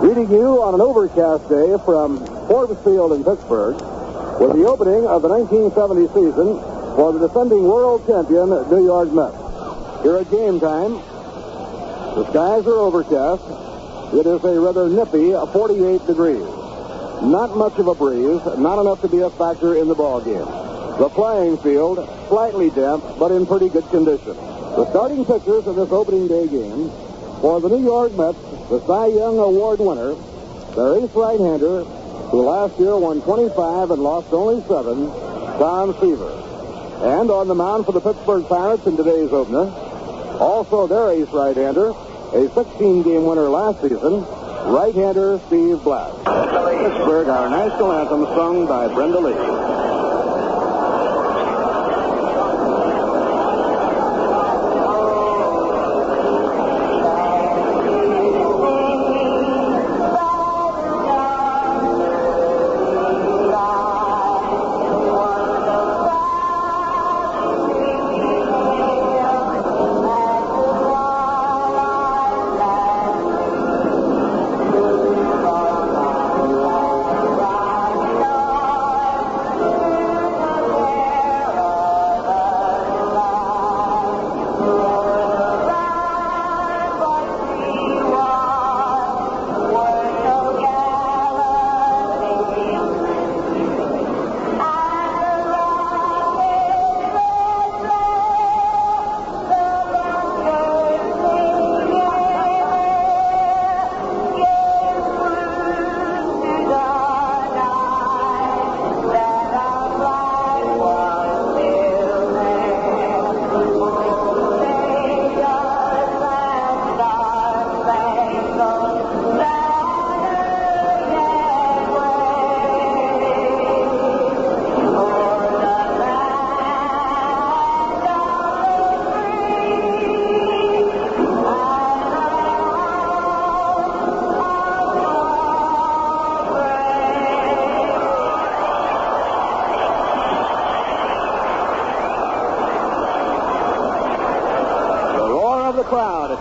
Greeting you on an overcast day from Forbes Field in Pittsburgh with the opening of the 1970 season for the defending world champion New York Mets. Here at game time, the skies are overcast. It is a rather nippy 48 degrees. Not much of a breeze, not enough to be a factor in the ball game. The playing field, slightly damp, but in pretty good condition. The starting pitchers in this opening day game for the New York Mets, the Cy Young Award winner, their ace right-hander, who last year won 25 and lost only 7, Tom Seaver. And on the mound for the Pittsburgh Pirates in today's opener, also their ace right-hander, a 16-game winner last season, right-hander Steve Blass. Pittsburgh, our national anthem sung by Brenda Lee.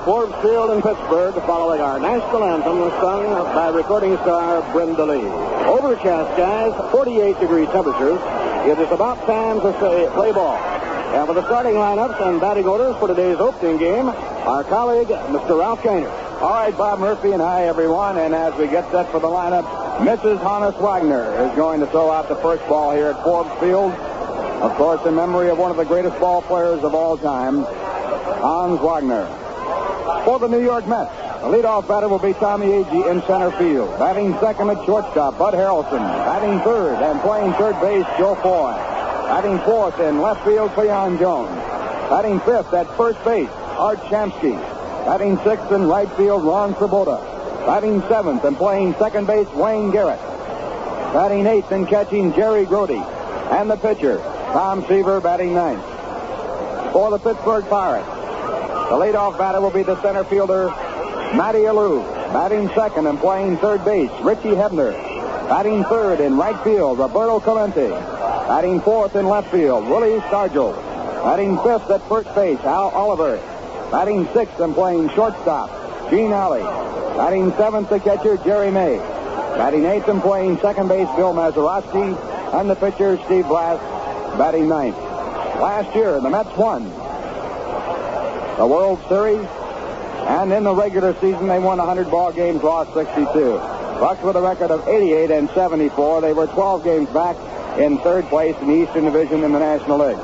Forbes Field in Pittsburgh, following our national anthem sung by recording star Brenda Lee. Overcast skies, 48-degree temperatures. It is about time to play ball. And for the starting lineups and batting orders for today's opening game, our colleague, Mr. Ralph Gainer. All right, Bob Murphy, and hi, everyone. And as we get set for the lineup, Mrs. Hannes Wagner is going to throw out the first ball here at Forbes Field. Of course, in memory of one of the greatest ball players of all time, Hans Wagner. For the New York Mets, the leadoff batter will be Tommy Agee in center field. Batting second at shortstop, Bud Harrelson. Batting third and playing third base, Joe Foy. Batting fourth in left field, Cleon Jones. Batting fifth at first base, Art Shamsky. Batting sixth in right field, Ron Swoboda. Batting seventh and playing second base, Wayne Garrett. Batting eighth and catching, Jerry Grody. And the pitcher, Tom Seaver, batting ninth. For the Pittsburgh Pirates, the leadoff batter will be the center fielder, Matty Alou. Batting second and playing third base, Richie Hebner. Batting third in right field, Roberto Clemente. Batting fourth in left field, Willie Stargell. Batting fifth at first base, Al Oliver. Batting sixth and playing shortstop, Gene Alley. Batting seventh, the catcher, Jerry May. Batting eighth and playing second base, Bill Mazeroski. And the pitcher, Steve Blass, batting ninth. Last year, the Mets won the World Series, and in the regular season, they won 100 ball games, lost 62. Bucks with a record of 88 and 74. They were 12 games back in third place in the Eastern Division in the National League.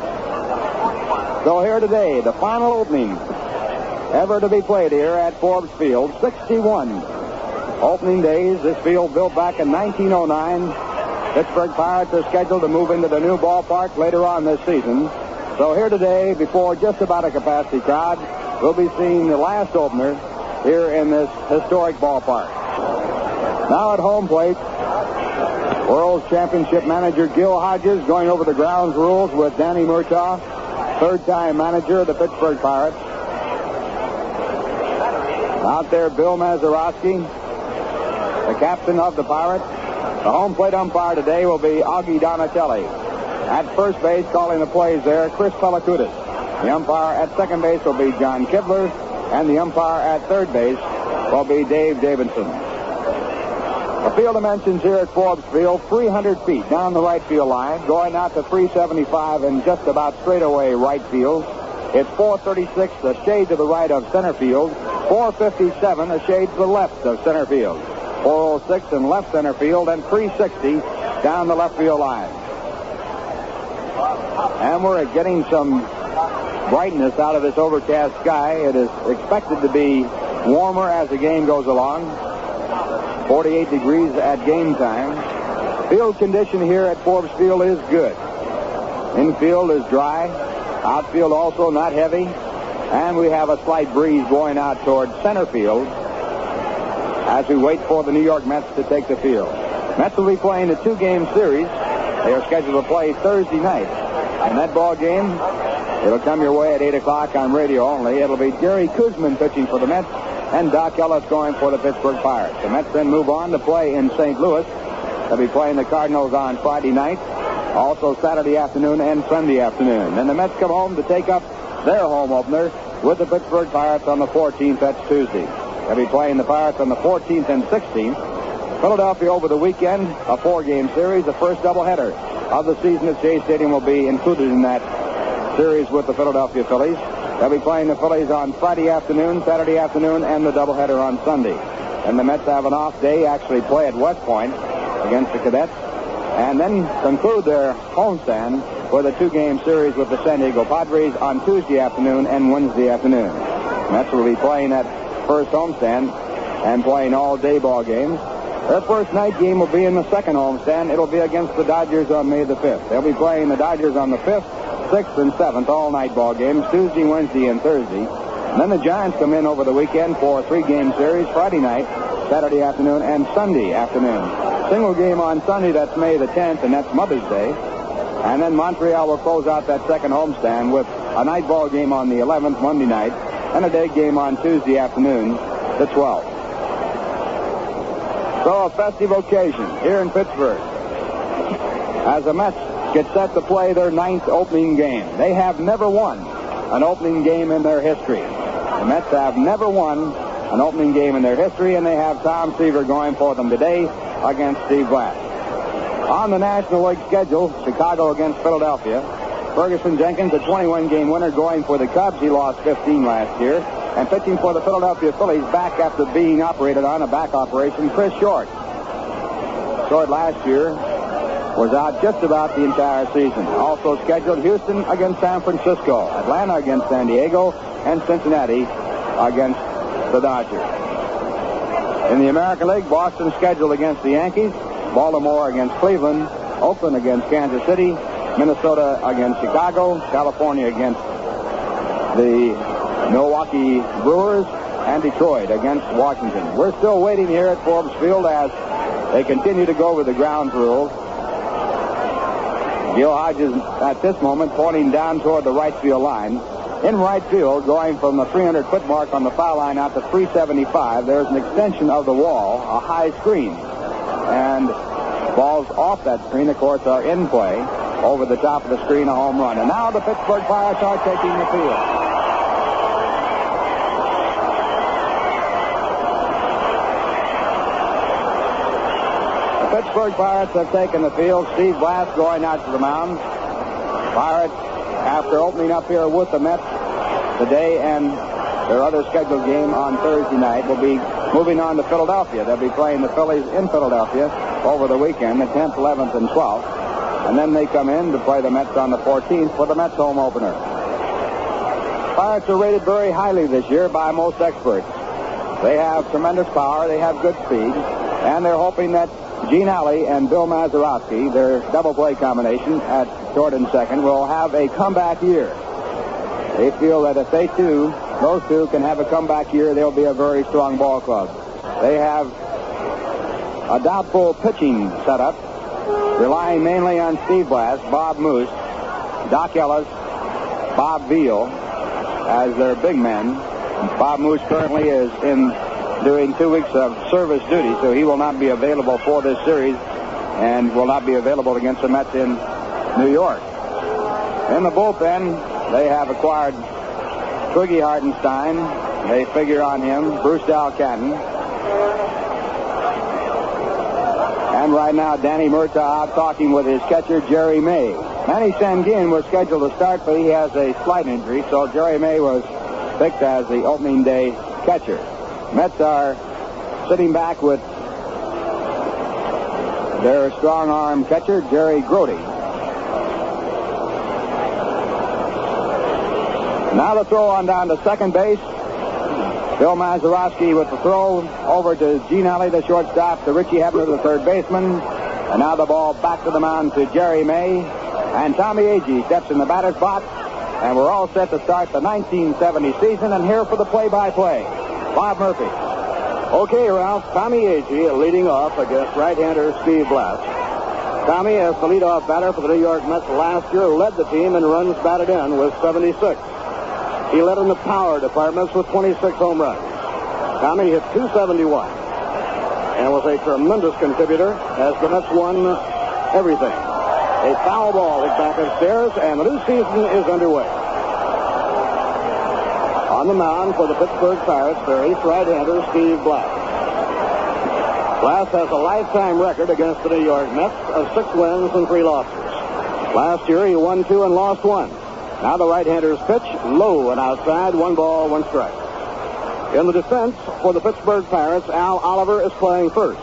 So here today, the final opening ever to be played here at Forbes Field, 61 opening days. This field built back in 1909. Pittsburgh Pirates are scheduled to move into the new ballpark later on this season. So here today, before just about a capacity crowd, we'll be seeing the last opener here in this historic ballpark. Now at home plate, World Championship manager Gil Hodges going over the grounds rules with Danny Murtaugh, third-time manager of the Pittsburgh Pirates. Out there, Bill Mazeroski, the captain of the Pirates. The home plate umpire today will be Augie Donatelli. At first base, calling the plays there, Chris Pellicudis. The umpire at second base will be John Kibler, and the umpire at third base will be Dave Davidson. The field dimensions here at Forbes Field, 300 feet down the right field line, going out to 375 in just about straightaway right field. It's 436, a shade to the right of center field. 457, a shade to the left of center field. 406 in left center field, and 360 down the left field line. And we're getting some brightness out of this overcast sky. It is expected to be warmer as the game goes along. 48 degrees at game time. Field condition here at Forbes Field is good. Infield is dry. Outfield also not heavy. And we have a slight breeze blowing out toward center field as we wait for the New York Mets to take the field. Mets will be playing a two-game series. They are scheduled to play Thursday night. And that ball game, it'll come your way at 8 o'clock on radio only. It'll be Gary Kuzman pitching for the Mets and Doc Ellis going for the Pittsburgh Pirates. The Mets then move on to play in St. Louis. They'll be playing the Cardinals on Friday night, also Saturday afternoon and Sunday afternoon. Then the Mets come home to take up their home opener with the Pittsburgh Pirates on the 14th. That's Tuesday. They'll be playing the Pirates on the 14th and 16th. Philadelphia over the weekend, a four-game series. The first doubleheader of the season at Shea Stadium will be included in that series with the Philadelphia Phillies. They'll be playing the Phillies on Friday afternoon, Saturday afternoon, and the doubleheader on Sunday. And the Mets have an off day, actually play at West Point against the Cadets, and then conclude their homestand with a two-game series with the San Diego Padres on Tuesday afternoon and Wednesday afternoon. The Mets will be playing that first homestand and playing all-day ball games. Their first night game will be in the second homestand. It'll be against the Dodgers on May the 5th. They'll be playing the Dodgers on the 5th, 6th, and 7th, all-night ball games, Tuesday, Wednesday, and Thursday. And then the Giants come in over the weekend for a three-game series, Friday night, Saturday afternoon, and Sunday afternoon. Single game on Sunday, that's May the 10th, and that's Mother's Day. And then Montreal will close out that second homestand with a night ball game on the 11th, Monday night, and a day game on Tuesday afternoon, the 12th. So a festive occasion here in Pittsburgh as the Mets get set to play their ninth opening game. They have never won an opening game in their history. The Mets have never won an opening game in their history, and they have Tom Seaver going for them today against Steve Blass. On the National League schedule, Chicago against Philadelphia. Ferguson Jenkins, a 21-game winner, going for the Cubs. He lost 15 last year. And pitching for the Philadelphia Phillies back after being operated on a back operation, Chris Short. Short last year was out just about the entire season. Also scheduled Houston against San Francisco, Atlanta against San Diego, and Cincinnati against the Dodgers. In the American League, Boston scheduled against the Yankees, Baltimore against Cleveland, Oakland against Kansas City, Minnesota against Chicago, California against the Milwaukee Brewers, and Detroit against Washington. We're still waiting here at Forbes Field as they continue to go over the ground rules. Gil Hodges at this moment pointing down toward the right field line. In right field, going from the 300-foot mark on the foul line out to 375, there's an extension of the wall, a high screen. And balls off that screen, of course, are in play. Over the top of the screen, a home run. And now the Pittsburgh Pirates are taking the field. The Pittsburgh Pirates have taken the field. Steve Blass going out to the mound. Pirates, after opening up here with the Mets today and their other scheduled game on Thursday night, will be moving on to Philadelphia. They'll be playing the Phillies in Philadelphia over the weekend, the 10th, 11th, and 12th. And then they come in to play the Mets on the 14th for the Mets home opener. Pirates are rated very highly this year by most experts. They have tremendous power, they have good speed, and they're hoping that Gene Alley and Bill Mazeroski, their double play combination at short and second, will have a comeback year. They feel that if those two can have a comeback year, they'll be a very strong ball club. They have a doubtful pitching setup, relying mainly on Steve Blass, Bob Moose, Doc Ellis, Bob Veal as their big men. Bob Moose currently is doing 2 weeks of service duty, so he will not be available for this series and will not be available against the Mets in New York. In the bullpen, they have acquired Twiggy Hartenstein. They figure on him. Bruce Dalcatton. And right now, Danny Murtaugh out talking with his catcher, Jerry May. Manny Sanguin was scheduled to start, but he has a slight injury, so Jerry May was picked as the opening day catcher. Mets are sitting back with their strong-arm catcher, Jerry Grody. Now the throw on down to second base. Bill Mazeroski with the throw over to Gene Alley, the shortstop, to Richie Hebner, the third baseman. And now the ball back to the mound to Jerry May. And Tommy Agee steps in the batter's box. And we're all set to start the 1970 season. And here for the play-by-play, Bob Murphy. Okay, Ralph. Tommy Agee leading off against right-hander Steve Blass. Tommy, as the leadoff batter for the New York Mets last year, led the team in runs batted in with 76. He led in the power departments with 26 home runs. Tommy hit .271 and was a tremendous contributor as the Mets won everything. A foul ball is back upstairs, and the new season is underway. On the mound for the Pittsburgh Pirates, their ace right-hander, Steve Blass. Blass has a lifetime record against the New York Mets of 6 wins and 3 losses. Last year, he won 2 and lost 1. Now the right-hander's pitch, low and outside, 1 ball, 1 strike. In the defense for the Pittsburgh Pirates, Al Oliver is playing first.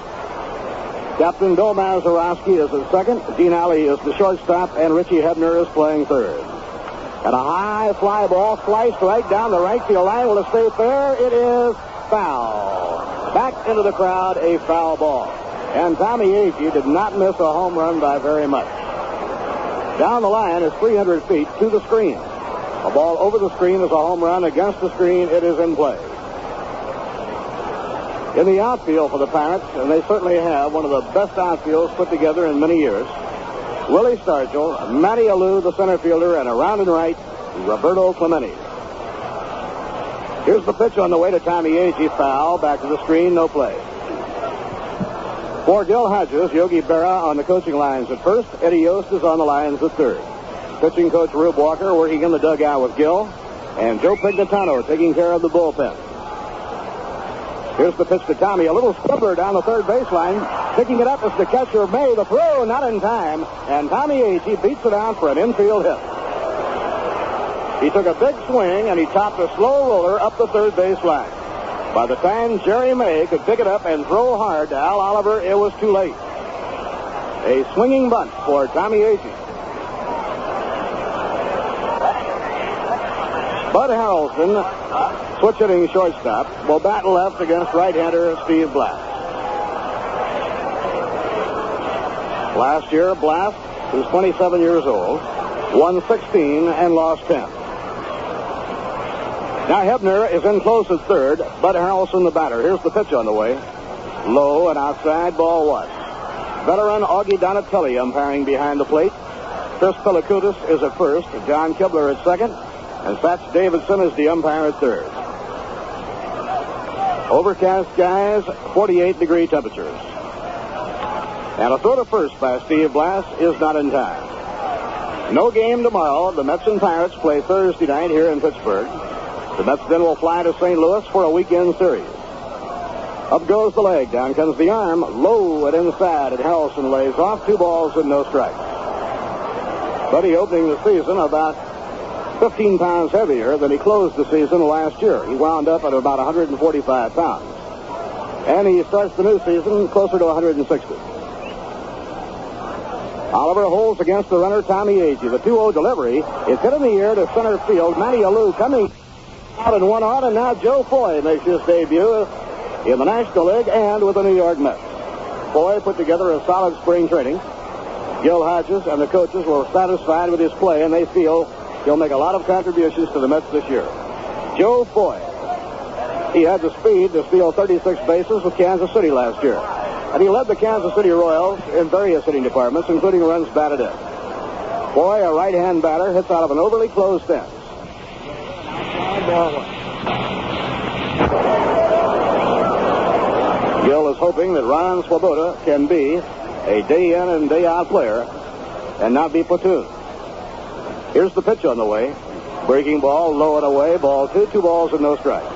Captain Bill Mazeroski is at second. Gene Alley is the shortstop, and Richie Hebner is playing third. And a high fly ball sliced right down the right field line. Will it stay fair? It is foul. Back into the crowd, a foul ball. And Tommy Agee did not miss a home run by very much. Down the line is 300 feet to the screen. A ball over the screen is a home run. Against the screen, it is in play. In the outfield for the Pirates, and they certainly have one of the best outfields put together in many years, Willie Stargell, Matty Alou, the center fielder, and around and right, Roberto Clemente. Here's the pitch on the way to Tommy Agee. Foul. Back to the screen. No play. For Gil Hodges, Yogi Berra on the coaching lines at first. Eddie Yost is on the lines at third. Pitching coach Rube Walker working in the dugout with Gil. And Joe Pignatano taking care of the bullpen. Here's the pitch to Tommy. A little squibber down the third baseline. Picking it up is the catcher, May. The throw not in time. And Tommy Agee beats it out for an infield hit. He took a big swing, and he topped a slow roller up the third baseline. By the time Jerry May could pick it up and throw hard to Al Oliver, it was too late. A swinging bunt for Tommy Agee. Bud Harrelson, switch hitting shortstop, will bat left against right-hander Steve Blass. Last year, Blass, who's 27 years old, won 16 and lost 10. Now Hebner is in close at third. Bud Harrelson, the batter. Here's the pitch on the way. Low and outside, ball 1. Veteran Augie Donatelli umpiring behind the plate. Chris Pellicutis is at first. John Kibler at second. And Fats Davidson is the umpire at third. Overcast skies, 48-degree temperatures. And a throw to first by Steve Blass is not in time. No game tomorrow. The Mets and Pirates play Thursday night here in Pittsburgh. The Mets then will fly to St. Louis for a weekend series. Up goes the leg. Down comes the arm. Low and inside, and Harrelson lays off. 2 balls and no strikes. Buddy opening the season about 15 pounds heavier than he closed the season last year. He wound up at about 145 pounds. And he starts the new season closer to 160. Oliver holds against the runner, Tommy Agee. The 2-0 delivery is hit in the air to center field. Matty Alou coming out and 1 on, and now Joe Foy makes his debut in the National League and with the New York Mets. Foy put together a solid spring training. Gil Hodges and the coaches were satisfied with his play, and they feel he'll make a lot of contributions to the Mets this year. Joe Foy. He had the speed to steal 36 bases with Kansas City last year. And he led the Kansas City Royals in various hitting departments, including runs batted in. Foy, a right-hand batter, hits out of an overly closed fence. Gil is hoping that Ron Swoboda can be a day-in and day-out player and not be platooned. Here's the pitch on the way. Breaking ball, low and away, ball 2, 2 balls and no strikes.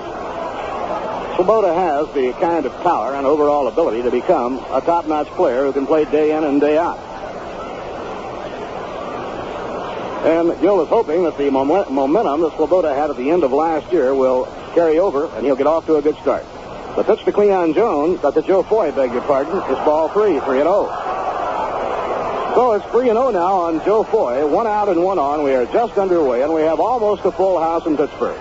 Swoboda has the kind of power and overall ability to become a top-notch player who can play day in and day out. And Gil is hoping that the momentum that Swoboda had at the end of last year will carry over, and he'll get off to a good start. The pitch to Cleon Jones, to Joe Foy, beg your pardon, is ball 3, 3-0. So it's 3-0 now on Joe Foy. 1 out and 1 on. We are just underway, and we have almost a full house in Pittsburgh.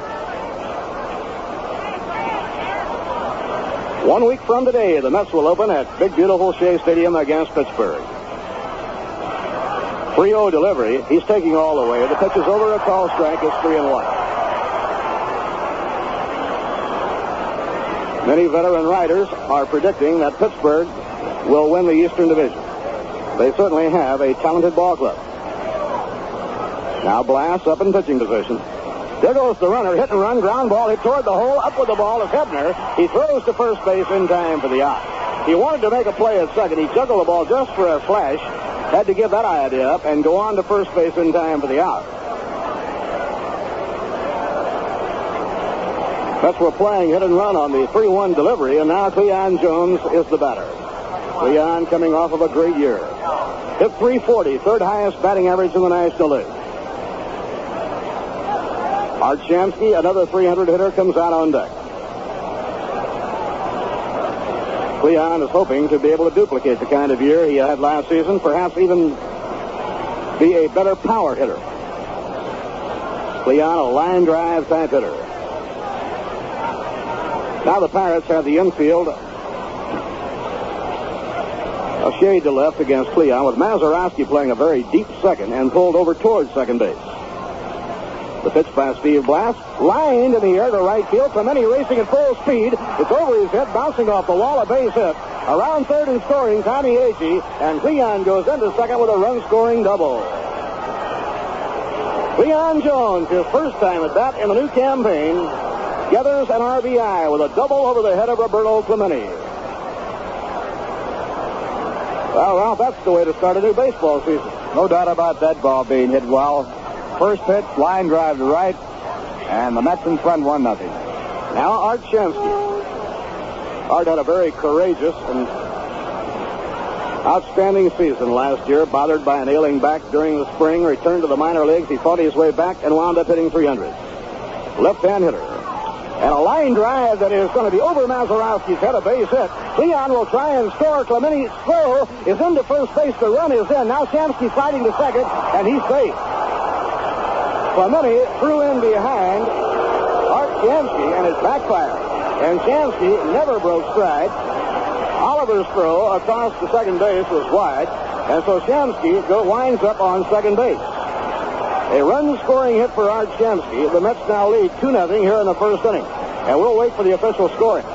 1 week from today, the Mets will open at big, beautiful Shea Stadium against Pittsburgh. 3-0 delivery. He's taking all the way. The pitch is over, a call strike. It's 3-1. Many veteran writers are predicting that Pittsburgh will win the Eastern Division. They certainly have a talented ball club. Now Blass up in pitching position. There goes the runner, hit and run, ground ball, hit toward the hole, up with the ball is Hebner. He throws to first base in time for the out. He wanted to make a play at second. He juggled the ball just for a flash. Had to give that idea up and go on to first base in time for the out. Mets were playing hit and run on the 3-1 delivery, and now Cleon Jones is the batter. Cleon coming off of a great year. Hit .340, third highest batting average in the National League. Art Shamsky, another 300 hitter, comes out on deck. Cleon is hoping to be able to duplicate the kind of year he had last season, perhaps even be a better power hitter. Cleon, a line drive type hitter. Now the Pirates have the infield a shade to left against Cleon, with Mazeroski playing a very deep second and pulled over towards second base. The pitch by Steve Blass, lined in the air to right field. Clemente racing at full speed. It's over his head, bouncing off the wall, a base hit. Around third and scoring, Tommy Agee, and Cleon goes into second with a run-scoring double. Cleon Jones, his first time at bat in the new campaign, gathers an RBI with a double over the head of Roberto Clemente. Well, that's the way to start a new baseball season. No doubt about that ball being hit well. First pitch, line drive to right, and the Mets in front 1-0. Now Art Shamsky. Art had a very courageous and outstanding season last year, bothered by an ailing back during the spring, returned to the minor leagues. He fought his way back and wound up hitting 300. Left-hand hitter. And a line drive that is going to be over Mazeroski's head, a base hit. Cleon will try and score. Clemente's throw is into first base. The run is in. Now Shamsky sliding to second, and he's safe. Clemente threw in behind Art Shamsky, and it backfired. And Shamsky never broke stride. Oliver's throw across the second base was wide, and so Shamsky winds up on second base. A run-scoring hit for Art Shamsky. The Mets now lead 2-0 here in the first inning, and we'll wait for the official scoring.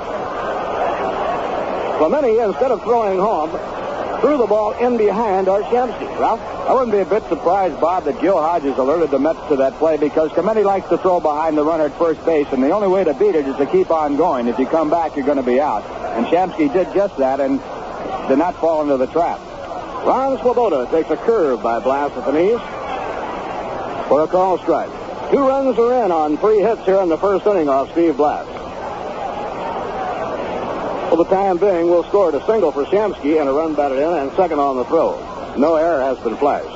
Clemente, instead of throwing home, threw the ball in behind Art Shamsky. Ralph? I wouldn't be a bit surprised, Bob, that Gil Hodges alerted the Mets to that play, because Clemente likes to throw behind the runner at first base, and the only way to beat it is to keep on going. If you come back, you're going to be out. And Shamsky did just that and did not fall into the trap. Ron Swoboda takes a curve by Blass at the knees for a call strike. 2 runs are in on 3 hits here in the first inning off Steve Blass. For the time being, we'll score a single for Shamsky and a run batted in and second on the throw. No error has been flashed.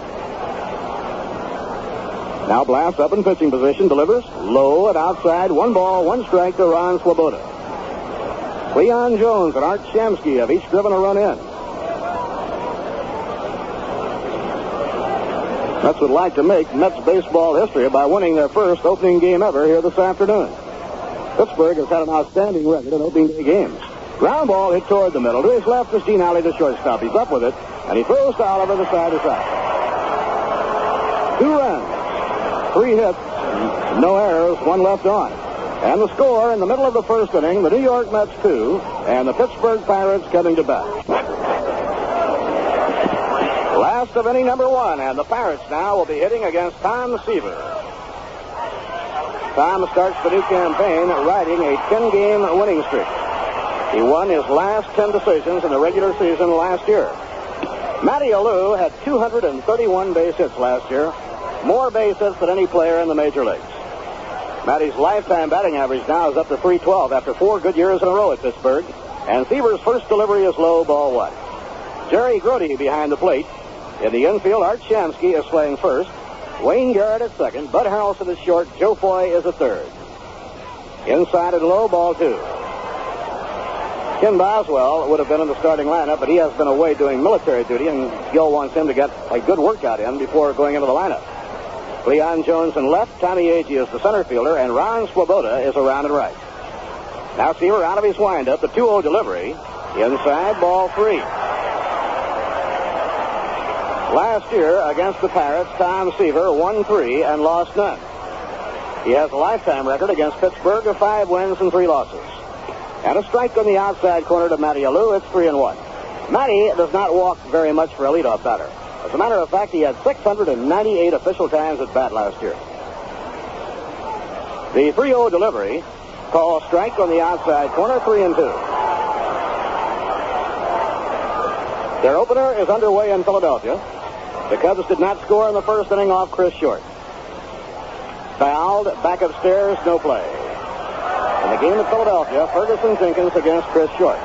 Now Blass up in pitching position, delivers low and outside. 1 ball, 1 strike to Ron Swoboda. Cleon Jones and Art Shamsky have each driven a run in. Mets would like to make Mets baseball history by winning their first opening game ever here this afternoon. Pittsburgh has had an outstanding record in opening day games. Ground ball hit toward the middle. To his left is Gene Alley, the shortstop. He's up with it, and he throws to Oliver the side to side. 2 runs, 3 hits, no errors, 1 left on. And the score in the middle of the first inning, the New York Mets 2, and the Pittsburgh Pirates coming to bat. Last of inning number 1, and the Pirates now will be hitting against Tom Seaver. Tom starts the new campaign riding a 10-game winning streak. He won his last 10 decisions in the regular season last year. Matty Alou had 231 base hits last year, more base hits than any player in the major leagues. Matty's lifetime batting average now is up to .312 after 4 good years in a row at Pittsburgh. And Seaver's first delivery is low, ball 1. Jerry Grody behind the plate. In the infield, Art Shamsky is playing first. Wayne Garrett at second. Bud Harrelson is short. Joe Foy is at third. Inside and low, ball 2. Ken Boswell would have been in the starting lineup, but he has been away doing military duty, and Gil wants him to get a good workout in before going into the lineup. Leon Jones in left, Tommy Agee is the center fielder, and Ron Swoboda is around and right. Now Seaver out of his windup, the 2-0 delivery. Inside, ball 3. Last year against the Pirates, Tom Seaver won 3 and lost none. He has a lifetime record against Pittsburgh of 5 wins and 3 losses. And a strike on the outside corner to Matty Alou. It's 3-1. Matty does not walk very much for a leadoff batter. As a matter of fact, he had 698 official times at bat last year. The 3-0 delivery, call strike on the outside corner, 3-2. Their opener is underway in Philadelphia. The Cubs did not score in the first inning off Chris Short. Fouled, back upstairs, no play. In the game at Philadelphia, Ferguson Jenkins against Chris Short.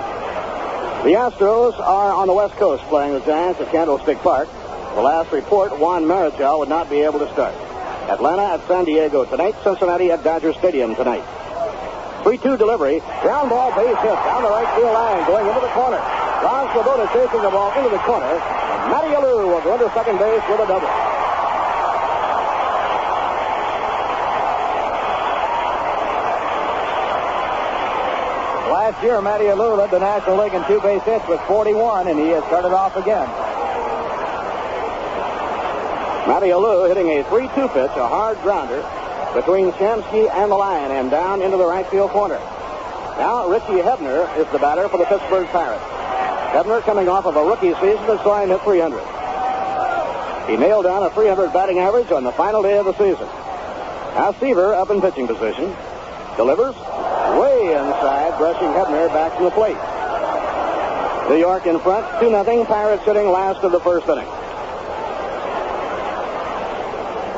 The Astros are on the West Coast playing the Giants at Candlestick Park. The last report, Juan Marichal would not be able to start. Atlanta at San Diego tonight. Cincinnati at Dodger Stadium tonight. 3-2 delivery. Ground ball, base hit down the right field line, going into the corner. Ron Swoboda chasing the ball into the corner. Matty Alou will go into second base with a double. Last year, Matty Alou led the National League in 2 base hits with 41, and he has started off again. Matty Alou hitting a 3-2 pitch, a hard grounder, between Shamsky and the line and down into the right field corner. Now, Richie Hebner is the batter for the Pittsburgh Pirates. Hebner coming off of a rookie season that saw him hit 300. He nailed down a 300 batting average on the final day of the season. Now, Seaver up in pitching position. Delivers way inside, brushing Hebner back to the plate. New York in front, 2-0. Pirates sitting last of the first inning.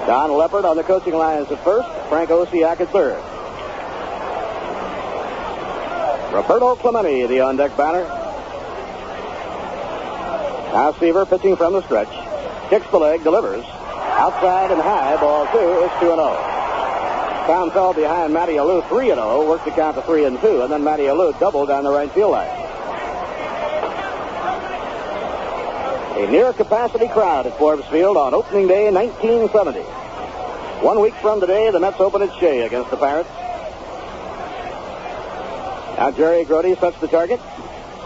Don Leppard on the coaching lines at first. Frank Osiak at third. Roberto Clemente, the on-deck batter. Now Seaver pitching from the stretch. Kicks the leg, delivers. Outside and high, ball 2. It's 2-0. Tom fell behind Matty Alou 3-0. Worked the count to 3-2, and then Matty Alou doubled down the right field line. A near-capacity crowd at Forbes Field on opening day 1970. 1 week from today, the Mets open at Shea against the Pirates. Now Jerry Grody sets the target.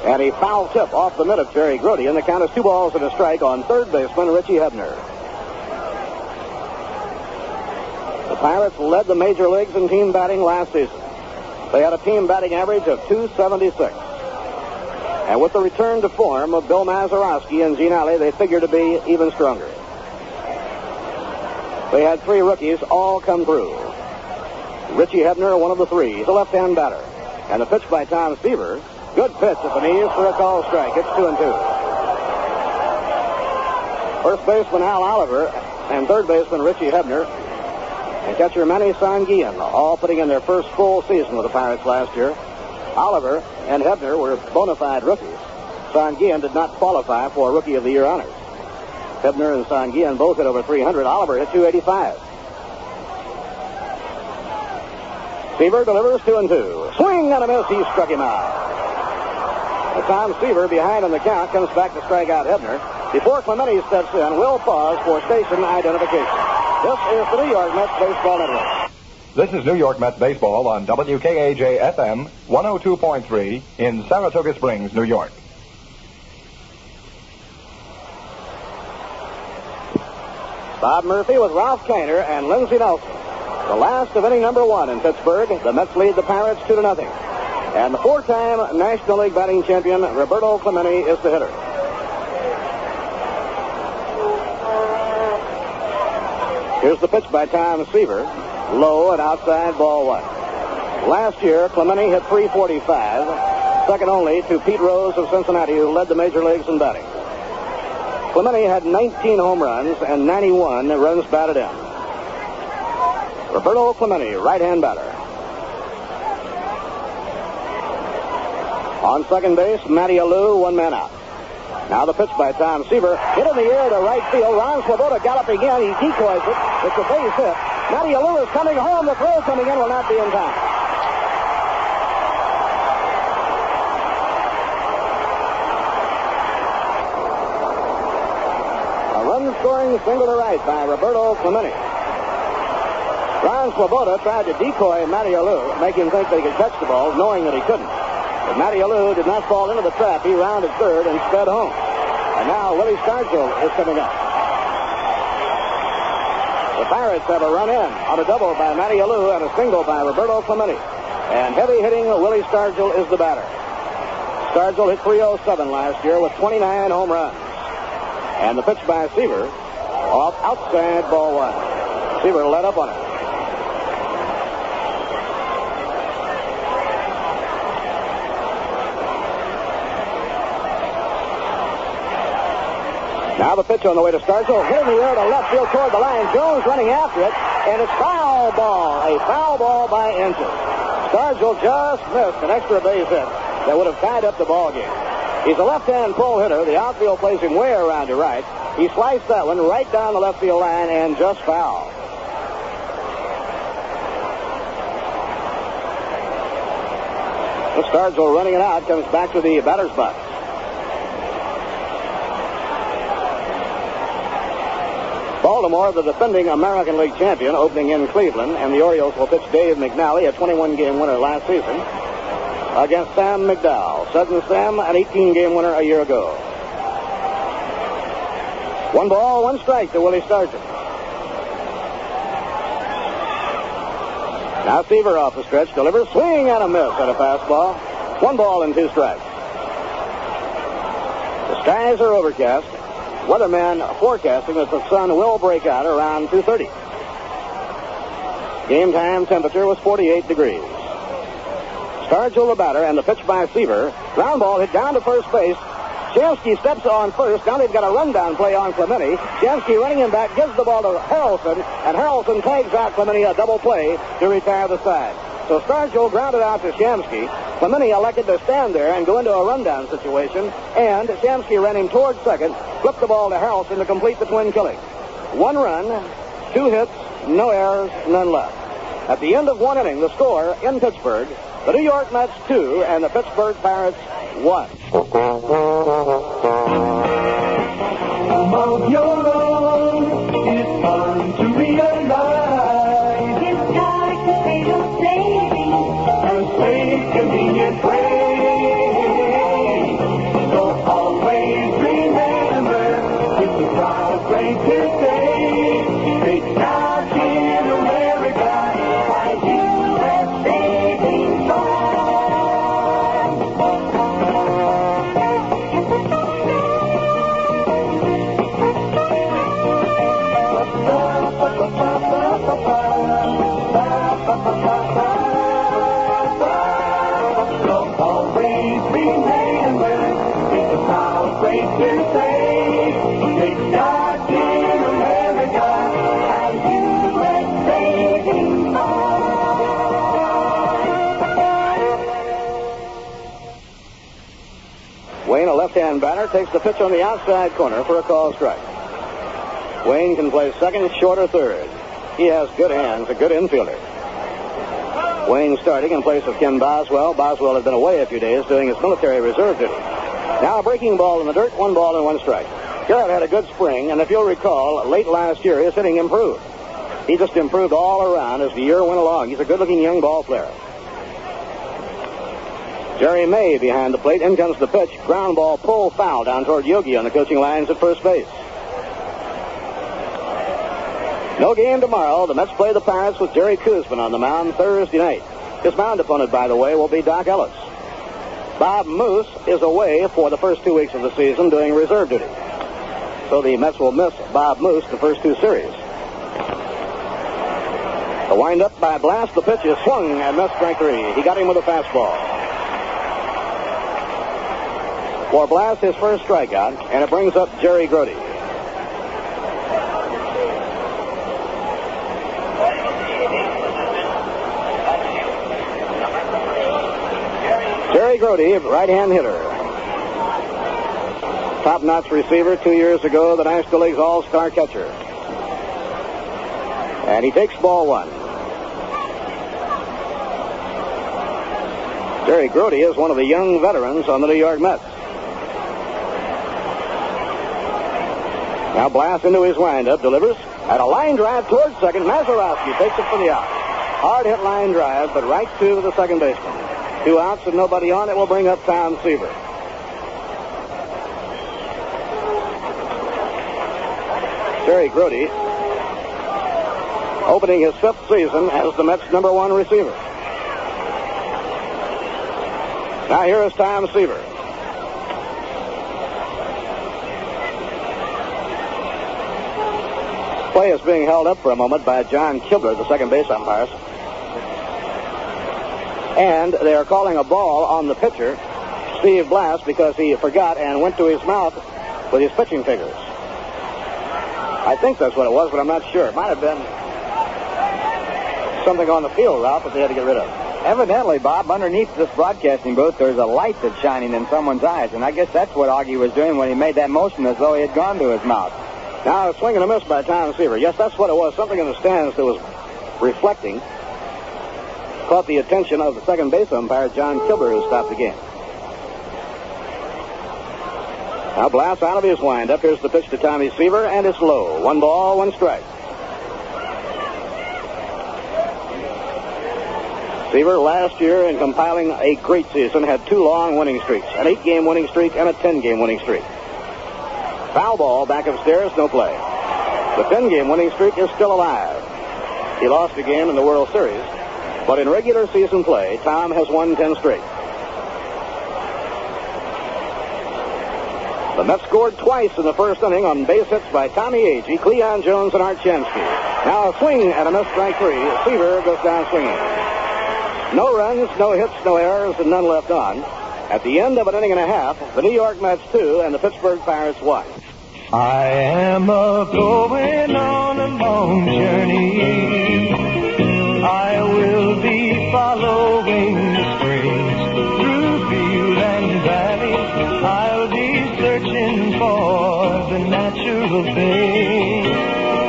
And a foul tip off the mitt of Jerry Grody, and the count is 2 balls and a strike on third baseman Richie Hebner. The Pirates led the major leagues in team batting last season. They had a team batting average of .276. And with the return to form of Bill Mazeroski and Gene Alley, they figure to be even stronger. They had 3 rookies all come through. Richie Hebner, one of the 3. He's a left-hand batter. And the pitch by Tom Seaver, good pitch at the knees for a call strike. It's 2-2. First baseman Al Oliver and third baseman Richie Hebner and catcher Manny Sanguillen, all putting in their first full season with the Pirates last year. Oliver and Hebner were bona fide rookies. Sanguillen did not qualify for Rookie of the Year honors. Hebner and Sanguillen both hit over 300. Oliver hit 285. Seaver delivers 2-2. Swing and a miss. He struck him out. Tom Seaver behind on the count comes back to strike out Hebner. Before Clemente steps in, we'll pause for station identification. This is the New York Mets Baseball Network. This is New York Mets Baseball on WKAJ-FM 102.3 in Saratoga Springs, New York. Bob Murphy with Ralph Kiner and Lindsey Nelson. The last of inning number 1 in Pittsburgh. The Mets lead the Pirates 2-0. And the 4-time National League batting champion, Roberto Clemente, is the hitter. Here's the pitch by Tom Seaver. Low and outside, ball 1. Last year, Clemente hit .345, second only to Pete Rose of Cincinnati, who led the major leagues in batting. Clemente had 19 home runs and 91 runs batted in. Roberto Clemente, right-hand batter. On second base, Matty Alou, one man out. Now the pitch by Tom Seaver. Hit in the air to right field. Ron Swoboda galloping in. He decoys it. It's a base hit. Matty Alou is coming home. The throw coming in will not be in time. A run-scoring single to right by Roberto Clemente. Ron Swoboda tried to decoy Matty Alou, make him think that he could catch the ball, knowing that he couldn't. But Matty Alou did not fall into the trap. He rounded third and sped home. And now Willie Stargell is coming up. The Pirates have a run in on a double by Matty Alou and a single by Roberto Clemente. And heavy hitting Willie Stargell is the batter. Stargell hit .307 last year with 29 home runs. And the pitch by Seaver off outside ball one. Seaver led up on it. Now the pitch on the way to Stargell. Hit in the air to left field toward the line. Jones running after it, and it's foul ball. A foul ball by inches. Stargell just missed an extra base hit that would have tied up the ball game. He's a left-hand pull hitter. The outfield plays him way around to right. He sliced that one right down the left field line and just fouled. The Stargell running it out comes back to the batter's box. Baltimore, the defending American League champion, opening in Cleveland, and the Orioles will pitch Dave McNally, a 21-game winner last season, against Sam McDowell. Sudden Sam, an 18-game winner a year ago. 1 ball, 1 strike to Willie Stargell. Now Seaver off the stretch, delivers, swing and a miss at a fastball. 1 ball and 2 strikes. The skies are overcast. Weatherman forecasting that the sun will break out around 2:30. Game time temperature was 48 degrees. Stargell the batter, and the pitch by Seaver. Ground ball hit down to first base. Shamsky steps on first. Now they've got a rundown play on Clemente. Shamsky running him back, gives the ball to Harrelson, and Harrelson tags out Clemente, a double play to retire the side. So Stargell grounded out to Shamsky. Clemente elected to stand there and go into a rundown situation, and Shamsky ran him toward second, flipped the ball to Harrelson to complete the twin killing. 1 run, 2 hits, no errors, none left. At the end of 1 inning, the score in Pittsburgh, the New York Mets 2 and the Pittsburgh Pirates 1. Of your own, it's fun to realize it's time to pay your savings and save convenient ways. So always remember, it's a proud place to stay. It's not in America, by U.S. Savings Wayne, a left-hand batter, takes the pitch on the outside corner for a called strike. Wayne can play second, short, or third. He has good hands, a good infielder. Wayne starting in place of Ken Boswell. Boswell had been away a few days doing his military reserve duty. Now a breaking ball in the dirt, 1 ball and 1 strike. Garrett had a good spring, and if you'll recall, late last year his hitting improved. He just improved all around as the year went along. He's a good-looking young ball player. Jerry May behind the plate. In comes the pitch. Ground ball pull foul down toward Yogi on the coaching lines at first base. No game tomorrow. The Mets play the Pirates with Jerry Koosman on the mound Thursday night. His mound opponent, by the way, will be Doc Ellis. Bob Moose is away for the first 2 weeks of the season doing reserve duty. So the Mets will miss Bob Moose the first 2 series. The wind-up by Blast. The pitch is swung and missed, strike 3. He got him with a fastball. For Blast, his first strikeout, and it brings up Jerry Grody. Jerry Grody, right-hand hitter. Top-notch receiver 2 years ago, the National League's all-star catcher. And he takes ball one. Jerry Grody is one of the young veterans on the New York Mets. Now Blass into his windup, delivers, and a line drive towards second. Mazeroski takes it for the out. Hard hit line drive, but right to the second baseman. 2 outs and nobody on. It will bring up Tom Seaver. Jerry Grody opening his 5th season as the Mets' #1 receiver. Now here is Tom Seaver. Play is being held up for a moment by John Kibler, the second base umpire. And they are calling a ball on the pitcher, Steve Blass, because he forgot and went to his mouth with his pitching fingers. I think that's what it was, but I'm not sure. It might have been something on the field route that they had to get rid of. Evidently, Bob, underneath this broadcasting booth, there's a light that's shining in someone's eyes, and I guess that's what Augie was doing when he made that motion as though he had gone to his mouth. Now, a swing and a miss by Tom Seaver. Yes, that's what it was. Something in the stands that was reflecting caught the attention of the second base umpire, John Kibler, who stopped the game. Now Blass out of his windup. Here's the pitch to Tommy Seaver, and it's low. 1 ball, 1 strike. Seaver last year in compiling a great season had 2 long winning streaks, an 8-game winning streak and a 10-game winning streak. Foul ball back upstairs, no play. The 10-game winning streak is still alive. He lost a game in the World Series, but in regular season play, Tom has won 10 straight. The Mets scored twice in the first inning on base hits by Tommy Agee, Cleon Jones, and Art Shamsky. Now a swing and a miss, strike 3. Seaver goes down swinging. No runs, no hits, no errors, and none left on. At the end of an inning and a half, the New York Mets 2 and the Pittsburgh Pirates 1. I am going on a long journey. I will be following the springs through field and valley. I'll be searching for the natural things.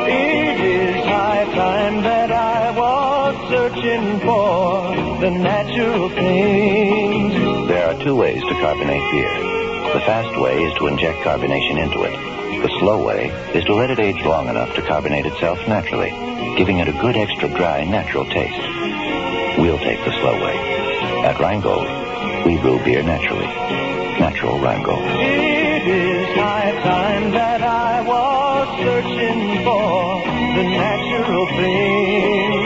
It is high time that I was searching for the natural things. There are 2 ways to carbonate beer. The fast way is to inject carbonation into it. The slow way is to let it age long enough to carbonate itself naturally, giving it a good extra dry, natural taste. We'll take the slow way. At Rheingold, we brew beer naturally. Natural Rheingold. It is high time that I was searching for the natural things.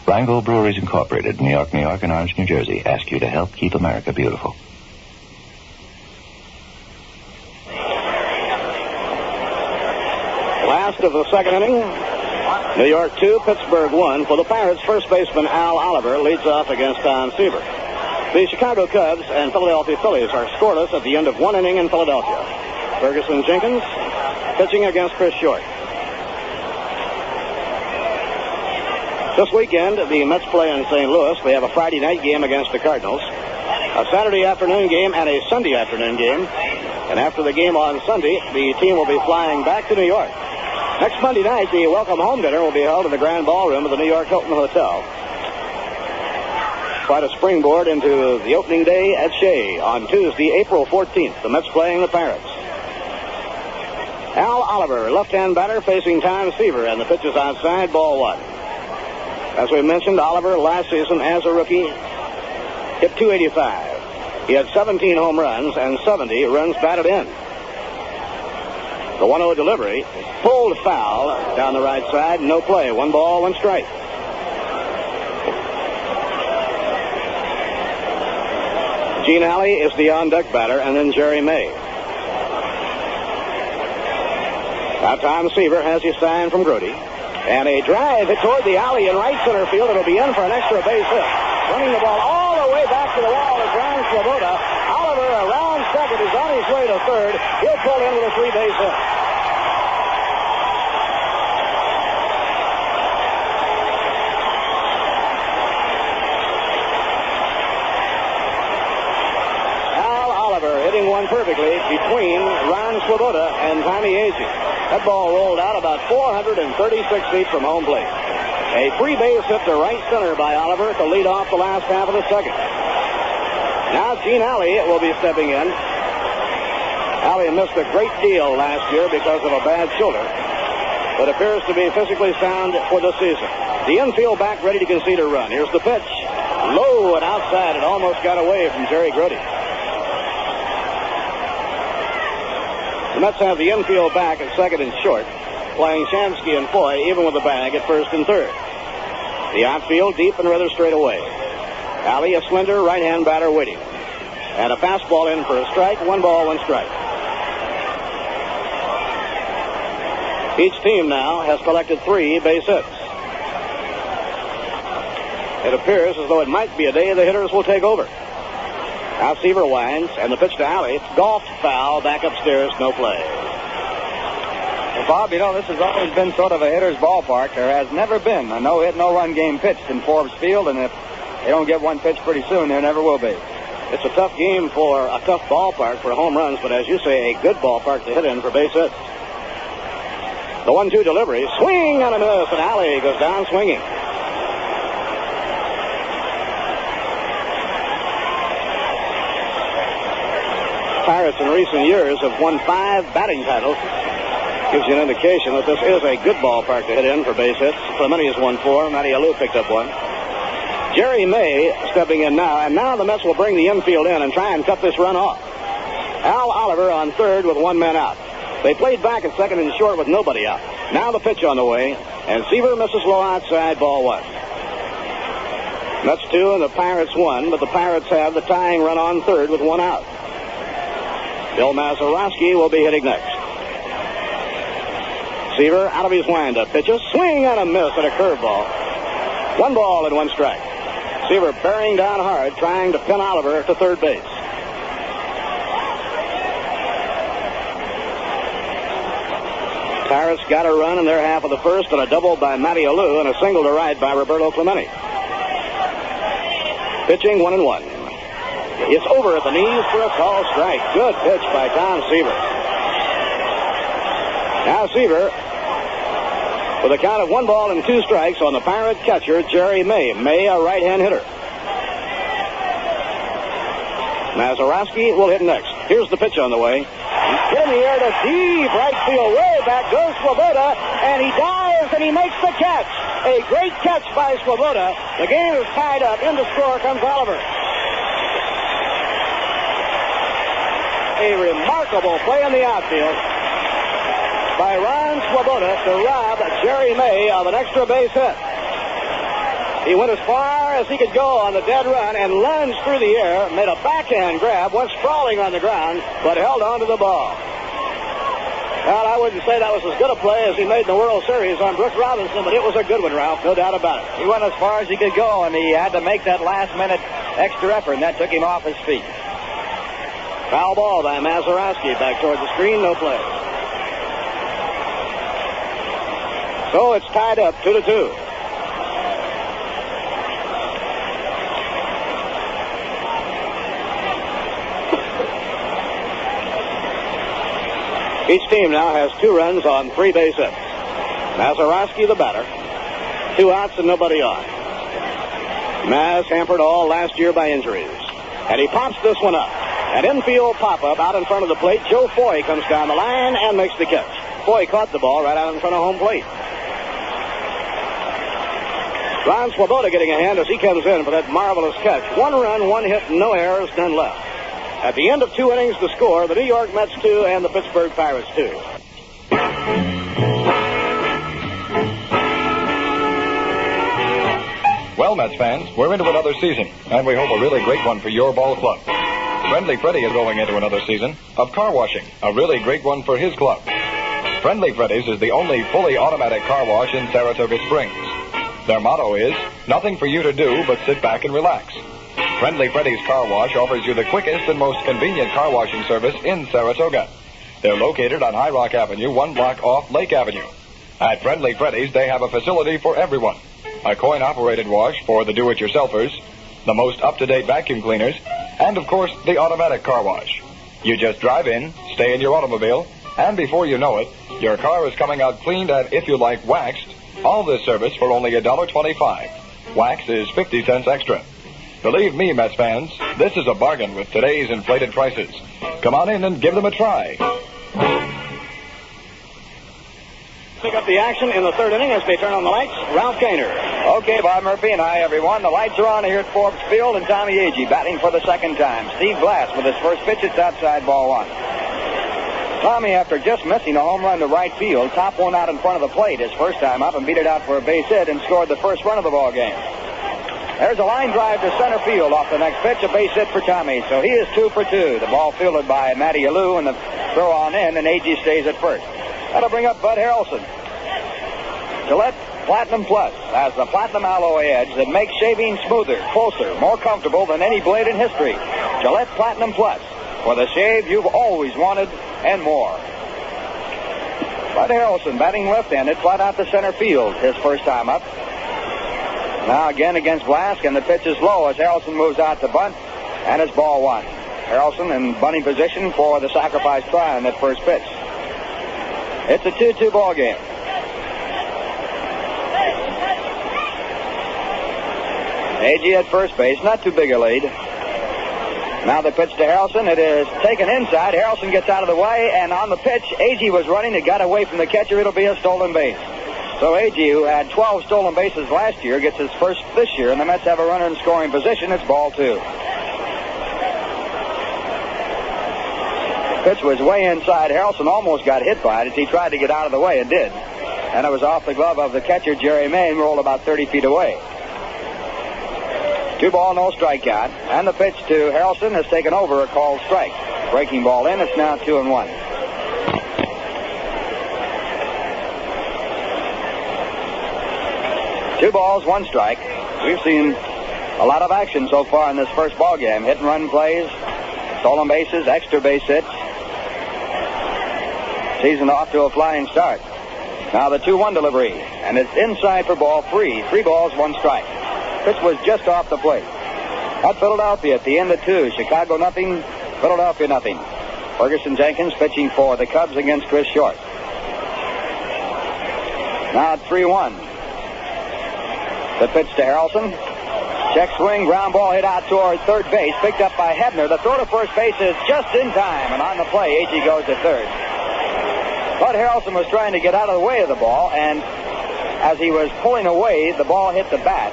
Rheingold Breweries Incorporated, New York, New York, and Orange, New Jersey, ask you to help keep America beautiful. Last of the second inning. New York 2, Pittsburgh 1. For the Pirates, first baseman Al Oliver leads off against Tom Seaver. The Chicago Cubs and Philadelphia Phillies are scoreless at the end of 1 inning in Philadelphia. Ferguson Jenkins pitching against Chris Short. This weekend, the Mets play in St. Louis. They have a Friday night game against the Cardinals, a Saturday afternoon game, and a Sunday afternoon game. And after the game on Sunday, the team will be flying back to New York. Next Monday night, the welcome home dinner will be held in the Grand Ballroom of the New York Hilton Hotel. Quite a springboard into the opening day at Shea on Tuesday, April 14th. The Mets playing the Pirates. Al Oliver, left-hand batter, facing Tom Seaver, and the pitch is outside, ball 1. As we mentioned, Oliver last season as a rookie hit .285. He had 17 home runs and 70 runs batted in. The 1-0 delivery, pulled foul down the right side, no play. 1 ball, 1 strike. Gene Alley is the on-deck batter, and then Jerry May. Now Tom Seaver has his sign from Grody. And a drive hit toward the alley in right center field. It'll be in for an extra base hit. Running the ball all the way back to the wall is Ron Swoboda. Oliver around second is on his way to third. He'll pull in with a 3-base hit. hitting one perfectly between Ron Swoboda and Tommy Agee. That ball rolled out about 436 feet from home plate. A free base hit to right center by Oliver to lead off the last half of the second. Now Gene Alley will be stepping in. Alley missed a great deal last year because of a bad shoulder, but appears to be physically sound for the season. The infield back ready to concede a run. Here's the pitch. Low and outside. It almost got away from Jerry Grody. The Mets have the infield back at second and short, playing Shamsky and Foy even with the bag at first and third. The outfield deep and rather straight away. Alley, a slender right-hand batter waiting. And a fastball in for a strike. 1 ball, 1 strike. Each team now has collected 3 base hits. It appears as though it might be a day the hitters will take over. Now Seaver winds, and the pitch to Alley. Golfed foul, back upstairs, no play. Well, Bob, you know, this has always been sort of a hitter's ballpark. There has never been a no-hit, no-run game pitched in Forbes Field, and if they don't get one pitched pretty soon, there never will be. It's a tough game for a tough ballpark for home runs, but as you say, a good ballpark to hit in for base hits. The 1-2 delivery, swing and a miss, and Alley goes down swinging. Pirates in recent years have won 5 batting titles. Gives you an indication that this is a good ballpark to hit in for base hits. Clemente has won 4. Matty Alou picked up 1. Jerry May stepping in now, and now the Mets will bring the infield in and try and cut this run off. Al Oliver on third with 1 man out. They played back at second and short with nobody out. Now the pitch on the way, and Seaver misses low outside, ball 1. Mets 2 and the Pirates 1, but the Pirates have the tying run on third with 1 out. Bill Mazeroski will be hitting next. Seaver out of his windup. Pitches, swing and a miss at a curveball. 1 ball and 1 strike. Seaver bearing down hard, trying to pin Oliver to third base. Pirates got a run in their half of the first and a double by Matty Alou and a single to right by Roberto Clemente. Pitching 1-1. It's over at the knees for a call strike. Good pitch by Tom Seaver. Now Seaver with a count of 1 ball and 2 strikes on the Pirate catcher, Jerry May. May, a right-hand hitter. Mazeroski will hit next. Here's the pitch on the way. He's in the air to deep right field. Way back goes Swoboda, and he dives and he makes the catch. A great catch by Swoboda. The game is tied up. In to score comes Oliver. A remarkable play in the outfield by Ron Swoboda to rob Jerry May of an extra base hit. He went as far as he could go on the dead run and lunged through the air, made a backhand grab, went sprawling on the ground, but held on to the ball. Well, I wouldn't say that was as good a play as he made in the World Series on Brooks Robinson, but it was a good one, Ralph, no doubt about it. He went as far as he could go, and he had to make that last-minute extra effort, and that took him off his feet. Foul ball by Mazeroski back toward the screen, no play. So it's tied up 2-2. Each team now has 2 runs on 3 base hits. Mazeroski the batter. 2 outs and nobody on. Maz hampered all last year by injuries. And he pops this one up. An infield pop-up out in front of the plate. Joe Foy comes down the line and makes the catch. Foy caught the ball right out in front of home plate. Ron Swoboda getting a hand as he comes in for that marvelous catch. 1 run, 1 hit, no errors, none left. At the end of 2 innings, the score, the New York Mets 2 and the Pittsburgh Pirates 2. Well, Mets fans, we're into another season, and we hope a really great one for your ball club. Friendly Freddy is going into another season of car washing, a really great one for his club. Friendly Freddy's is the only fully automatic car wash in Saratoga Springs. Their motto is, nothing for you to do but sit back and relax. Friendly Freddy's Car Wash offers you the quickest and most convenient car washing service in Saratoga. They're located on High Rock Avenue, 1 block off Lake Avenue. At Friendly Freddy's, they have a facility for everyone. A coin-operated wash for the do-it-yourselfers, the most up-to-date vacuum cleaners, and, of course, the automatic car wash. You just drive in, stay in your automobile, and before you know it, your car is coming out cleaned and, if you like, waxed. All this service for only $1.25. Wax is 50 cents extra. Believe me, Mets fans, this is a bargain with today's inflated prices. Come on in and give them a try. Pick up the action in the third inning as they turn on the lights. Ralph Gaynor. Okay, Bob Murphy, and hi, everyone. The lights are on here at Forbes Field, and Tommy Agee batting for the second time. Steve Glass with his first pitch. It's outside, ball one. Tommy, after just missing a home run to right field, topped one out in front of the plate his first time up and beat it out for a base hit and scored the first run of the ball game. There's a line drive to center field off the next pitch, a base hit for Tommy. So he is 2 for 2. The ball fielded by Matty Alou, and the throw on in, and Agee stays at first. That'll bring up Bud Harrelson. Gillette Platinum Plus has the platinum alloy edge that makes shaving smoother, closer, more comfortable than any blade in history. Gillette Platinum Plus, for the shave you've always wanted and more. Bud Harrelson batting left-handed, flat out to center field his first time up. Now again against Blask, and the pitch is low as Harrelson moves out to bunt, and it's ball one. Harrelson in bunting position for the sacrifice try on that first pitch. It's a 2-2 ball game. Agee at first base, not too big a lead. Now the pitch to Harrelson. It is taken inside. Harrelson gets out of the way, and on the pitch, Agee was running. It got away from the catcher. It'll be a stolen base. So Agee, who had 12 stolen bases last year, gets his first this year, and the Mets have a runner in scoring position. It's ball two. Pitch was way inside. Harrelson almost got hit by it as he tried to get out of the way and did. And it was off the glove of the catcher, Jerry Mayne, rolled about 30 feet away. 2 ball, no strikeout. And the pitch to Harrelson has taken over a called strike. Breaking ball in. It's now 2-1. Two balls, 1 strike. We've seen a lot of action so far in this first ball game. Hit and run plays, stolen bases, extra base hits. Season off to a flying start. Now the 2-1 delivery, and it's inside for ball 3. 3 balls, 1 strike. Pitch was just off the plate. At Philadelphia at the end of 2. Chicago nothing, Philadelphia nothing. Ferguson Jenkins pitching for the Cubs against Chris Short. Now at 3-1. The pitch to Harrelson. Check swing, ground ball hit out toward third base. Picked up by Hebner. The throw to first base is just in time. And on the play, Agee goes to third. Bud Harrelson was trying to get out of the way of the ball. And as he was pulling away, the ball hit the bat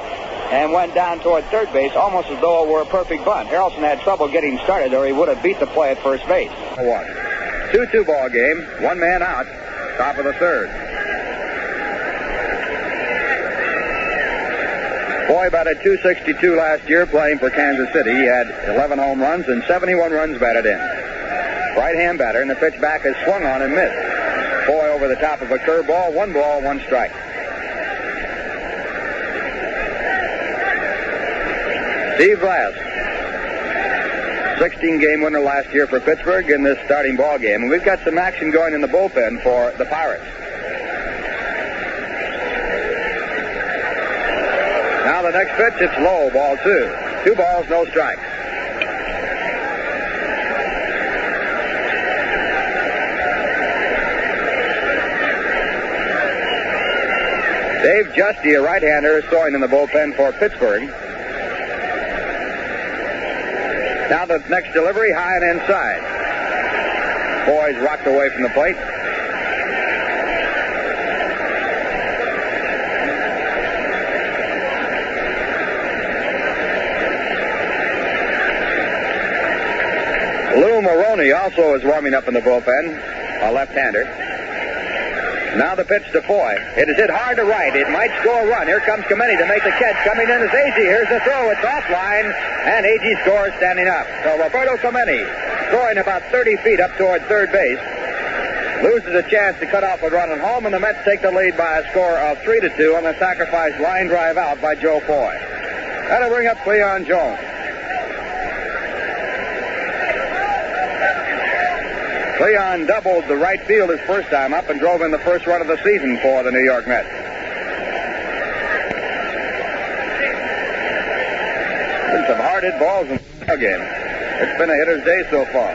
and went down toward third base almost as though it were a perfect bunt. Harrelson had trouble getting started, or he would have beat the play at first base. 2-2 ball game. 1 man out. Top of the third. Foy batted .262 last year playing for Kansas City. He had 11 home runs and 71 runs batted in. Right-hand batter, and the pitch back is swung on and missed. Foy over the top of a curveball. 1 ball, 1 strike. Steve Glass, 16-game winner last year for Pittsburgh in this starting ball game. And we've got some action going in the bullpen for the Pirates. Now the next pitch, it's low, ball 2. 2 balls, no strikes. Dave Justy, a right-hander, is throwing in the bullpen for Pittsburgh. Now the next delivery, high and inside. Boys rocked away from the plate. Lou Maroney also is warming up in the bullpen, a left-hander. Now the pitch to Foy. It is hit hard to right. It might score a run. Here comes Clemente to make the catch. Coming in is Agee. Here's the throw. It's offline, and Agee scores standing up. So Roberto Clemente, throwing about 30 feet up toward third base, loses a chance to cut off a run at home, and the Mets take the lead by a score of 3-2 on the sacrifice line drive out by Joe Foy. That'll bring up Cleon Jones. Cleon doubled the right field his first time up and drove in the first run of the season for the New York Mets. Been some hard hit balls in the game. It's been a hitter's day so far.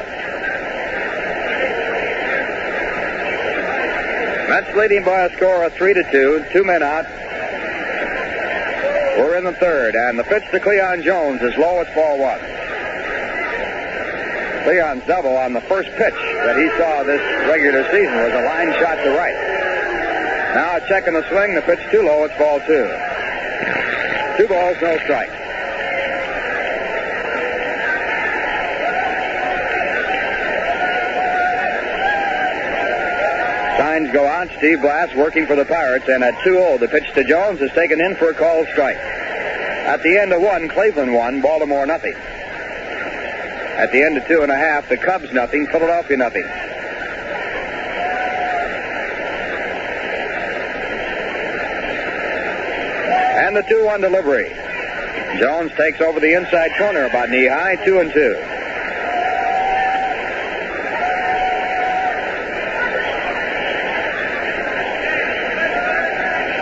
Mets leading by a score of 3-2. 2 men out. We're in the third, and the pitch to Cleon Jones is low. It's ball 1. Cleon's double on the first pitch that he saw this regular season was a line shot to right. Now checking the swing. The pitch too low. It's ball 2. 2 balls, no strikes. Signs go out. Steve Blass working for the Pirates, and at 2-0, the pitch to Jones is taken in for a called strike. At the end of 1, Cleveland 1, Baltimore nothing. At the end of 2.5, the Cubs nothing, Philadelphia nothing. And the 2-1 delivery. Jones takes over the inside corner about knee high, 2-2.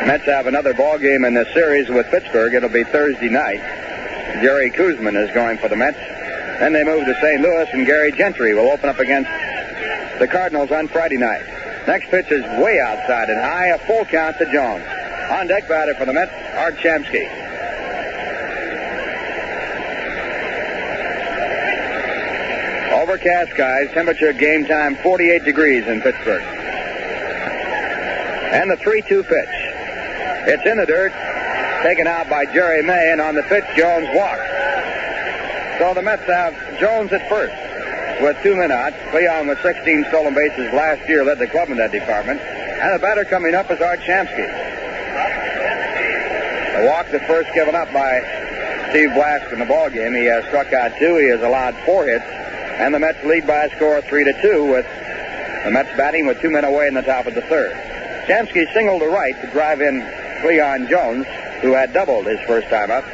Mets have another ball game in this series with Pittsburgh. It'll be Thursday night. Jerry Koosman is going for the Mets. Then they move to St. Louis, and Gary Gentry will open up against the Cardinals on Friday night. Next pitch is way outside and high, a full count to Jones. On deck batter for the Mets, Art Shamsky. Overcast skies, temperature game time 48 degrees in Pittsburgh. And the 3-2 pitch. It's in the dirt, taken out by Jerry May, and on the pitch, Jones walks. So the Mets have Jones at first with 2 men out. Cleon with 16 stolen bases last year led the club in that department. And the batter coming up is Art Shamsky. The walk the first given up by Steve Blass in the ballgame. He has struck out 2. He has allowed 4 hits. And the Mets lead by a score of 3-2 with the Mets batting with 2 men away in the top of the third. Shamsky singled to right to drive in Cleon Jones, who had doubled his first time up.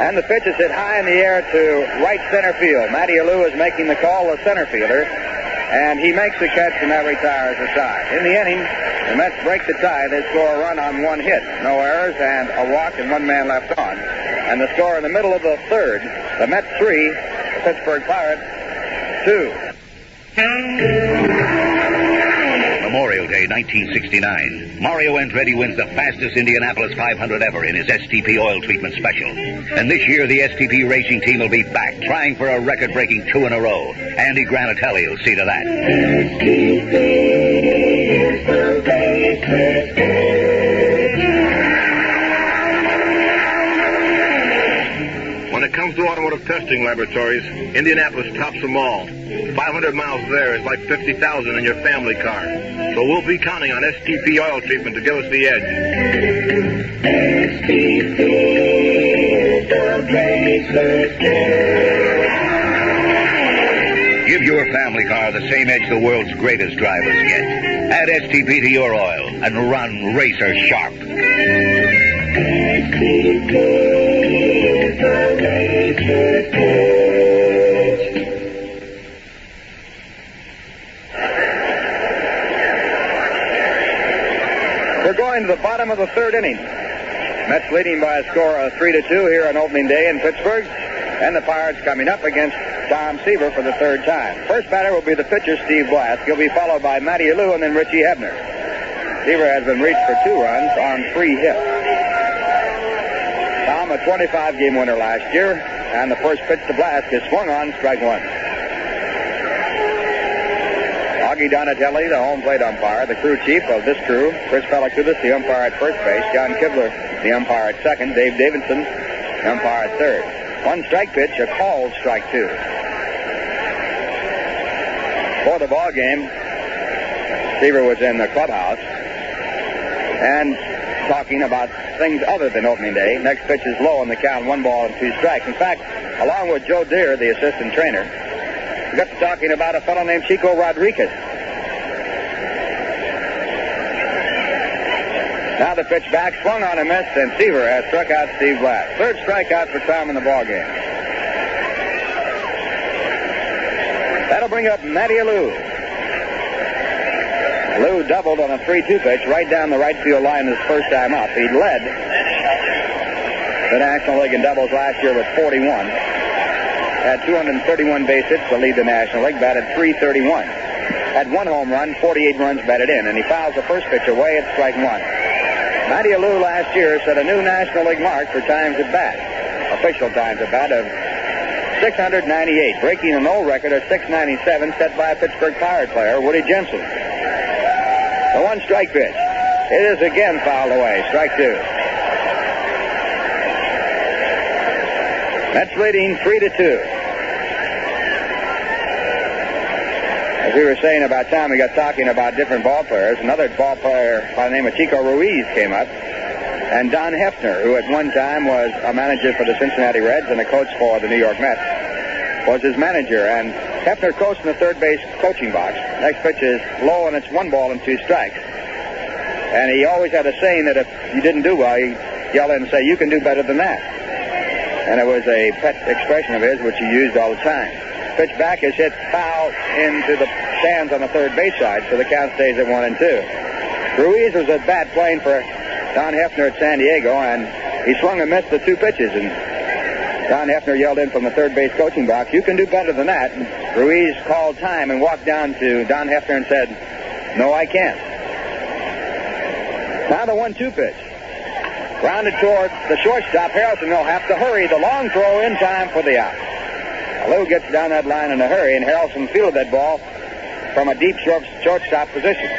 And the pitch is hit high in the air to right center field. Matty Alou is making the call, the center fielder. And he makes the catch, and that retires the side. In the inning, the Mets break the tie. They score a run on 1 hit. No errors and a walk and 1 man left on. And the score in the middle of the third, the Mets 3, the Pittsburgh Pirates 2. Memorial Day, 1969. Mario Andretti wins the fastest Indianapolis 500 ever in his STP oil treatment special. And this year, the STP racing team will be back, trying for a record-breaking 2 in a row. Andy Granatelli will see to that. STP is the racist. When it comes to automotive testing laboratories, Indianapolis tops them all. 500 miles there is like 50,000 in your family car. So we'll be counting on STP oil treatment to give us the edge. STP is the racist. Give your family car the same edge the world's greatest drivers get. Add STP to your oil and run racer sharp. STP is the racist. We're going to the bottom of the third inning. Mets leading by a score of 3-2 here on opening day in Pittsburgh. And the Pirates coming up against Tom Seaver for the third time. First batter will be the pitcher, Steve Blass. He'll be followed by Matty Alou and then Richie Hebner. Seaver has been reached for 2 runs on 3 hits. Tom, a 25-game winner last year. And the first pitch to Blass is swung on, strike 1. Augie Donatelli, the home plate umpire, the crew chief of this crew. Chris Pellicudis, the umpire at first base. John Kibler, the umpire at second. Dave Davidson, the umpire at third. 1 strike pitch, a called strike 2. For the ball game, Seaver was in the clubhouse and talking about things other than opening day. Next pitch is low on the count, 1 ball and 2 strikes. In fact, along with Joe Deere, the assistant trainer, we got to talking about a fellow named Chico Rodriguez. Now the pitch back, swung on and missed, and Seaver has struck out Steve Blass. 3rd strikeout for Tom in the ballgame. That'll bring up Matty Alou. Alou doubled on a 3-2 pitch right down the right field line his first time up. He led the National League in doubles last year with 41. Had 231 base hits to lead the National League, batted .331. had 1 home run, 48 runs batted in, and he fouls the first pitch away at strike 1. Matty Alou last year set a new National League mark for times at bat, official times at bat of 698, breaking an old record of 697 set by a Pittsburgh Pirate player, Woody Jensen. The 1 strike pitch. It is again fouled away, strike 2. Mets leading 3-2. As we were saying about time, we got talking about different ball players. Another ball player by the name of Chico Ruiz came up. And Don Hefner, who at one time was a manager for the Cincinnati Reds and a coach for the New York Mets, was his manager. And Hefner coached in the third base coaching box. Next pitch is low, and it's 1 ball and 2 strikes. And he always had a saying that if you didn't do well, he'd yell in and say, "You can do better than that." And it was a pet expression of his, which he used all the time. Pitch back is hit foul into the stands on the third base side, so the count stays at 1-2. Ruiz was at bat playing for Don Hefner at San Diego, and he swung and missed the 2 pitches, and Don Hefner yelled in from the third base coaching box, "You can do better than that." And Ruiz called time and walked down to Don Hefner and said, "No, I can't." Now the 1-2 pitch. Grounded toward the shortstop. Harrelson will have to hurry. The long throw in time for the out. Alou gets down that line in a hurry, and Harrelson fielded that ball from a deep shortstop position.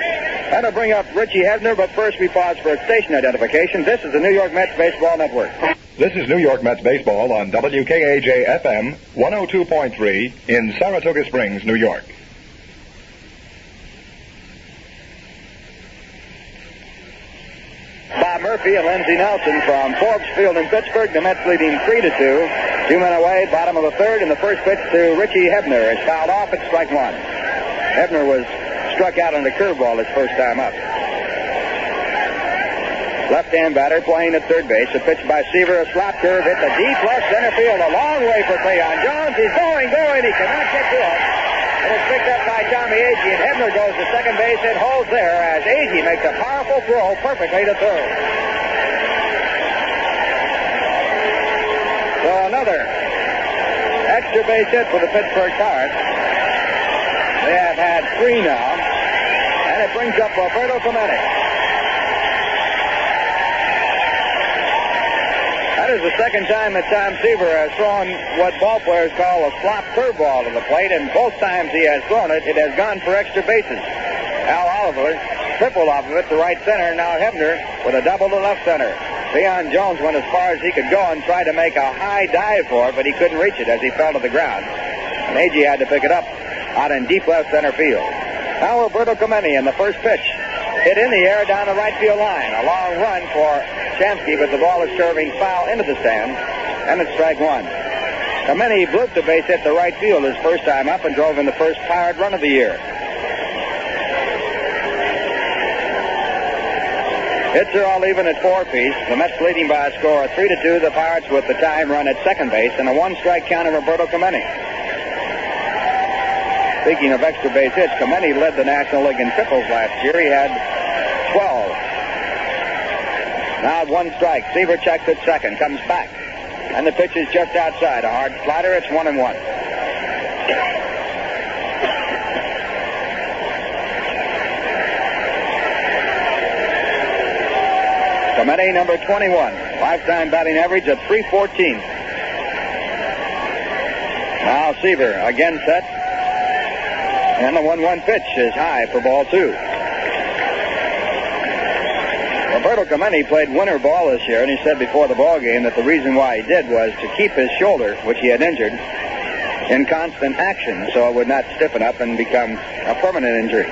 That'll bring up Richie Hebner, but first we pause for a station identification. This is the New York Mets Baseball Network. This is New York Mets Baseball on WKAJ-FM 102.3 in Saratoga Springs, New York. Bob Murphy and Lindsey Nelson from Forbes Field in Pittsburgh. The Mets leading 3-2. 2 men away, bottom of the third, and the first pitch to Richie Hebner is fouled off at strike 1. Hebner was struck out on a curveball his first time up. Left-hand batter playing at third base. A pitch by Seaver, a slap curve hit the deep left center field. A long way for Cleon Jones. He's going. He cannot get to it. It is picked up by Tommy Agee, and Hebner goes to second base. It holds there as Agee makes a powerful throw perfectly to third. So another extra base hit for the Pittsburgh Pirates. They have had 3 now, and it brings up Roberto Clemente. That is the second time that Tom Seaver has thrown what ball players call a slop curveball to the plate, and both times he has thrown it, it has gone for extra bases. Al Oliver tripled off of it to right center, and now Hebner with a double to left center. Cleon Jones went as far as he could go and tried to make a high dive for it, but he couldn't reach it as he fell to the ground. And Agee had to pick it up out in deep left center field. Now Roberto Clemente in the first pitch. Hit in the air down the right field line. A long run for Shamsky, but the ball is curving foul into the stands, and it's strike 1. Clemente blooped the base hit to right field his first time up and drove in the first Pirate run of the year. Hits are all even at 4 apiece. The Mets leading by a score of 3-2. The Pirates with the time run at second base and a 1-strike count of Roberto Clemente. Speaking of extra base hits, Clemente led the National League in triples last year. He had 12. Now 1 strike. Seaver checks at second, comes back, and the pitch is just outside. A hard slider. It's 1-1. Clemente, number 21. Lifetime batting average of .314. Now Seaver again set. And the 1-1 pitch is high for ball 2. Roberto Clemente played winter ball this year, and he said before the ball game that the reason why he did was to keep his shoulder, which he had injured, in constant action so it would not stiffen up and become a permanent injury.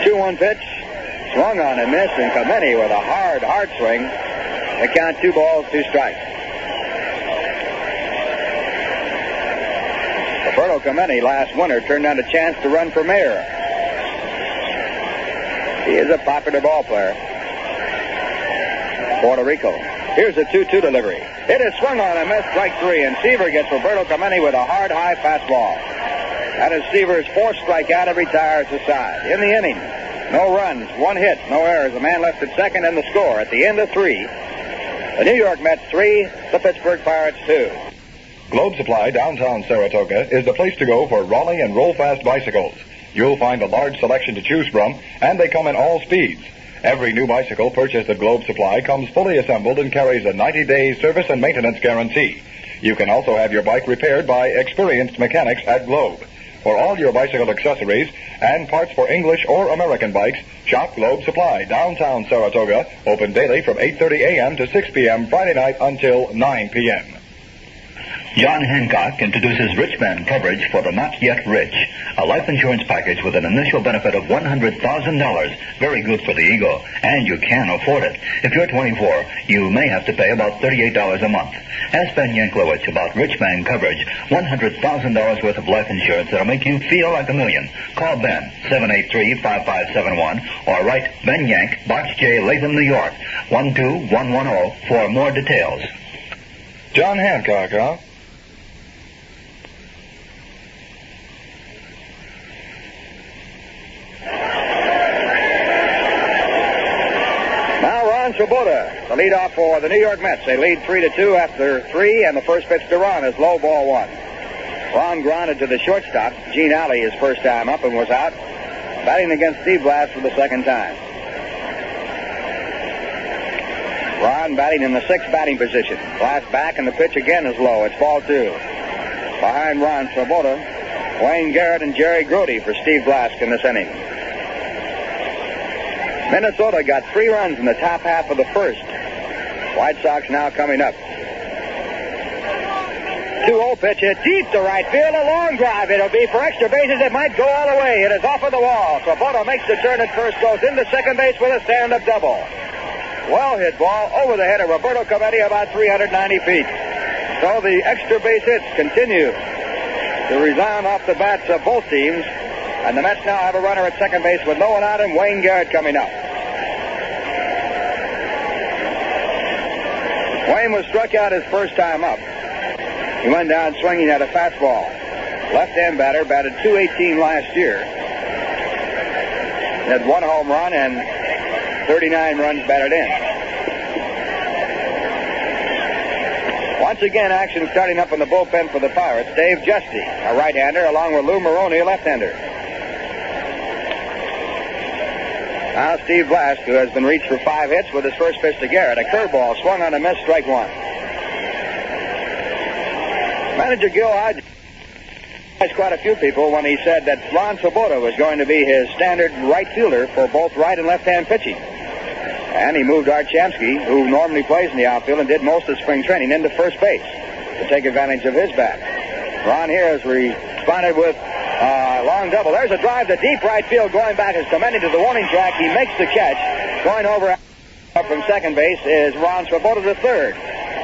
2-1 pitch. Swung on and missed, and Clemente with a hard swing. They count 2 balls, 2 strikes. Roberto Clemente last winter turned down a chance to run for mayor. He is a popular ball player. Puerto Rico. Here's a 2-2 delivery. It is swung on and missed, strike 3, and Seaver gets Roberto Clemente with a hard, high fastball. That is Seaver's 4th strikeout and retires the side. In the inning, no runs, 1 hit, no errors. A man left at second, and the score at the end of 3. The New York Mets 3, the Pittsburgh Pirates 2. Globe Supply, downtown Saratoga, is the place to go for Raleigh and Roll Fast bicycles. You'll find a large selection to choose from, and they come in all speeds. Every new bicycle purchased at Globe Supply comes fully assembled and carries a 90-day service and maintenance guarantee. You can also have your bike repaired by experienced mechanics at Globe. For all your bicycle accessories and parts for English or American bikes, shop Globe Supply, downtown Saratoga, open daily from 8:30 a.m. to 6 p.m. Friday night until 9 p.m. John Hancock introduces Rich Man coverage for the not yet rich. A life insurance package with an initial benefit of $100,000. Very good for the ego, and you can afford it. If you're 24, you may have to pay about $38 a month. Ask Ben Yanklowicz about Rich Man coverage, $100,000 worth of life insurance that'll make you feel like a million. Call Ben, 783-5571, or write Ben Yank, Box J, Latham, New York, 12110 for more details. John Hancock, huh? Swoboda, the leadoff for the New York Mets. They lead 3-2 after 3, and the first pitch to Ron is low, ball 1. Ron grounded to the shortstop. Gene Alley, his first time up, and was out, batting against Steve Blass for the second time. Ron batting in the 6th batting position. Blass back, and the pitch again is low. It's ball 2. Behind Ron Swoboda, Wayne Garrett and Jerry Grody for Steve Blask in this inning. Minnesota got 3 runs in the top half of the first. White Sox now coming up. 2-0 pitch hit deep to right field. A long drive. It'll be for extra bases. It might go all the way. It is off of the wall. Swoboda makes the turn at first, goes into second base with a stand-up double. Well hit ball over the head of Roberto Clemente about 390 feet. So the extra base hits continue to resound off the bats of both teams. And the Mets now have a runner at second base with no one out and Wayne Garrett coming up. Wayne was struck out his first time up. He went down swinging at a fastball. Left-hand batter, batted .218 last year. He had 1 home run and 39 runs batted in. Once again, action starting up in the bullpen for the Pirates. Dave Justy, a right-hander, along with Lou Maroney, a left-hander. Now Steve Blask, who has been reached for 5 hits with his first pitch to Garrett. A curveball swung on a miss, strike 1. Manager Gil Hodges surprised quite a few people when he said that Ron Swoboda was going to be his standard right fielder for both right and left-hand pitching. And he moved Art Shamsky, who normally plays in the outfield and did most of spring training, into first base to take advantage of his bat. Ron here has responded with long double. There's a drive to deep right field. Going back is Clemente to the warning track. He makes the catch. Going over up from second base is Ron Swoboda to third.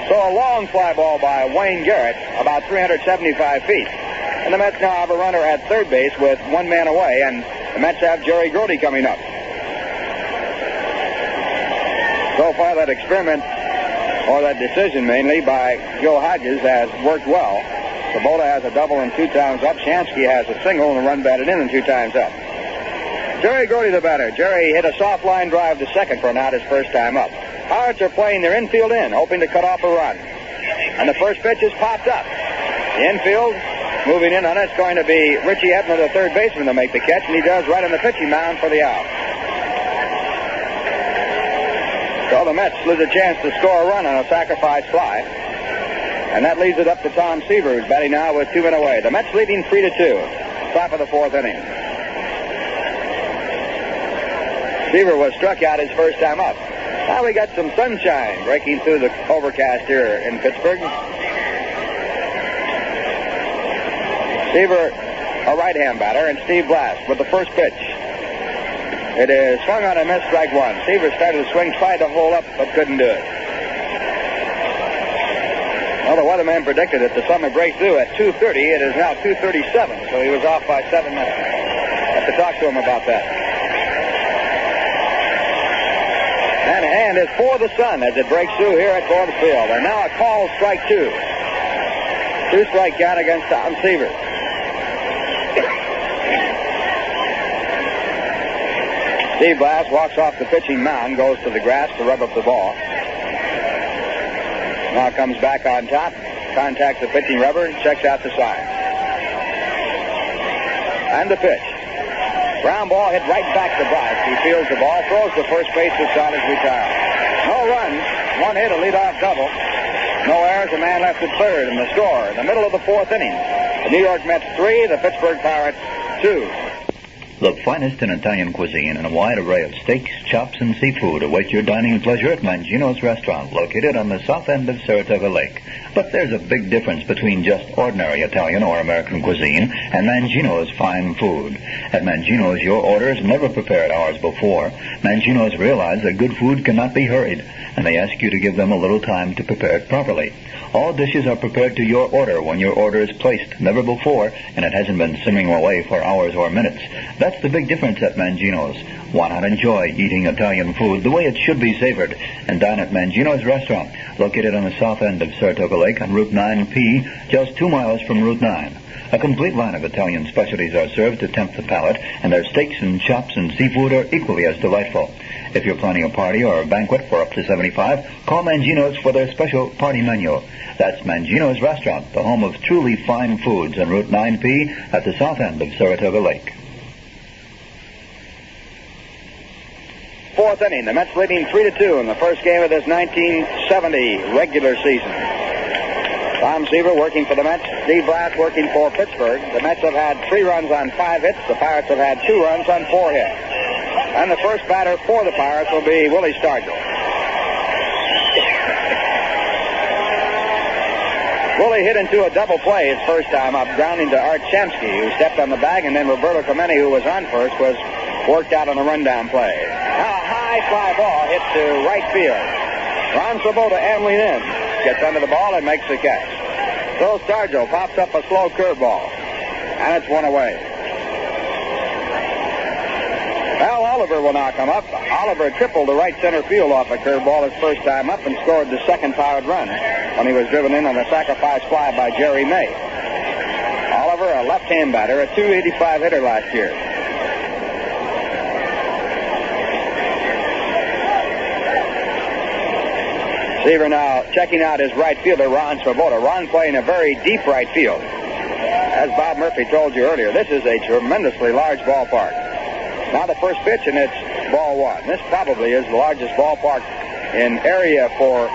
So a long fly ball by Wayne Garrett, about 375 feet. And the Mets now have a runner at third base with 1 man away, and the Mets have Jerry Grody coming up. So far, that experiment, or that decision mainly, by Gil Hodges has worked well. Swoboda has a double and 2 times up. Shamsky has a single and a run batted in and 2 times up. Jerry Grody the batter. Jerry hit a soft line drive to second for an out his first time up. Pirates are playing their infield in, hoping to cut off a run. And the first pitch is popped up. The infield moving in on it is going to be Richie Ebner, the third baseman, to make the catch, and he does right on the pitching mound for the out. So the Mets lose a chance to score a run on a sacrifice fly. And that leaves it up to Tom Seaver, who's batting now with 2 men away. The Mets leading 3-2. Top of the 4th inning. Seaver was struck out his first time up. Now we got some sunshine breaking through the overcast here in Pittsburgh. Seaver, a right-hand batter, and Steve Blask with the first pitch. It is swung on a miss, strike 1. Seaver started to swing, tried to hold up, but couldn't do it. Well, the weatherman predicted that the sun would break through at 2:30. It is now 2:37, so he was off by 7 minutes. Have to talk to him about that. And a hand is for the sun as it breaks through here at Forbes Field. And now a call, strike 2. 2-strike count against Tom Seaver. Steve Blask walks off the pitching mound, goes to the grass to rub up the ball. Now comes back on top, contacts the pitching rubber, and checks out the sign. And the pitch. Ground ball hit right back to Bryce. He fields the ball, throws to first base as Saunders retires. No runs, one hit, a leadoff double. No errors, a man left at third, and the score in the middle of the fourth inning. The New York Mets 3, the Pittsburgh Pirates 2. The finest in Italian cuisine and a wide array of steaks, chops, and seafood await your dining pleasure at Mangino's Restaurant, located on the south end of Saratoga Lake. But there's a big difference between just ordinary Italian or American cuisine and Mangino's fine food. At Mangino's, your order is never prepared hours before. Mangino's realize that good food cannot be hurried, and they ask you to give them a little time to prepare it properly. All dishes are prepared to your order when your order is placed, never before, and it hasn't been simmering away for hours or minutes. That's the big difference at Mangino's. Why not enjoy eating Italian food the way it should be savored and dine at Mangino's Restaurant, located on the south end of Saratoga Lake on Route 9P, just 2 miles from Route 9. A complete line of Italian specialties are served to tempt the palate, and their steaks and chops and seafood are equally as delightful. If you're planning a party or a banquet for up to 75, call Mangino's for their special party menu. That's Mangino's Restaurant, the home of truly fine foods on Route 9P at the south end of Saratoga Lake. Fourth inning, the Mets leading 3-2 in the first game of this 1970 regular season. Tom Seaver working for the Mets, Steve Blass working for Pittsburgh. The Mets have had 3 runs on 5 hits. The Pirates have had 2 runs on 4 hits. And the first batter for the Pirates will be Willie Stargell. Willie hit into a double play his first time up, grounding to Art Shamsky, who stepped on the bag, and then Roberto Clemente, who was on first, was worked out on a rundown play. Now a high fly ball hit to right field. Ron Swoboda ambling in, gets under the ball and makes the catch. So Stargell pops up a slow curveball, and it's one away. Al Oliver will now come up. Oliver tripled to right center field off a curveball his first time up and scored the second powered run when he was driven in on a sacrifice fly by Jerry May. Oliver, a left-hand batter, a .285 hitter last year. Seaver now checking out his right fielder, Ron Swoboda. Ron playing a very deep right field. As Bob Murphy told you earlier, this is a tremendously large ballpark. Now the first pitch, and it's ball 1. This probably is the largest ballpark in area for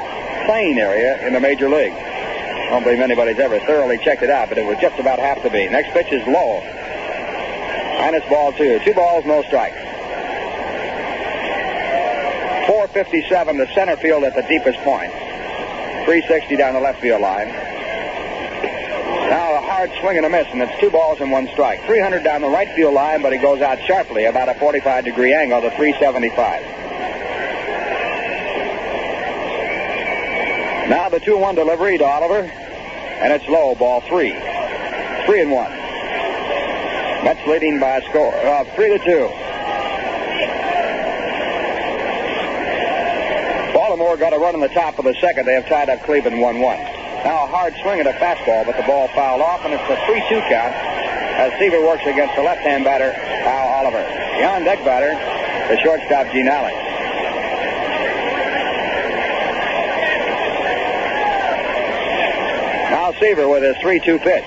playing area in the major league. I don't believe anybody's ever thoroughly checked it out, but it would just about have to be. Next pitch is low. And it's ball 2. 2 balls, no strikes. 457 to center field at the deepest point. 360 down the left field line. Now a hard swing and a miss, and it's 2 balls and 1 strike. 300 down the right field line, but he goes out sharply, about a 45-degree angle to 375. Now the 2-1 delivery to Oliver, and it's low, ball 3. 3-1. Mets leading by a score of 3-2. Baltimore got a run in the top of the second. They have tied up Cleveland 1-1. Now a hard swing at a fastball, but the ball fouled off, and it's a 3-2 count as Seaver works against the left-hand batter, Al Oliver. The on-deck batter, the shortstop, Gene Alley. Now Seaver with his 3-2 pitch.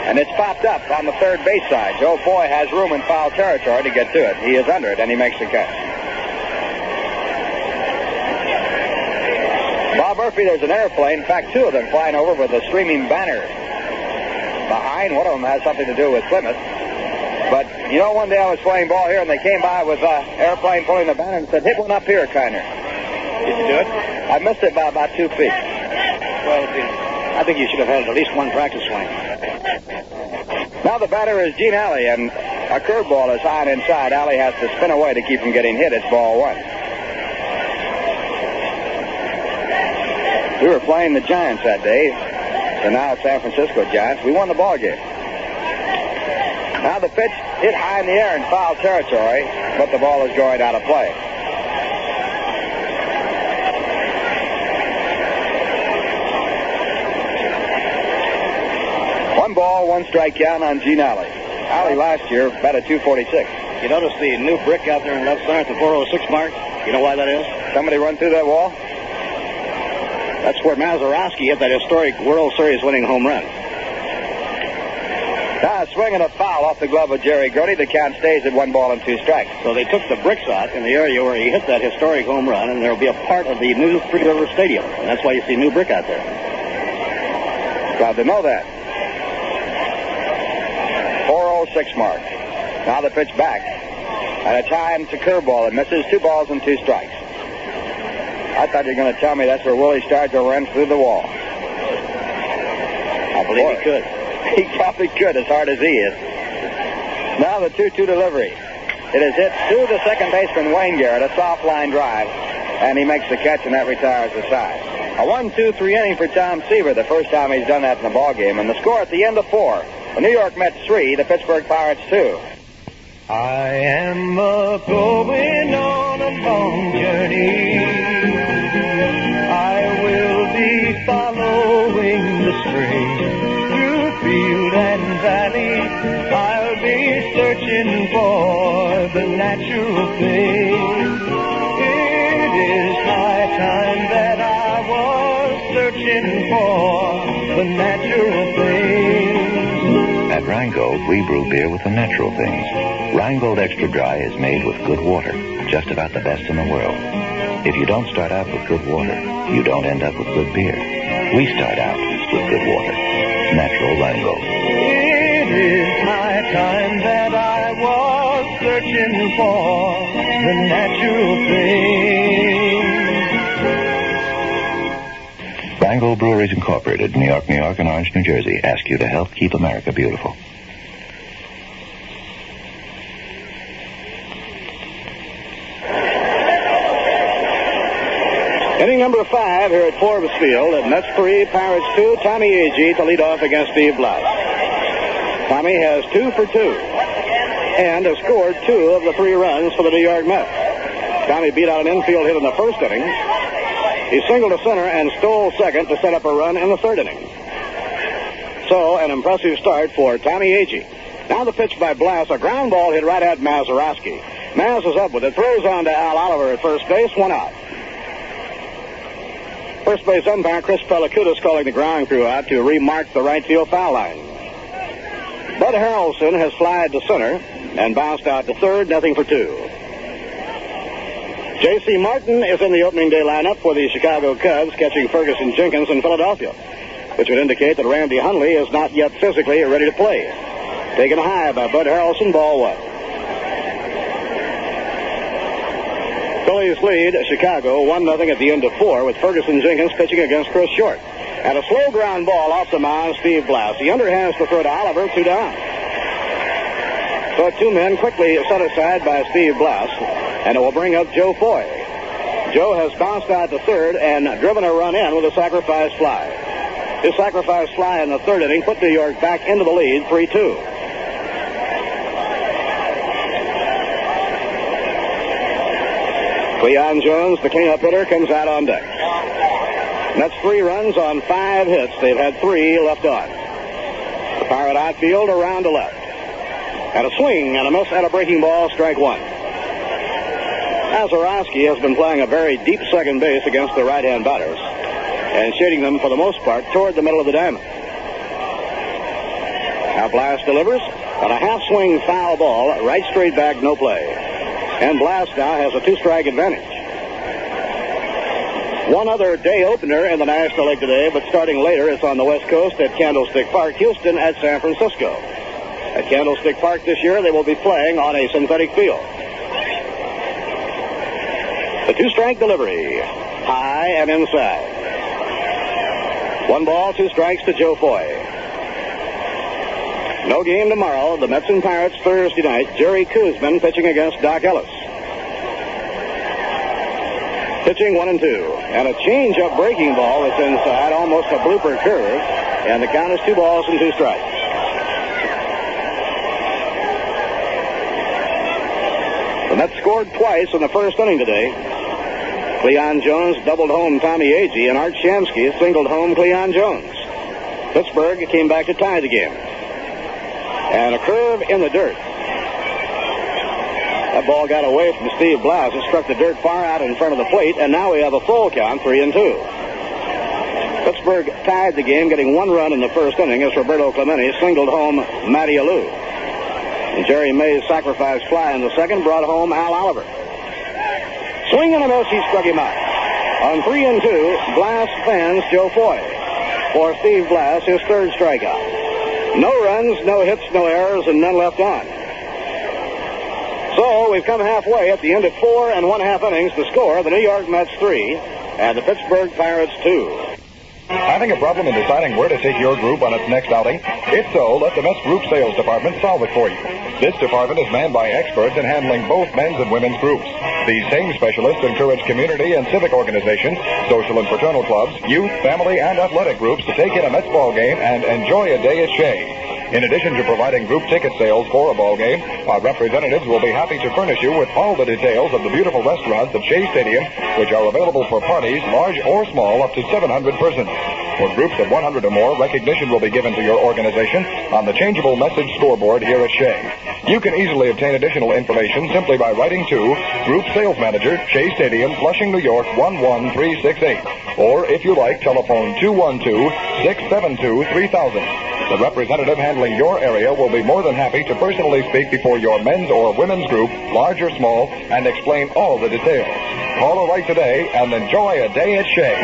And it's popped up on the third base side. Joe Foy has room in foul territory to get to it. He is under it, and he makes the catch. Bob Murphy, there's an airplane, in fact 2 of them flying over with a streaming banner behind. One of them has something to do with Plymouth. But, you know, one day I was playing ball here and they came by with an airplane pulling the banner and said, hit one up here, Kiner. Did you do it? I missed it by about 2 feet. Well, I think you should have had at least 1 practice swing. Now the batter is Gene Alley, and a curveball is high and inside. Alley has to spin away to keep from getting hit. It's ball 1. We were playing the Giants that day, the now San Francisco Giants. We won the ball game. Now the pitch hit high in the air in foul territory, but the ball is going out of play. One ball, 1 strike count on Gene Alley. Alley last year batted .246. You notice the new brick out there in left center at the 406 mark? You know why that is? Somebody run through that wall? That's where Mazeroski hit that historic World Series winning home run. Now, a swing and a foul off the glove of Jerry Grody. The count stays at 1 ball and 2 strikes. So they took the bricks out in the area where he hit that historic home run, and there will be a part of the new Three River Stadium. And that's why you see new brick out there. Glad to know that. 4:06 mark. Now the pitch back. At a time to curveball. It misses. 2 balls and 2 strikes. I thought you were going to tell me that's where Willie Stargell ran through the wall. I believe he could. He probably could, as hard as he is. Now the 2-2 delivery. It is hit to the second baseman, Wayne Garrett, a soft line drive, and he makes the catch, and that retires the side. A 1-2-3 inning for Tom Seaver, the first time he's done that in a ball game, and the score at the end of 4. The New York Mets 3, the Pittsburgh Pirates 2. I am going on a long journey. I will be following the spring. Field and valley, I'll be searching for the natural thing. It is high time that I was searching for the natural things. At Rheingold, we brew beer with the natural things. Rheingold Extra Dry is made with good water, just about the best in the world. If you don't start out with good water, you don't end up with good beer. We start out with good water. Natural Rheingold. It is high time that I was searching for the natural thing. Rheingold Breweries Incorporated, New York, New York, and Orange, New Jersey, ask you to help keep America beautiful. Inning number 5 here at Forbes Field. At Mets 3, Pirates 2. Tommy Agee to lead off against Steve Blass. Tommy has 2 for 2 and has scored 2 of the 3 runs for the New York Mets. Tommy beat out an infield hit in the first inning. He singled to center and stole second to set up a run in the third inning. So, an impressive start for Tommy Agee. Now the pitch by Blass, a ground ball hit right at Mazeroski. Maz is up with it, throws on to Al Oliver at first base, 1 out. First base umpire Chris Pellicutis calling the ground crew out to remark the right field foul line. Bud Harrelson has flied to center and bounced out to third, nothing for 2. J.C. Martin is in the opening day lineup for the Chicago Cubs, catching Ferguson Jenkins in Philadelphia, which would indicate that Randy Hundley is not yet physically ready to play. Taken high by Bud Harrelson, ball 1. Phillies lead Chicago 1-0 at the end of 4 with Ferguson Jenkins pitching against Chris Short. And a slow ground ball off the mound, Steve Blass. He underhands the throw to Oliver, 2 down. So 2 men quickly set aside by Steve Blass, and it will bring up Joe Foy. Joe has bounced out to third and driven a run in with a sacrifice fly. His sacrifice fly in the third inning put New York back into the lead, 3-2. Cleon Jones, the cleanup hitter, comes out on deck. That's 3 runs on 5 hits. They've had 3 left on. The Pirate outfield around to left. And a swing and a miss at a breaking ball, strike 1. Mazeroski has been playing a very deep second base against the right-hand batters and shading them for the most part toward the middle of the diamond. Now Blass delivers on a half-swing foul ball, right straight back, no play. And Blass now has a 2-strike advantage. One other day opener in the National League today, but starting later, it's on the West Coast at Candlestick Park, Houston at San Francisco. At Candlestick Park this year, they will be playing on a synthetic field. The 2-strike delivery, high and inside. 1 ball, 2 strikes to Joe Foy. No game tomorrow. The Mets and Pirates Thursday night. Jerry Koosman pitching against Doc Ellis. Pitching 1-2. And a change-up breaking ball that's inside, almost a blooper curve. And the count is 2 balls and 2 strikes. The Mets scored twice in the first inning today. Cleon Jones doubled home Tommy Agee, and Art Shamsky singled home Cleon Jones. Pittsburgh came back to tie the game. And a curve in the dirt. That ball got away from Steve Blass. It struck the dirt far out in front of the plate, and now we have a full count, 3-2. Pittsburgh tied the game, getting 1 run in the first inning as Roberto Clemente singled home Matty Alou. And Jerry May's sacrifice fly in the second brought home Al Oliver. Swing and a miss, he struck him out. On 3-2, Blass fans Joe Foy. For Steve Blass, his third strikeout. No runs, no hits, no errors, and none left on. So we've come halfway at the end of 4 1/2 innings. The score, the New York Mets 3 and the Pittsburgh Pirates 2. Having a problem in deciding where to take your group on its next outing? If so, let the Mets Group Sales Department solve it for you. This department is manned by experts in handling both men's and women's groups. These same specialists encourage community and civic organizations, social and fraternal clubs, youth, family, and athletic groups to take in a Mets ball game and enjoy a day at Shea. In addition to providing group ticket sales for a ball game, our representatives will be happy to furnish you with all the details of the beautiful restaurants at Shea Stadium, which are available for parties, large or small, up to 700 persons. For groups of 100 or more, recognition will be given to your organization on the changeable message scoreboard here at Shea. You can easily obtain additional information simply by writing to Group Sales Manager, Shea Stadium, Flushing, New York, 11368. Or, if you like, telephone 212-672-3000. The representative handling your area will be more than happy to personally speak before your men's or women's group, large or small, and explain all the details. Call or write today and enjoy a day at Shea.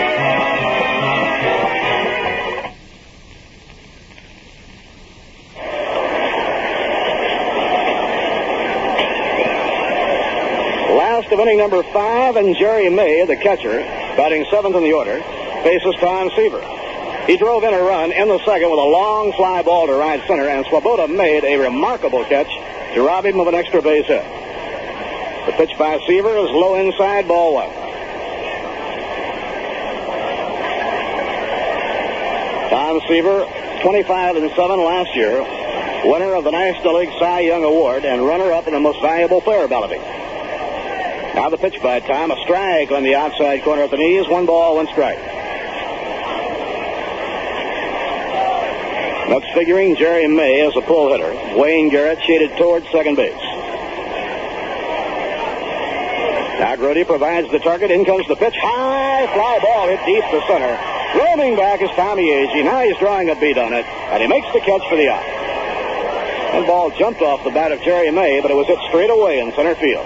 Last of inning number 5, and Jerry May, the catcher, batting 7th in the order, faces Tom Seaver. He drove in a run in the second with a long fly ball to right center, and Swoboda made a remarkable catch to rob him of an extra base hit. The pitch by Seaver is low inside, ball 1. Tom Seaver, 25-7 last year, winner of the National League Cy Young Award and runner-up in the Most Valuable Player balloting. Now the pitch by Tom, a strike on the outside corner at the knees, 1 ball, 1 strike. Mets figuring Jerry May as a pull hitter. Wayne Garrett shaded towards second base. Now Grody provides the target. In comes the pitch. High fly ball hit deep to center. Roaming back is Tommy Agee. Now he's drawing a beat on it, and he makes the catch for the out. That ball jumped off the bat of Jerry May, but it was hit straight away in center field.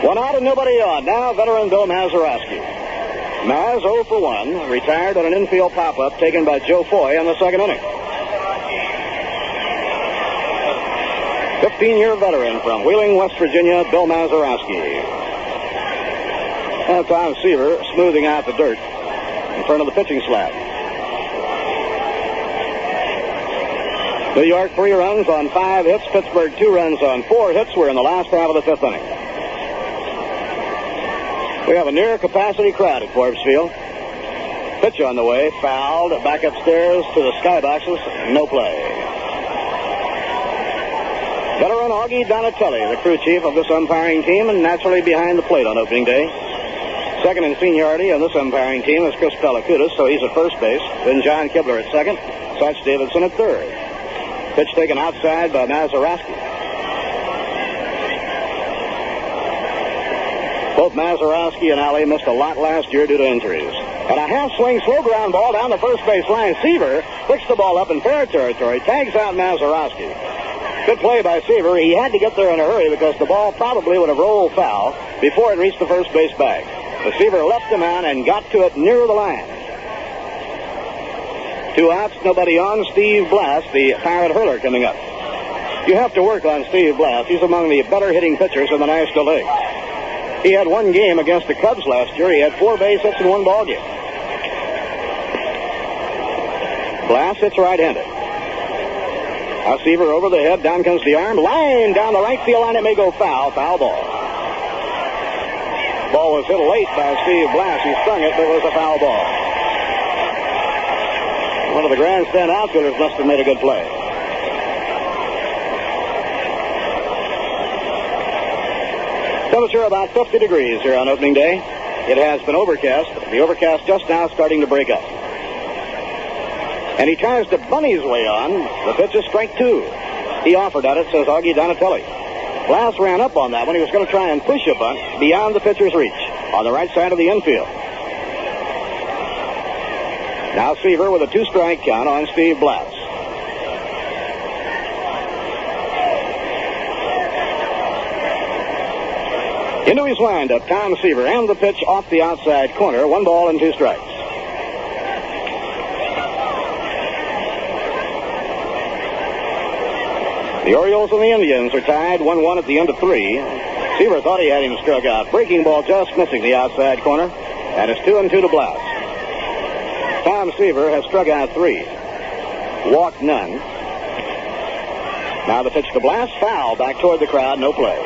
1 out and nobody on. Now veteran Bill Mazeroski. Maz 0 for 1, retired on an infield pop-up taken by Joe Foy in the second inning. 15-year veteran from Wheeling, West Virginia, Bill Mazeroski. And Tom Seaver smoothing out the dirt in front of the pitching slab. New York 3 runs on 5 hits. Pittsburgh 2 runs on 4 hits. We're in the last half of the 5th inning. We have a near-capacity crowd at Forbes Field. Pitch on the way, fouled, back upstairs to the skyboxes, no play. Veteran Augie Donatelli, the crew chief of this umpiring team, and naturally behind the plate on opening day. Second in seniority on this umpiring team is Chris Pellicudis, so he's at first base. Then John Kibler at second, Satch Davidson at third. Pitch taken outside by Mazeroski. Both Mazeroski and Alley missed a lot last year due to injuries. And a half-swing, slow ground ball down the first base line. Seaver picks the ball up in fair territory, tags out Mazeroski. Good play by Seaver. He had to get there in a hurry because the ball probably would have rolled foul before it reached the first base bag. The Seaver left him on and got to it near the line. 2 outs, nobody on. Steve Blass, the Pirate hurler, coming up. You have to work on Steve Blass. He's among the better hitting pitchers in the National League. He had 1 game against the Cubs last year. He had 4 base hits in 1 ball game. Blass hits right-handed. Now Seaver over the head. Down comes the arm. Line down the right field line. It may go foul. Foul ball. Ball was hit late by Steve Blass. He strung it, but it was a foul ball. One of the grandstand outfielders must have made a good play. Temperature about 50 degrees here on opening day. It has been overcast. The overcast just now starting to break up. And he tries to bunny his way on. The pitch is strike 2. He offered at it, says Augie Donatelli. Blass ran up on that one. He was going to try and push a bunt beyond the pitcher's reach on the right side of the infield. Now Seaver with a 2-strike count on Steve Blass. Into his windup, Tom Seaver, and the pitch off the outside corner. 1 ball and 2 strikes. The Orioles and the Indians are tied 1-1 at the end of 3. Seaver thought he had him struck out. Breaking ball just missing the outside corner. And it's 2-2 to Blass. Tom Seaver has struck out 3. Walked none. Now the pitch to Blass. Foul back toward the crowd. No play.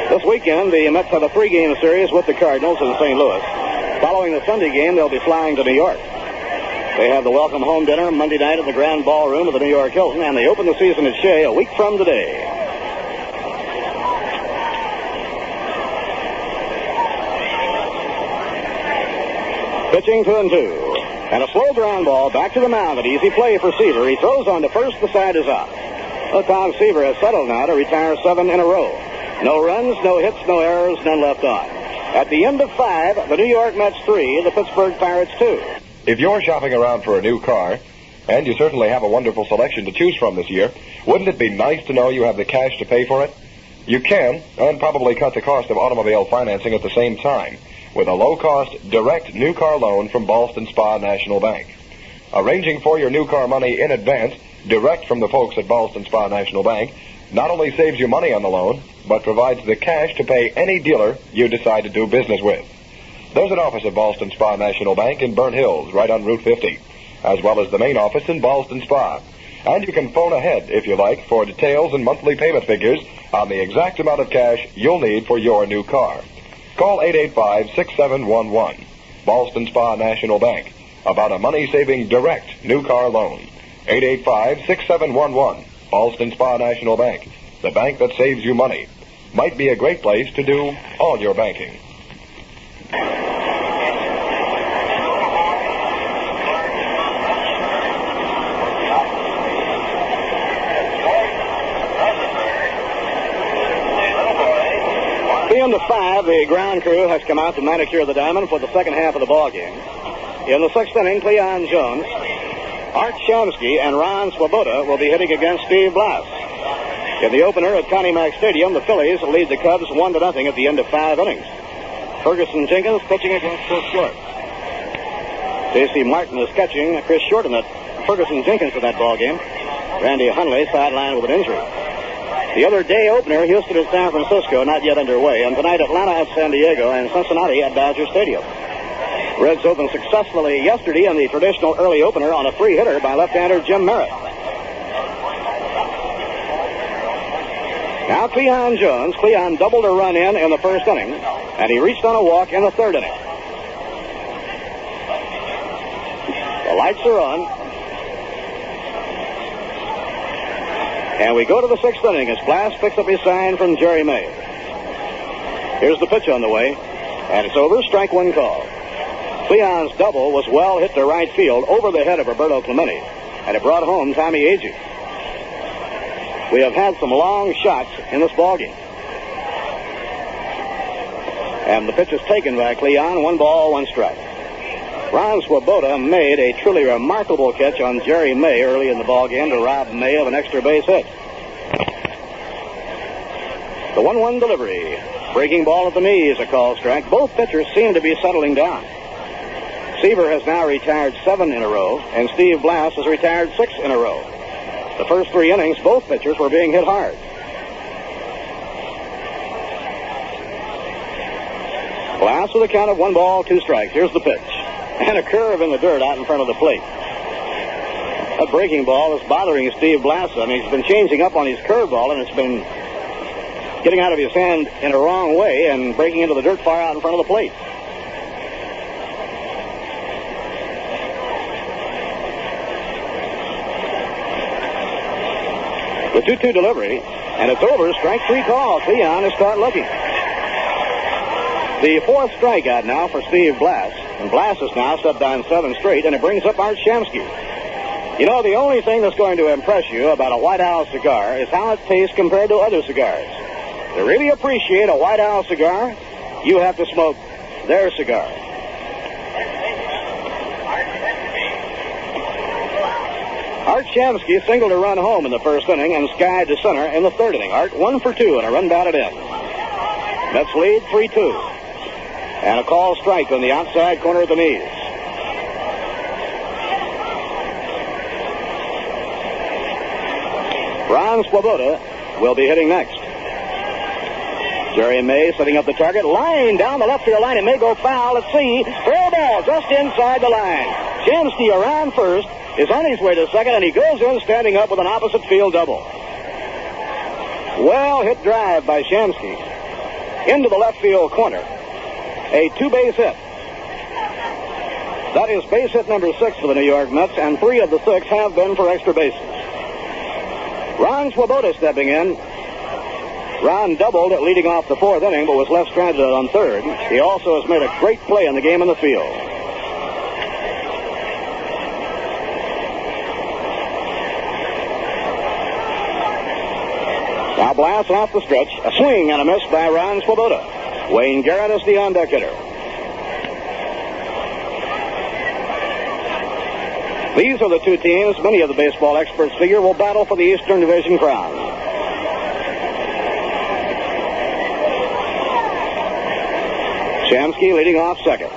This weekend, the Mets have a 3-game series with the Cardinals in St. Louis. Following the Sunday game, they'll be flying to New York. They have the welcome home dinner Monday night at the Grand Ballroom of the New York Hilton, and they open the season at Shea a week from today. Pitching 2-2. And a slow ground ball back to the mound. An easy play for Seaver. He throws on to first. The side is out. Well, Tom Seaver has settled now to retire 7 in a row. No runs, no hits, no errors, none left on. At the end of 5, the New York Mets 3, the Pittsburgh Pirates 2. If you're shopping around for a new car, and you certainly have a wonderful selection to choose from this year, wouldn't it be nice to know you have the cash to pay for it? You can, and probably cut the cost of automobile financing at the same time, with a low-cost, direct new car loan from Ballston Spa National Bank. Arranging for your new car money in advance, direct from the folks at Ballston Spa National Bank, not only saves you money on the loan, but provides the cash to pay any dealer you decide to do business with. There's an office of Ballston Spa National Bank in Burnt Hills, right on Route 50, as well as the main office in Ballston Spa. And you can phone ahead, if you like, for details and monthly payment figures on the exact amount of cash you'll need for your new car. Call 885-6711, Ballston Spa National Bank, about a money-saving direct new car loan. 885-6711, Ballston Spa National Bank, the bank that saves you money. Might be a great place to do all your banking. Into 5, the ground crew has come out to manicure the diamond for the second half of the ball game. In the 6th inning, Cleon Jones, Art Shamsky, and Ron Swoboda will be hitting against Steve Blass. In the opener at Connie Mack Stadium, the Phillies lead the Cubs 1-0 at the end of 5 innings. Ferguson Jenkins pitching against Chris Short. J.C. Martin is catching Chris Short in that Ferguson Jenkins in that ball game. Randy Hundley sidelined with an injury. The other day opener, Houston at San Francisco, not yet underway. And tonight, Atlanta at San Diego and Cincinnati at Dodger Stadium. Reds opened successfully yesterday in the traditional early opener on a free hitter by left-hander Jim Merritt. Now Cleon Jones. Cleon doubled a run in the 1st inning, and he reached on a walk in the 3rd inning. The lights are on. And we go to the 6th inning as Blass picks up his sign from Jerry May. Here's the pitch on the way, and it's over. Strike 1 call. Cleon's double was well hit to right field over the head of Roberto Clemente, and it brought home Tommy Agee. We have had some long shots in this ballgame. And the pitch is taken by Cleon. 1 ball, 1 strike. Ron Swoboda made a truly remarkable catch on Jerry May early in the ballgame to rob May of an extra base hit. The 1-1 delivery. Breaking ball at the knee is a called strike. Both pitchers seem to be settling down. Seaver has now retired 7 in a row, and Steve Blass has retired 6 in a row. The first 3 innings, both pitchers were being hit hard. Blass with a count of 1 ball, 2 strikes. Here's the pitch. And a curve in the dirt out in front of the plate. That breaking ball is bothering Steve Blass. I mean, he's been changing up on his curveball, and it's been getting out of his hand in a wrong way and breaking into the dirt far out in front of the plate. The 2-2 delivery, and it's over. Strike 3 call. Cleon is start looking. The 4th strikeout now for Steve Blass. And Blass has now stepped down 7 straight, and it brings up Art Shamsky. You know, the only thing that's going to impress you about a White Owl cigar is how it tastes compared to other cigars. To really appreciate a White Owl cigar, you have to smoke their cigar. Art Shamsky singled a run home in the first inning and skied to center in the third inning. Art 1 for 2 and a run batted in. Mets lead 3-2. And a call strike on the outside corner of the knees. Ron Swoboda will be hitting next. Jerry May setting up the target. Line down the left field line. It may go foul. Let's see. Fair ball just inside the line. Shamsky around first. Is on his way to second, and he goes in standing up with an opposite field double. Well hit drive by Shamsky into the left field corner. A two-base hit. That is base hit number 6 for the New York Mets, and 3 of the 6 have been for extra bases. Ron Swoboda stepping in. Ron doubled leading off the 4th inning, but was left stranded on 3rd. He also has made a great play in the game in the field. Now blast off the stretch. A swing and a miss by Ron Swoboda. Wayne Garrett is the on-deck hitter. These are the two teams many of the baseball experts figure will battle for the Eastern Division crown. Shamsky leading off second.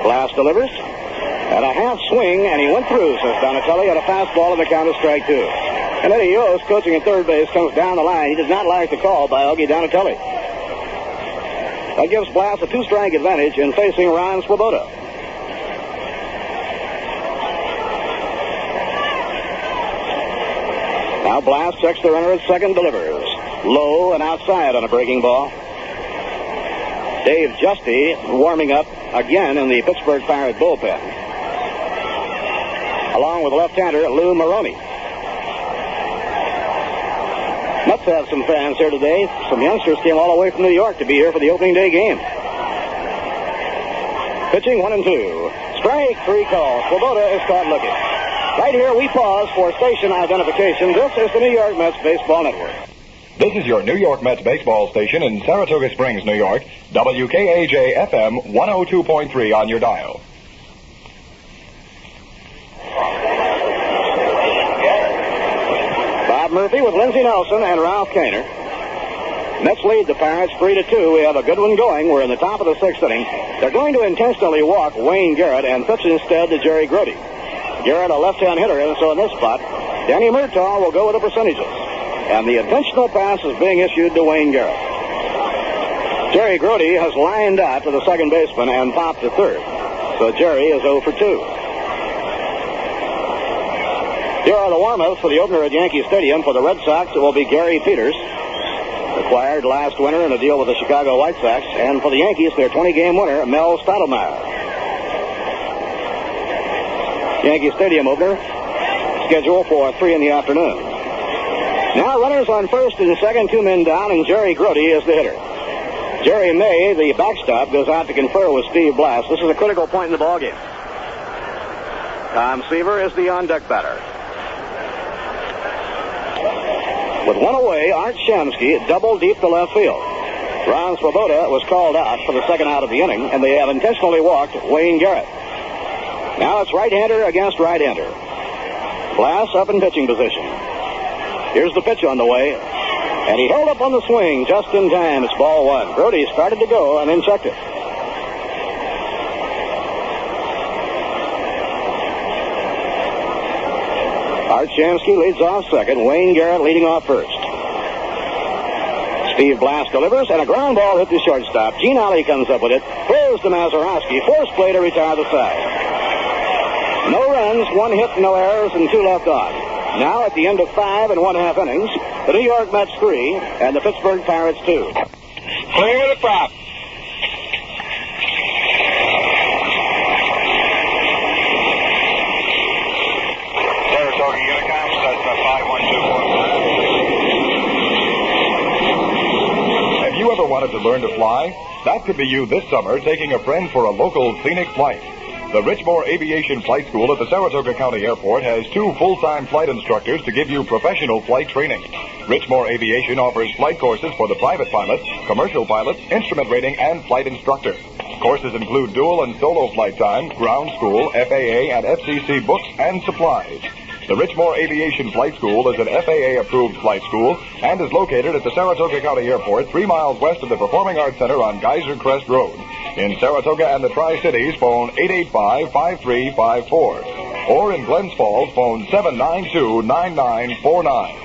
Blast delivers. And a half swing, and he went through, says Donatelli, at a fastball, and the count is strike 2. And Eddie Yost, coaching at third base, comes down the line. He does not like the call by Augie Donatelli. That gives Blast a 2-strike advantage in facing Ron Swoboda. Now Blast checks the runner at second, delivers. Low and outside on a breaking ball. Dave Justy warming up again in the Pittsburgh Pirates bullpen, along with left-hander Lou Maroney. Mets have some fans here today. Some youngsters came all the way from New York to be here for the opening day game. Pitching 1-2. Strike 3 call. Swoboda is caught looking. Right here we pause for station identification. This is the New York Mets Baseball Network. This is your New York Mets baseball station in Saratoga Springs, New York. WKAJ-FM 102.3 on your dial. Bob Murphy with Lindsey Nelson and Ralph Kaner. Mets lead the Pirates 3-2. We have a good one going. We're in the top of the 6th inning. They're going to intentionally walk Wayne Garrett and pitch instead to Jerry Grody. Garrett, a left-hand hitter, and so in this spot, Danny Murtaugh will go with the percentages. And the intentional pass is being issued to Wayne Garrett. Jerry Grody has lined out to the second baseman and popped to third. So Jerry is 0 for 2. Here are the warm-ups for the opener at Yankee Stadium. For the Red Sox, it will be Gary Peters, acquired last winter in a deal with the Chicago White Sox. And for the Yankees, their 20-game winner, Mel Stottlemyre. Yankee Stadium opener, scheduled for 3 in the afternoon. Now runners on first and second, 2 men down, and Jerry Grody is the hitter. Jerry May, the backstop, goes out to confer with Steve Blass. This is a critical point in the ballgame. Tom Seaver is the on-deck batter. With one away, Art Shamsky doubled deep to left field. Ron Swoboda was called out for the second out of the inning, and they have intentionally walked Wayne Garrett. Now it's right-hander against right-hander. Blass up in pitching position. Here's the pitch on the way, and he held up on the swing just in time. It's ball 1. Grody started to go and then checked it. Art Shamsky leads off second. Wayne Garrett leading off first. Steve Blass delivers, and a ground ball hit the shortstop. Gene Alley comes up with it. Throws to Mazeroski. Force play to retire the side. No runs, 1 hit, no errors, and 2 left on. Now at the end of 5 1/2 innings, the New York Mets 3 and the Pittsburgh Pirates 2. Clear the prop. Saratoga Unicom, that's 51245. Have you ever wanted to learn to fly? That could be you this summer taking a friend for a local scenic flight. The Richmore Aviation Flight School at the Saratoga County Airport has 2 full-time flight instructors to give you professional flight training. Richmore Aviation offers flight courses for the private pilot, commercial pilot, instrument rating, and flight instructor. Courses include dual and solo flight time, ground school, FAA, and FCC books and supplies. The Richmore Aviation Flight School is an FAA-approved flight school and is located at the Saratoga County Airport, 3 miles west of the Performing Arts Center on Geyser Crest Road. In Saratoga and the Tri-Cities, phone 885-5354. Or in Glens Falls, phone 792-9949.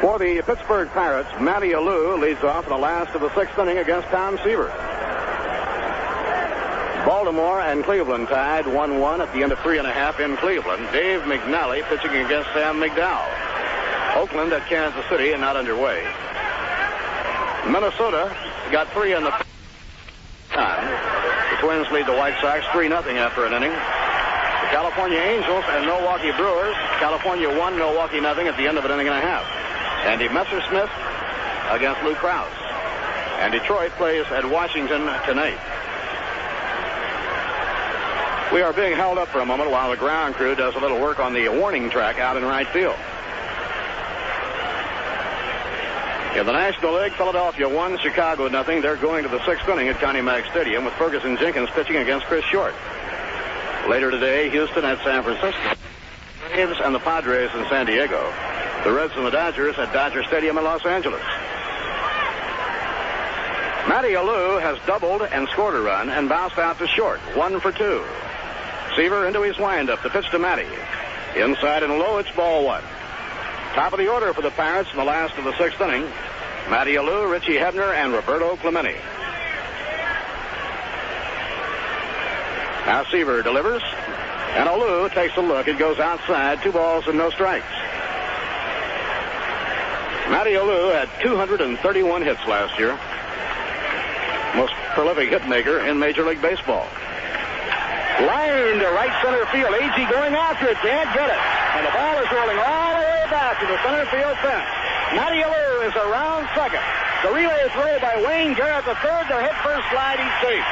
For the Pittsburgh Pirates, Matty Alou leads off in the last of the sixth inning against Tom Seaver. Baltimore and Cleveland tied 1-1 at the end of 3.5 in Cleveland. Dave McNally pitching against Sam McDowell. Oakland at Kansas City and not underway. Minnesota got 3 in the time. The Twins lead the White Sox 3-0 after an inning. The California Angels and Milwaukee Brewers. California won, Milwaukee nothing at the end of an inning and a half. Andy Messersmith against Lou Krause. And Detroit plays at Washington tonight. We are being held up for a moment while the ground crew does a little work on the warning track out in right field. In the National League, Philadelphia 1, Chicago nothing. They're going to the sixth inning at Connie Mack Stadium with Ferguson Jenkins pitching against Chris Short. Later today, Houston at San Francisco. Braves and the Padres in San Diego. The Reds and the Dodgers at Dodger Stadium in Los Angeles. Matty Alou has doubled and scored a run and bounced out to Short. 1 for 2. Seaver into his windup. The pitch to Matty. Inside and low, it's ball 1. Top of the order for the Pirates in the last of the sixth inning. Matty Alou, Richie Hebner, and Roberto Clemente. Now Seaver delivers, and Alou takes a look. It goes outside. 2 balls and no strikes. Matty Alou had 231 hits last year. Most prolific hit maker in Major League Baseball. Line to right center field. Agee going after it. Can't get it. And the ball is rolling all the way back to the center field fence. Matty Alou is around second. The relay throw by Wayne Garrett, the third. They're hit first slide. He's safe.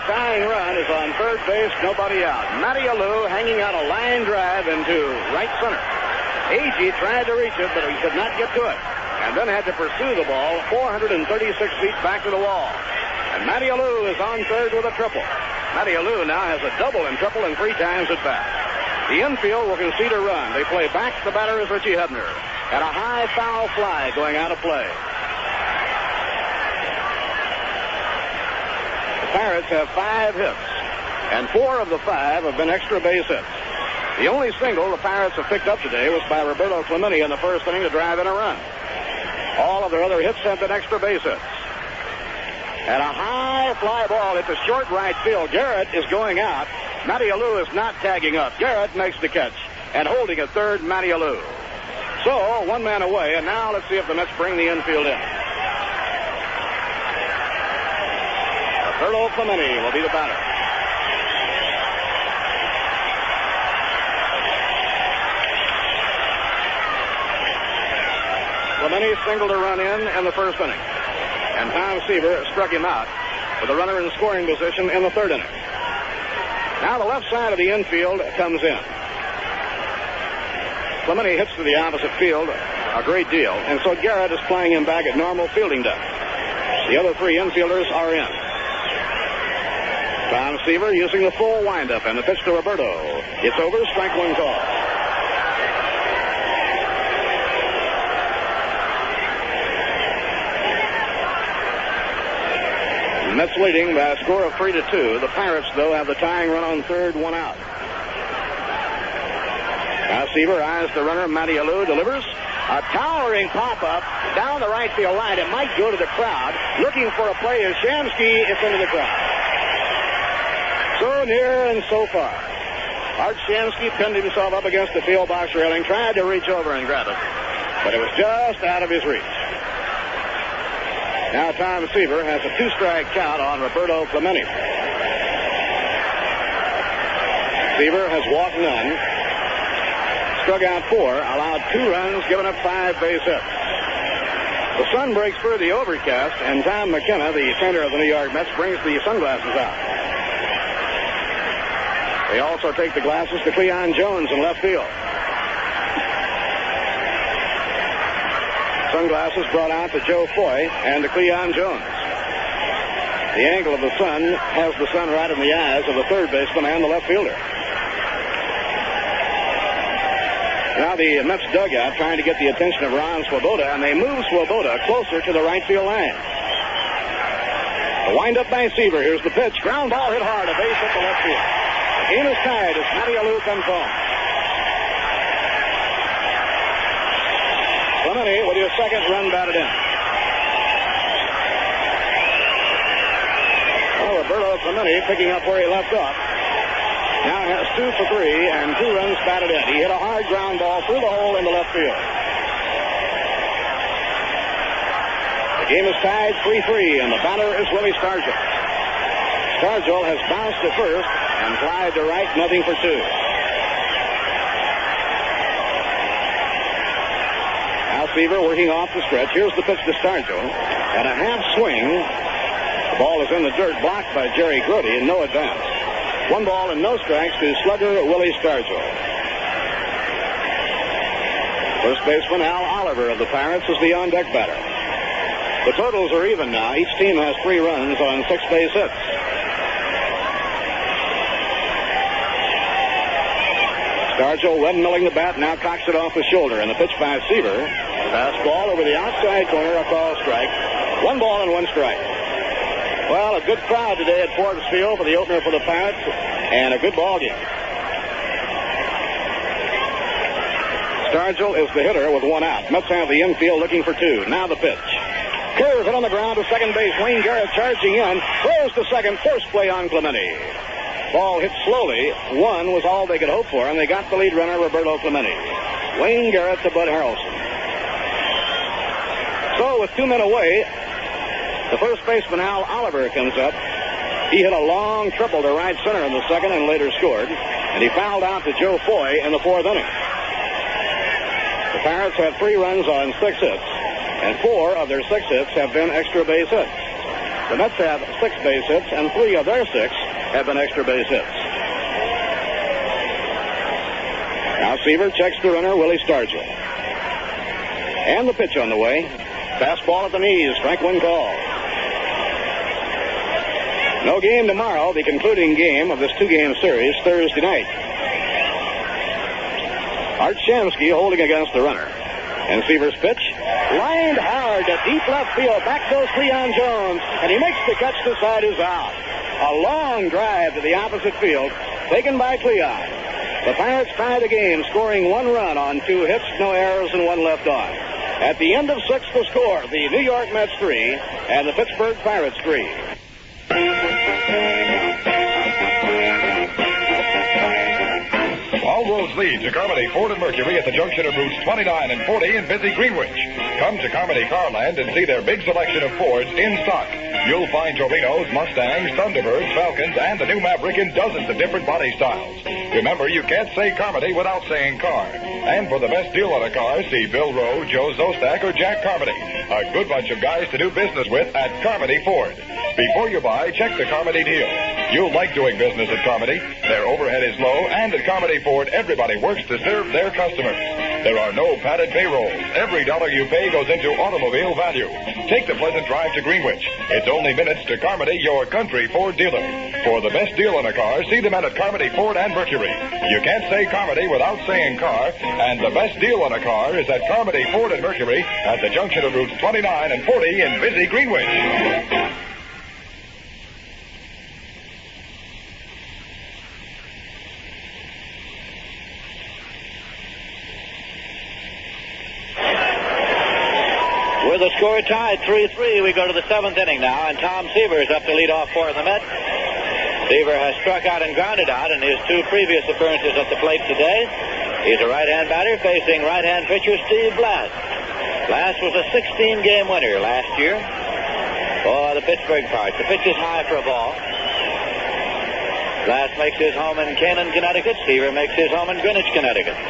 Tying run is on third base, nobody out. Matty Alou hanging out a line drive into right center. Agee tried to reach it, but he could not get to it. And then had to pursue the ball 436 feet back to the wall. And Matty Alou is on third with a triple. Matty Alou now has a double and triple and 3 times at bat. The infield will concede a run. They play back. The batter is Richie Hebner. And a high foul fly going out of play. Pirates have 5 hits, and 4 of the 5 have been extra base hits. The only single the Pirates have picked up today was by Roberto Clemente in the first inning to drive in a run. All of their other hits have been extra base hits. And a high fly ball at the short right field. Garrett is going out. Matty Alou is not tagging up. Garrett makes the catch, and holding at third, Matty Alou. So, 1 man away, and now let's see if the Mets bring the infield in. Roberto Clemente will be the batter. Clemente singled a run in the first inning. And Tom Seaver struck him out with a runner in scoring position in the third inning. Now the left side of the infield comes in. Clemente hits to the opposite field a great deal, and so Garrett is playing him back at normal fielding depth. The other 3 infielders are in. Tom Seaver using the full windup, and the pitch to Roberto. It's over, strike 1 call. The Mets leading by a score of 3-2. The Pirates, though, have the tying run on third, 1 out. Now Seaver eyes the runner. Matty Alou delivers. A towering pop-up down the right field line. It might go to the crowd. Looking for a play is Shamsky. It's into the crowd. So near and so far. Art Shamsky pinned himself up against the field box railing, tried to reach over and grab it, but it was just out of his reach. Now Tom Seaver has a 2-strike count on Roberto Clemente. Seaver has walked none, struck out 4, allowed 2 runs, given up 5 base hits. The sun breaks through the overcast, and Tom McKenna, the trainer of the New York Mets, brings the sunglasses out. They also take the glasses to Cleon Jones in left field. Sunglasses brought out to Joe Foy and to Cleon Jones. The angle of the sun has the sun right in the eyes of the third baseman and the left fielder. Now the Mets dugout trying to get the attention of Ron Swoboda, and they move Swoboda closer to the right field line. The windup by Seaver. Here's the pitch. Ground ball hit hard. A base hit to left field. The game is tied as Matty Alou comes home. Clemente with his second run batted in. Well, Roberto Clemente picking up where he left off. Now has 2 for 3 and 2 runs batted in. He hit a hard ground ball through the hole into left field. The game is tied 3-3, and the batter is Willie Stargell. Stargell has bounced to first and flied to right, nothing for 2. Now Seaver working off the stretch. Here's the pitch to Stargell. And a half swing. The ball is in the dirt, blocked by Jerry Grote, and no advance. 1 ball and no strikes to slugger Willie Stargell. First baseman Al Oliver of the Pirates is the on-deck batter. The totals are even now. Each team has 3 runs on 6 base hits. Stargell windmilling the bat, now cocks it off the shoulder, and the pitch by Seaver. Fastball over the outside corner, a call strike. 1 ball and 1 strike. Well, a good crowd today at Forbes Field for the opener for the Pirates, and a good ball game. Stargell is the hitter with 1 out. Mets have the infield looking for 2. Now the pitch. Curve hit on the ground to second base. Wayne Garrett charging in. Throws to second. Force play on Clemente. Ball hit slowly. 1 was all they could hope for, and they got the lead runner, Roberto Clemente. Wayne Garrett to Bud Harrelson. So with 2 men away, the first baseman, Al Oliver, comes up. He hit a long triple to right center in the second and later scored. And he fouled out to Joe Foy in the 4th inning. The Pirates have 3 runs on 6 hits, and 4 of their 6 hits have been extra base hits. The Mets have 6 base hits, and 3 of their 6 have been extra base hits. Now Seaver checks the runner, Willie Stargell. And the pitch on the way. Fastball at the knees, strike 1 call. No game tomorrow, the concluding game of this 2-game series, Thursday night. Art Shamsky holding against the runner. And Seaver's pitch, lined hard to deep left field. Back goes Cleon Jones, and he makes the catch. The side is out. A long drive to the opposite field, taken by Cleon. The Pirates tie the game, scoring 1 run on 2 hits, no errors, and 1 left on. At the end of 6, the score, the New York Mets 3 and the Pittsburgh Pirates 3. All roads lead to Carmody Ford and Mercury at the junction of routes 29 and 40 in busy Greenwich. Come to Carmody Carland and see their big selection of Fords in stock. You'll find Torinos, Mustangs, Thunderbirds, Falcons, and the new Maverick in dozens of different body styles. Remember, you can't say Carmody without saying car. And for the best deal on a car, see Bill Rowe, Joe Zostak, or Jack Carmody. A good bunch of guys to do business with at Carmody Ford. Before you buy, check the Carmody deal. You'll like doing business at Carmody. Their overhead is low, and at Carmody Ford, everybody works to serve their customers. There are no padded payrolls. Every dollar you pay goes into automobile value. Take the pleasant drive to Greenwich. It's only minutes to Carmody, your country Ford dealer. For the best deal on a car, see the men at Carmody Ford and Mercury. You can't say Carmody without saying car, and the best deal on a car is at Carmody Ford and Mercury at the junction of routes 29 and 40 in busy Greenwich. With the score tied 3-3, we go to the 7th inning now, and Tom Seaver is up to lead off for the Mets. Seaver has struck out and grounded out in his 2 previous appearances at the plate today. He's a right-hand batter facing right-hand pitcher Steve Blass. Blass was a 16-game winner last year for the Pittsburgh Pirates. The pitch is high for a ball. Blass makes his home in Canaan, Connecticut. Seaver makes his home in Greenwich, Connecticut.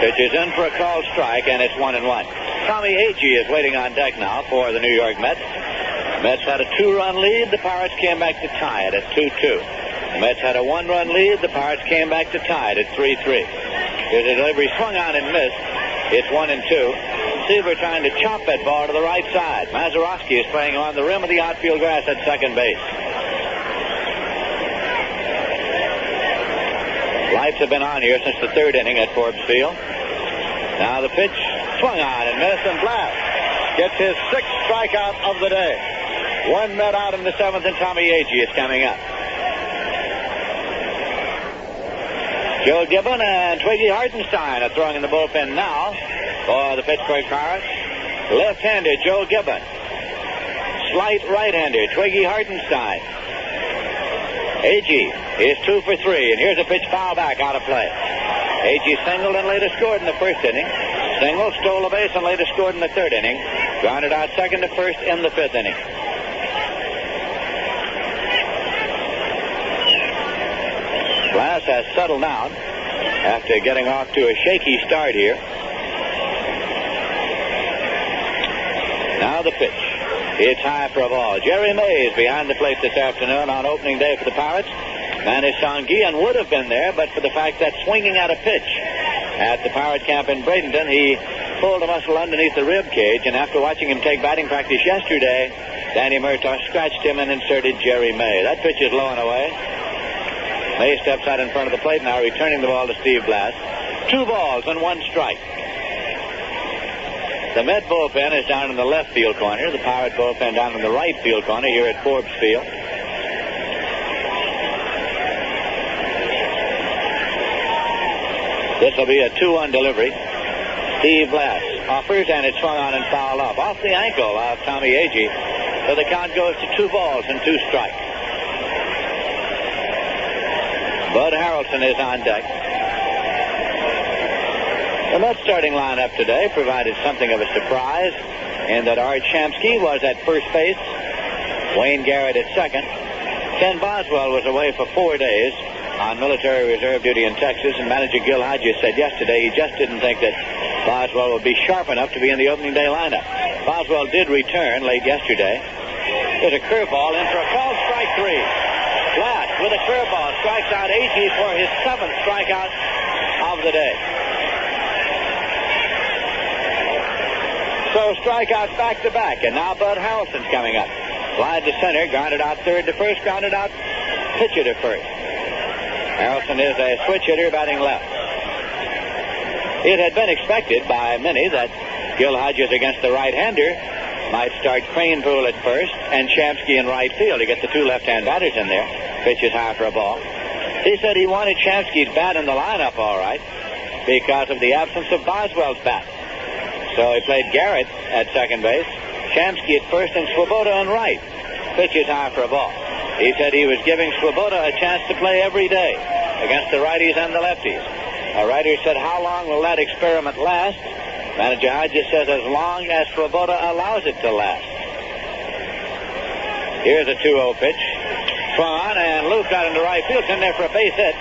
Pitch is in for a called strike, and it's 1-1. Tommy Agee is waiting on deck now for the New York Mets. The Mets had a 2-run lead. The Pirates came back to tie it at 2-2. The Mets had a 1-run lead. The Pirates came back to tie it at 3-3. There's a delivery swung on and missed. It's 1-2. Seaver trying to chop that ball to the right side. Mazeroski is playing on the rim of the outfield grass at second base. Lights have been on here since the third inning at Forbes Field. Now the pitch swung on and missed, and Blass gets his 6th strikeout of the day. One Met out in the 7th, and Tommy Agee is coming up. Joe Gibbon and Twiggy Hartenstein are throwing in the bullpen now for the Pittsburgh Pirates. Left-hander Joe Gibbon. Slight right-hander Twiggy Hartenstein. Agee is 2 for 3, and here's a pitch foul back out of play. Agee singled and later scored in the first inning. Singled, stole a base, and later scored in the third inning. Grounded out second to first in the 5th inning. Glass has settled down after getting off to a shaky start here. Now the pitch. It's high for a ball. Jerry Mays behind the plate this afternoon on opening day for the Pirates. Manny Sanguillen would have been there, but for the fact that swinging at a pitch at the Pirate camp in Bradenton, he pulled a muscle underneath the rib cage, and after watching him take batting practice yesterday, Danny Murtaugh scratched him and inserted Jerry May. That pitch is low and away. May steps out in front of the plate now, returning the ball to Steve Blass. 2 balls and 1 strike. The Met bullpen is down in the left field corner. The Pirate bullpen down in the right field corner here at Forbes Field. This will be a 2-1 delivery. Steve Blass offers, and it's swung on and fouled off the ankle of Tommy Agee. So the count goes to 2 balls and 2 strikes. Bud Harrelson is on deck. The Mets starting lineup today provided something of a surprise in that Art Shamsky was at first base, Wayne Garrett at second. Ken Boswell was away for 4 days on military reserve duty in Texas, and manager Gil Hodges said yesterday he just didn't think that Boswell would be sharp enough to be in the opening day lineup. Boswell did return late yesterday. There's a curveball in for a called strike 3. Glass with a curveball strikes out Agee for his 7th strikeout of the day. So strikeouts back to back, and now Bud Harrelson's coming up. Slide to center, grounded out third to first, grounded out pitcher to first. Harrelson is a switch hitter batting left. It had been expected by many that Gil Hodges against the right-hander might start Cranepool at first and Shamsky in right field to get the 2 left-hand batters in there. Pitch is high for a ball. He said he wanted Shamsky's bat in the lineup all right because of the absence of Boswell's bat. So he played Garrett at second base, Shamsky at first, and Swoboda on right. Pitch is high for a ball. He said he was giving Swoboda a chance to play every day against the righties and the lefties. A writer said, how long will that experiment last? Manager Hodges says as long as Swoboda allows it to last. Here's a 2-0 pitch. Swung on and looped out into right field. It's in there for a base hit.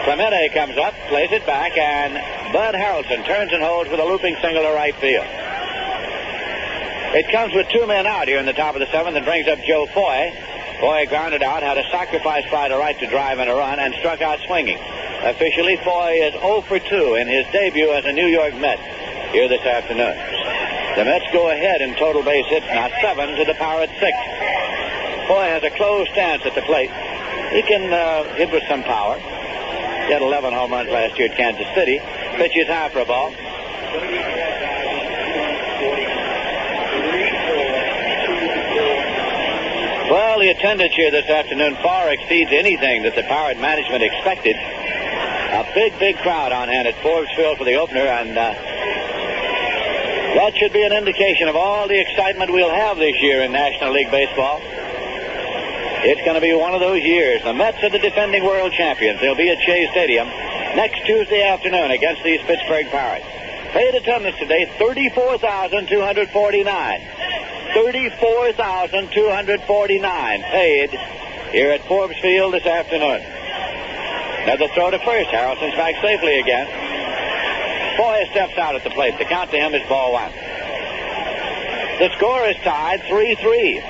Clemente comes up, plays it back, and Bud Harrelson turns and holds with a looping single to right field. It comes with 2 men out here in the top of the 7th and brings up Joe Foy. Foy grounded out, had a sacrifice fly to right to drive in a run, and struck out swinging. Officially, Foy is 0 for 2 in his debut as a New York Met here this afternoon. The Mets go ahead in total base hits, now 7 to the Pirates 6. Foy has a closed stance at the plate. He can hit with some power. He had 11 home runs last year at Kansas City. Pitch is high for a ball. Well, the attendance here this afternoon far exceeds anything that the Pirate management expected. A big crowd on hand at Forbes Field for the opener, and that should be an indication of all the excitement we'll have this year in National League Baseball. It's going to be one of those years. The Mets are the defending world champions. They'll be at Shea Stadium next Tuesday afternoon against these Pittsburgh Pirates. Paid attendance today, 34,249. 34,249 paid here at Forbes Field this afternoon. Another throw to first. Harrelson's back safely again. Foy steps out at the plate. The count to him is ball one. The score is tied 3-3.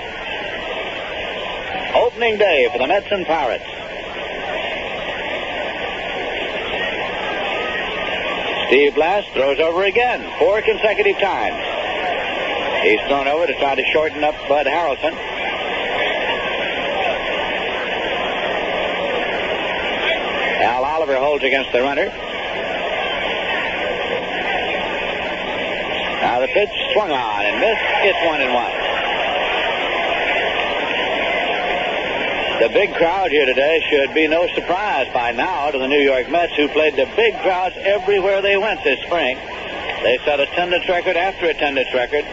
Opening day for the Mets and Pirates. Steve Blass throws over again 4 consecutive times. He's thrown over to try to shorten up Bud Harrelson. Al Oliver holds against the runner. Now the pitch swung on and missed. It's 1-1. The big crowd here today should be no surprise by now to the New York Mets, who played the big crowds everywhere they went this spring. They set attendance record after attendance record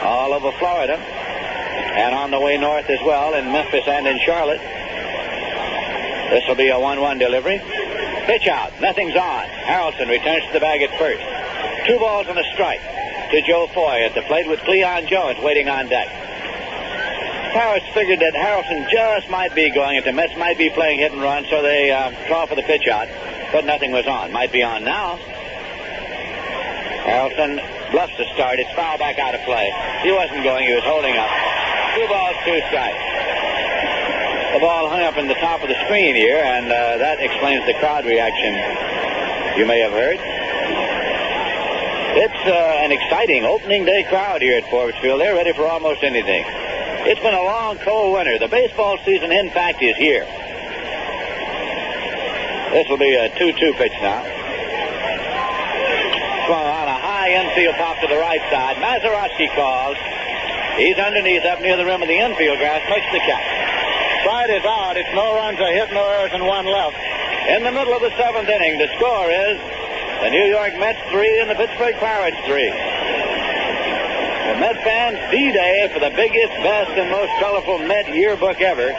all over Florida and on the way north as well in Memphis and in Charlotte. This will be a 1-1 delivery. Pitch out. Nothing's on. Harrelson returns to the bag at first. 2 balls and a strike to Joe Foy at the plate with Cleon Jones waiting on deck. Pirates figured that Harrelson just might be going, and the Mets might be playing hit and run, so they called for the pitch out, but nothing was on. Might be on now. Harrelson bluffs the start. It's foul back out of play. He wasn't going. He was holding up. 2 balls, 2 strikes. The ball hung up in the top of the screen here, and that explains the crowd reaction you may have heard. It's an exciting opening day crowd here at Forbes Field. They're ready for almost anything. It's been a long, cold winter. The baseball season, in fact, is here. This will be a 2-2 pitch now. Swung on a high infield pop to the right side. Mazeroski calls. He's underneath up near the rim of the infield grass. Makes the catch. Stride is out. It's no runs, a hit, no errors, and 1 left. In the middle of the 7th inning, the score is the New York Mets 3 and the Pittsburgh Pirates 3. The Met fans' D-Day for the biggest, best, and most colorful Met yearbook ever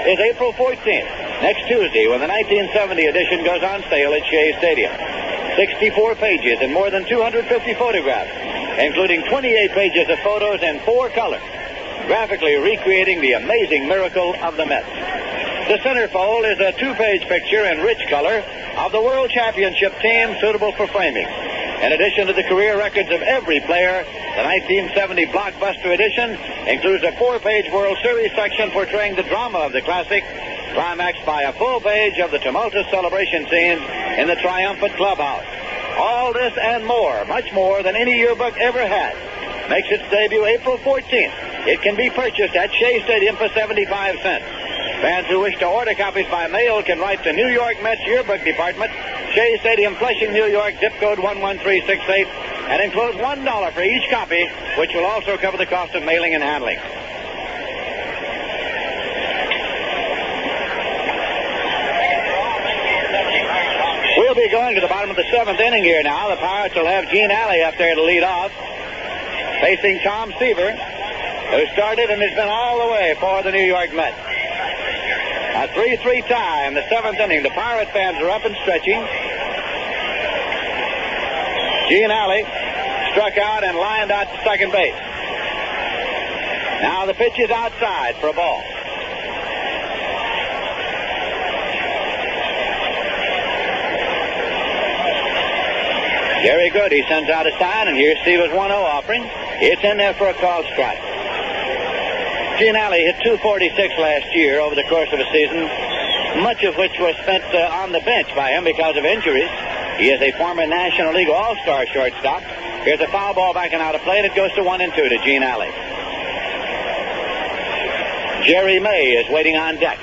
is April 14th, next Tuesday, when the 1970 edition goes on sale at Shea Stadium. 64 pages and more than 250 photographs, including 28 pages of photos in 4 colors, graphically recreating the amazing miracle of the Mets. The centerfold is a 2-page picture in rich color of the World Championship team suitable for framing. In addition to the career records of every player, the 1970 blockbuster edition includes a 4-page World Series section portraying the drama of the classic, climaxed by a full page of the tumultuous celebration scenes in the triumphant clubhouse. All this and more, much more than any yearbook ever had, makes its debut April 14th. It can be purchased at Shea Stadium for 75 cents. Fans who wish to order copies by mail can write to New York Mets Yearbook Department, Shea Stadium, Flushing, New York, zip code 11368, and enclose $1 for each copy, which will also cover the cost of mailing and handling. We'll be going to the bottom of the 7th inning here now. The Pirates will have Gene Alley up there to lead off, facing Tom Seaver, who started and has been all the way for the New York Mets. A 3-3 tie in the 7th inning. The Pirate fans are up and stretching. Gene Alley struck out and lined out to second base. Now the pitch is outside for a ball. Very good. He sends out a sign, and here's Seaver's 1-0 offering. It's in there for a called strike. Gene Alley hit .246 last year over the course of a season, much of which was spent on the bench by him because of injuries. He is a former National League All-Star shortstop. Here's a foul ball backing out of play, and it goes to 1-2 to Gene Alley. Jerry May is waiting on deck.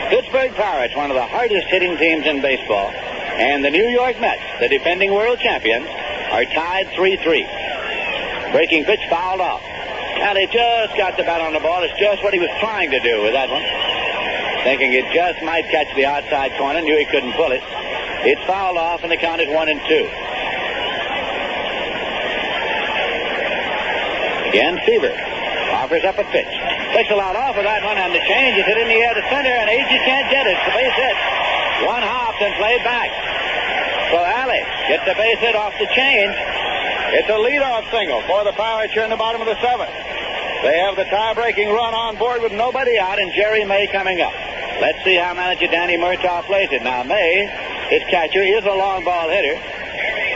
Pittsburgh Pirates, one of the hardest hitting teams in baseball, and the New York Mets, the defending world champions, are tied 3-3. Breaking pitch fouled off. Alley just got the bat on the ball. It's just what he was trying to do with that one. Thinking it just might catch the outside corner. Knew he couldn't pull it. It's fouled off, and the count is 1-2. Again, Seaver offers up a pitch. Takes a lot off of that one, and the change is hit in the air to center, and Agee can't get it. It's the base hit. One hopped and played back. So Alley gets the base hit off the change. It's a leadoff single for the Pirates here in the bottom of the 7th. They have the tie-breaking run on board with nobody out and Jerry May coming up. Let's see how manager Danny Murtaugh plays it. Now, May His catcher is a long ball hitter.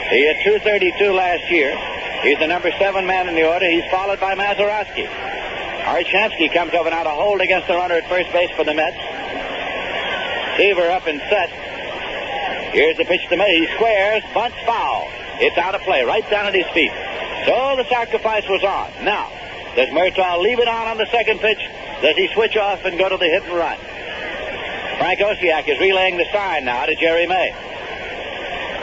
He hit .232 last year. He's the number 7 man in the order. He's followed by Mazeroski. Art Shamsky comes over now to hold against the runner at first base for the Mets. Seaver up and set. Here's the pitch to May. He squares, bunts, foul. It's out of play, right down at his feet. So the sacrifice was on. Now, does Murtaugh leave it on the second pitch? Does he switch off and go to the hit and run? Frank Osiak is relaying the sign now to Jerry May.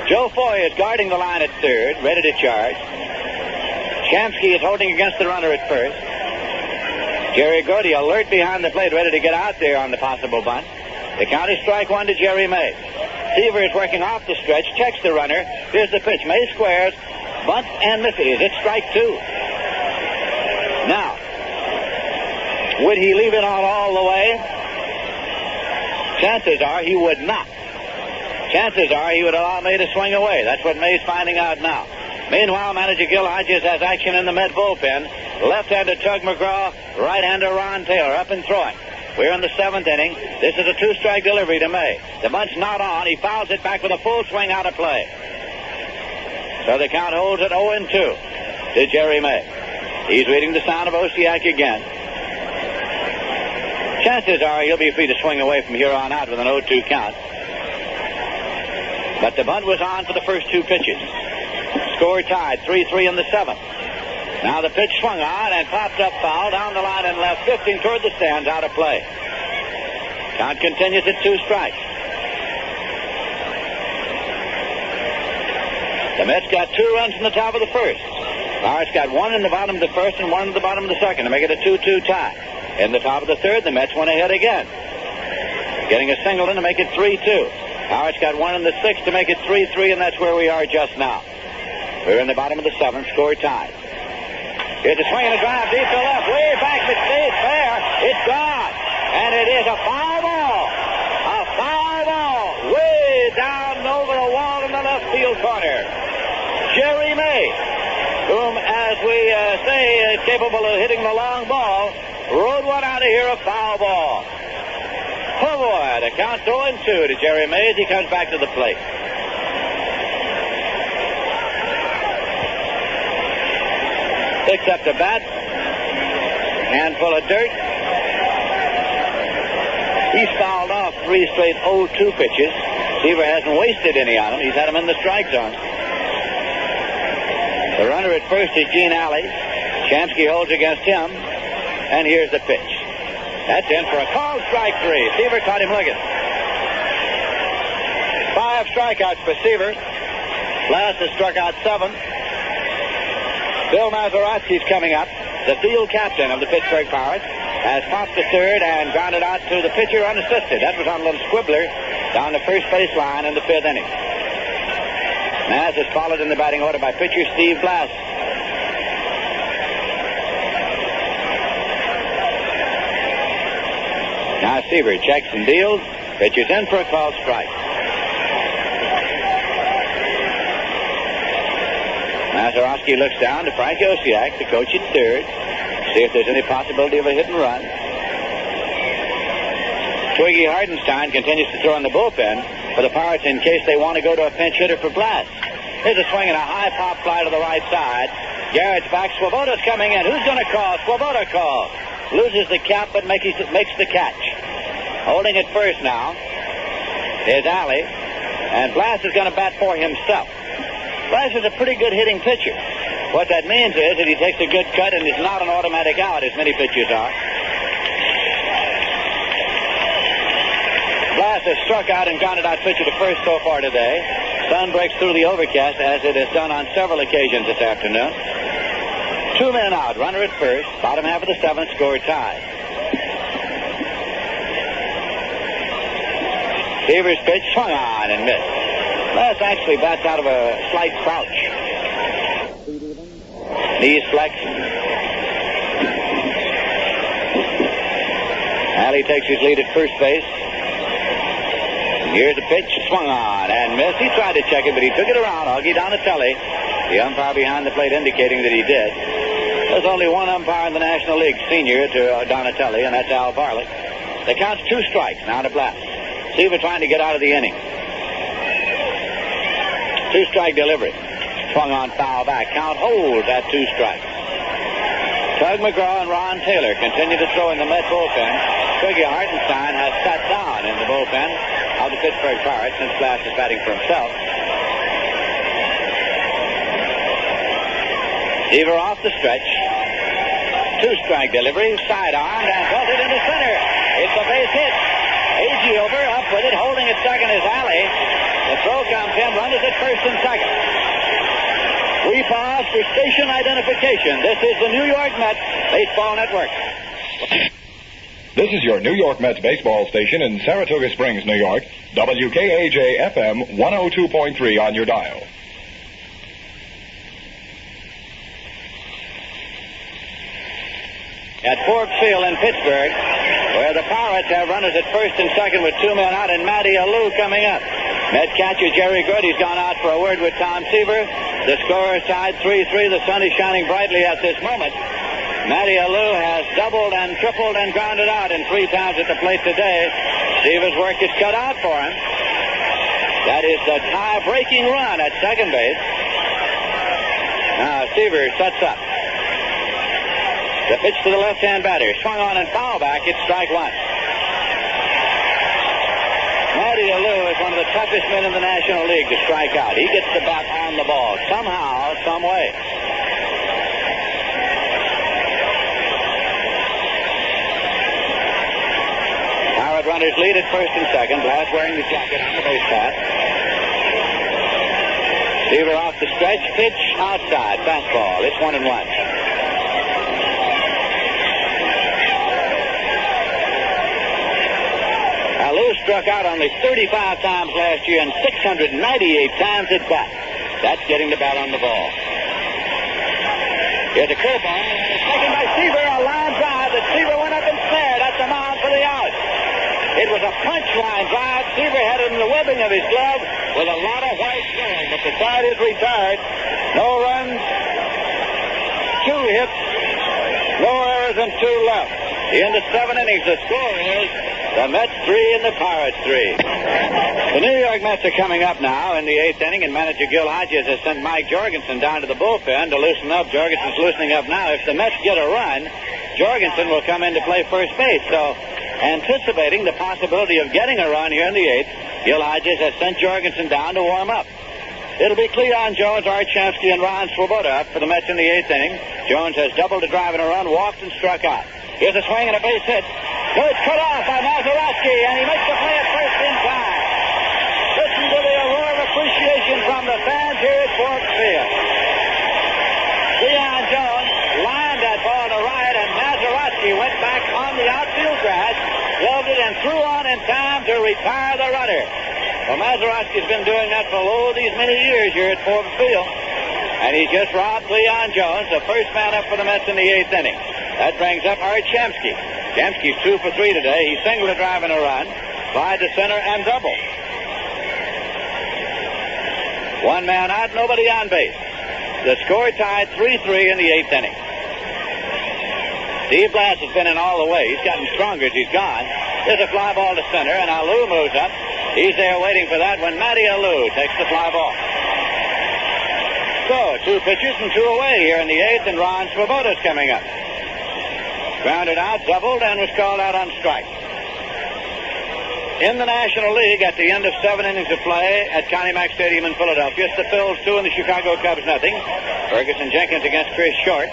Joe Foy is guarding the line at third, ready to charge. Shamsky is holding against the runner at first. Jerry Grody alert behind the plate, ready to get out there on the possible bunt. The count is strike one to Jerry May. Seaver is working off the stretch, checks the runner. Here's the pitch. May squares, bunts, and misses. It's strike two. Now, would he leave it on all the way? Chances are he would not. Chances are he would allow May to swing away. That's what May's finding out now. Meanwhile, manager Gil Hodges has action in the Met bullpen. Left-hander Tug McGraw, right-hander Ron Taylor up and throwing. We're in the 7th inning. This is a 2-strike delivery to May. The bunt's not on. He fouls it back with a full swing out of play. So the count holds at 0-2 to Jerry May. He's reading the sound of Osiak again. Chances are he'll be free to swing away from here on out with an 0-2 count. But the bunt was on for the first 2 pitches. Score tied, 3-3 in the 7th. Now the pitch swung on and popped up foul down the line and left, 15 toward the stands, out of play. Count continues at 2 strikes. The Mets got 2 runs in the top of the first. Pirates got 1 in the bottom of the first and 1 in the bottom of the second to make it a 2-2 tie. In the top of the third, the Mets went ahead again, getting a single in to make it 3-2. Pirates got 1 in the 6th to make it 3-3, and that's where we are just now. We're in the bottom of the 7th, score tied. Here's a swing and a drive deep to left, way back McStay's fair. It's gone, and it is a foul ball. A foul ball, way down over the wall in the left field corner. Jerry May, whom, as we say, is capable of hitting the long ball, rode one out of here, a foul ball. Oh, boy, the count's 0-2 to Jerry May as he comes back to the plate. Picks up the bat, handful of dirt. He's fouled off 3 straight 0-2 pitches. Seaver hasn't wasted any on him. He's had him in the strike zone. The runner at first is Gene Alley. Shamsky holds against him, and here's the pitch. That's in for a called strike 3. Seaver caught him looking. 5 strikeouts for Seaver. Last has struck out 7. Bill Mazeroski's coming up. The field captain of the Pittsburgh Pirates has popped to third and grounded out to the pitcher unassisted. That was on a little squibbler down the first base line in the 5th inning. Maz is followed in the batting order by pitcher Steve Blass. Now Seaver checks and deals. Pitcher's in for a called strike. Mazeroski looks down to Frank Osiak, the coach at third, see if there's any possibility of a hit and run. Twiggy Hardenstein continues to throw in the bullpen for the Pirates in case they want to go to a pinch hitter for Blass. Here's a swing and a high pop fly to the right side. Garrett's back. Swoboda's coming in. Who's going to call? Swoboda calls. Loses the cap but makes the catch. Holding it first now is Alley, and Blass is going to bat for himself. Blass is a pretty good hitting pitcher. What that means is that he takes a good cut and is not an automatic out, as many pitchers are. Blass has struck out and grounded out pitcher to first so far today. Sun breaks through the overcast, as it has done on several occasions this afternoon. 2 men out, runner at first, bottom half of the 7th, score tied. Seaver's pitch swung on and missed. Blass actually bats out of a slight crouch. Knees flexed. Alley takes his lead at first base. Here's the pitch, swung on and missed. He tried to check it, but he took it around. Augie Donatelli, the umpire behind the plate, indicating that he did. There's only one umpire in the National League, senior to Donatelli, and that's Al Barlick. The count's 2 strikes now to Blass. Seaver trying to get out of the inning. Two-strike delivery. Swung on foul back. Count holds at 2 strikes. Tug McGraw and Ron Taylor continue to throw in the Met bullpen. Twiggy Hartenstein has sat down in the bullpen of the Pittsburgh Pirates since Glass is batting for himself. Seaver off the stretch. 2-strike delivery, sidearmed and belted into center. It's a base hit. Agee over, up with it, holding at second is Alley. The throw comes in, runners at first and second. We pause for station identification. This is the New York Mets Baseball Network. This is your New York Mets baseball station in Saratoga Springs, New York. WKAJ FM 102.3 on your dial. At Forbes Field in Pittsburgh, where the Pirates have runners at first and second with 2 men out, and Matty Alou coming up. Met catcher Jerry Grody's gone out for a word with Tom Seaver. The score is tied 3-3. The sun is shining brightly at this moment. Matty Alou has doubled and tripled and grounded out in 3 times at the plate today. Seaver's work is cut out for him. That is the tie-breaking run at second base. Now Seaver sets up. The pitch to the left-hand batter. Swung on and foul back. It's strike 1. Matty Alou is one of the toughest men in the National League to strike out. He gets the bat on the ball somehow, some way. Pirate runners lead at first and second. Glass wearing the jacket on the base path. Seaver off the stretch. Pitch outside. Fastball. It's 1-1. Alou struck out only 35 times last year and 698 times at bat. That's getting the bat on the ball. Here's a curveball, and it's taken by Seaver. A line drive that Seaver went up and snared at the mound for the out. It was a punch line drive. Seaver had it in the webbing of his glove with a lot of white showing, but the side is retired. No runs, 2 hits, no errors, and 2 left. The end of 7 innings. The score is the Mets 3 and the Pirates 3. The New York Mets are coming up now in the 8th inning, and manager Gil Hodges has sent Mike Jorgensen down to the bullpen to loosen up. Jorgensen's loosening up now. If the Mets get a run, Jorgensen will come in to play first base. So, anticipating the possibility of getting a run here in the 8th, Gil Hodges has sent Jorgensen down to warm up. It'll be Cleon Jones, Art Shamsky, and Ron Swoboda up for the Mets in the 8th inning. Jones has doubled a drive and a run, walked and struck out. Here's a swing and a base hit. Good, cut off by Mazeroski, and he makes the play at first in time. Listen to the roar of appreciation from the fans here at Forbes Field. Cleon Jones lined that ball to right, and Mazeroski went back on the outfield grass, gloved it, and threw on in time to retire the runner. Well, Mazeroski's been doing that for these many years here at Forbes Field, and he's just robbed Cleon Jones, the first man up for the Mets in the 8th inning. That brings up Art Shamsky. Shamsky's 2 for 3 today. He singled a drive and a run, slide to center, and double. 1 man out, nobody on base. The score tied 3-3 in the 8th inning. Steve Blass has been in all the way. He's gotten stronger as he's gone. There's a fly ball to center, and Alou moves up. He's there waiting for that when Matty Alou takes the fly ball. So, 2 pitchers and 2 away here in the 8th, and Ron Swoboda's coming up. Grounded out, doubled, and was called out on strike. In the National League, at the end of 7 innings of play at Connie Mack Stadium in Philadelphia, it's the Phils 2 and the Chicago Cubs nothing. Ferguson Jenkins against Chris Short.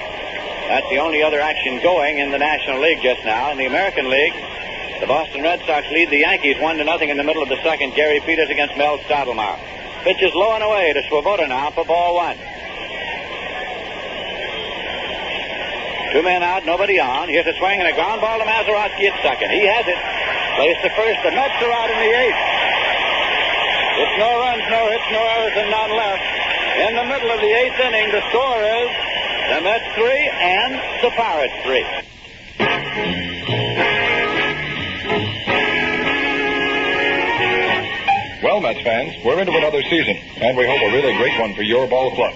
That's the only other action going in the National League just now. In the American League, the Boston Red Sox lead the Yankees 1-0 in the middle of the second. Gary Peters against Mel Stottlemyre. Pitch is low and away to Swoboda now for ball 1. 2 men out, nobody on. Here's a swing and a ground ball to Mazeroski at second. He has it. Place to first. The Mets are out in the 8th. It's no runs, no hits, no errors, and none left. In the middle of the 8th inning, the score is the Mets 3 and the Pirates 3. Well, Mets fans, we're into another season, and we hope a really great one for your ball club.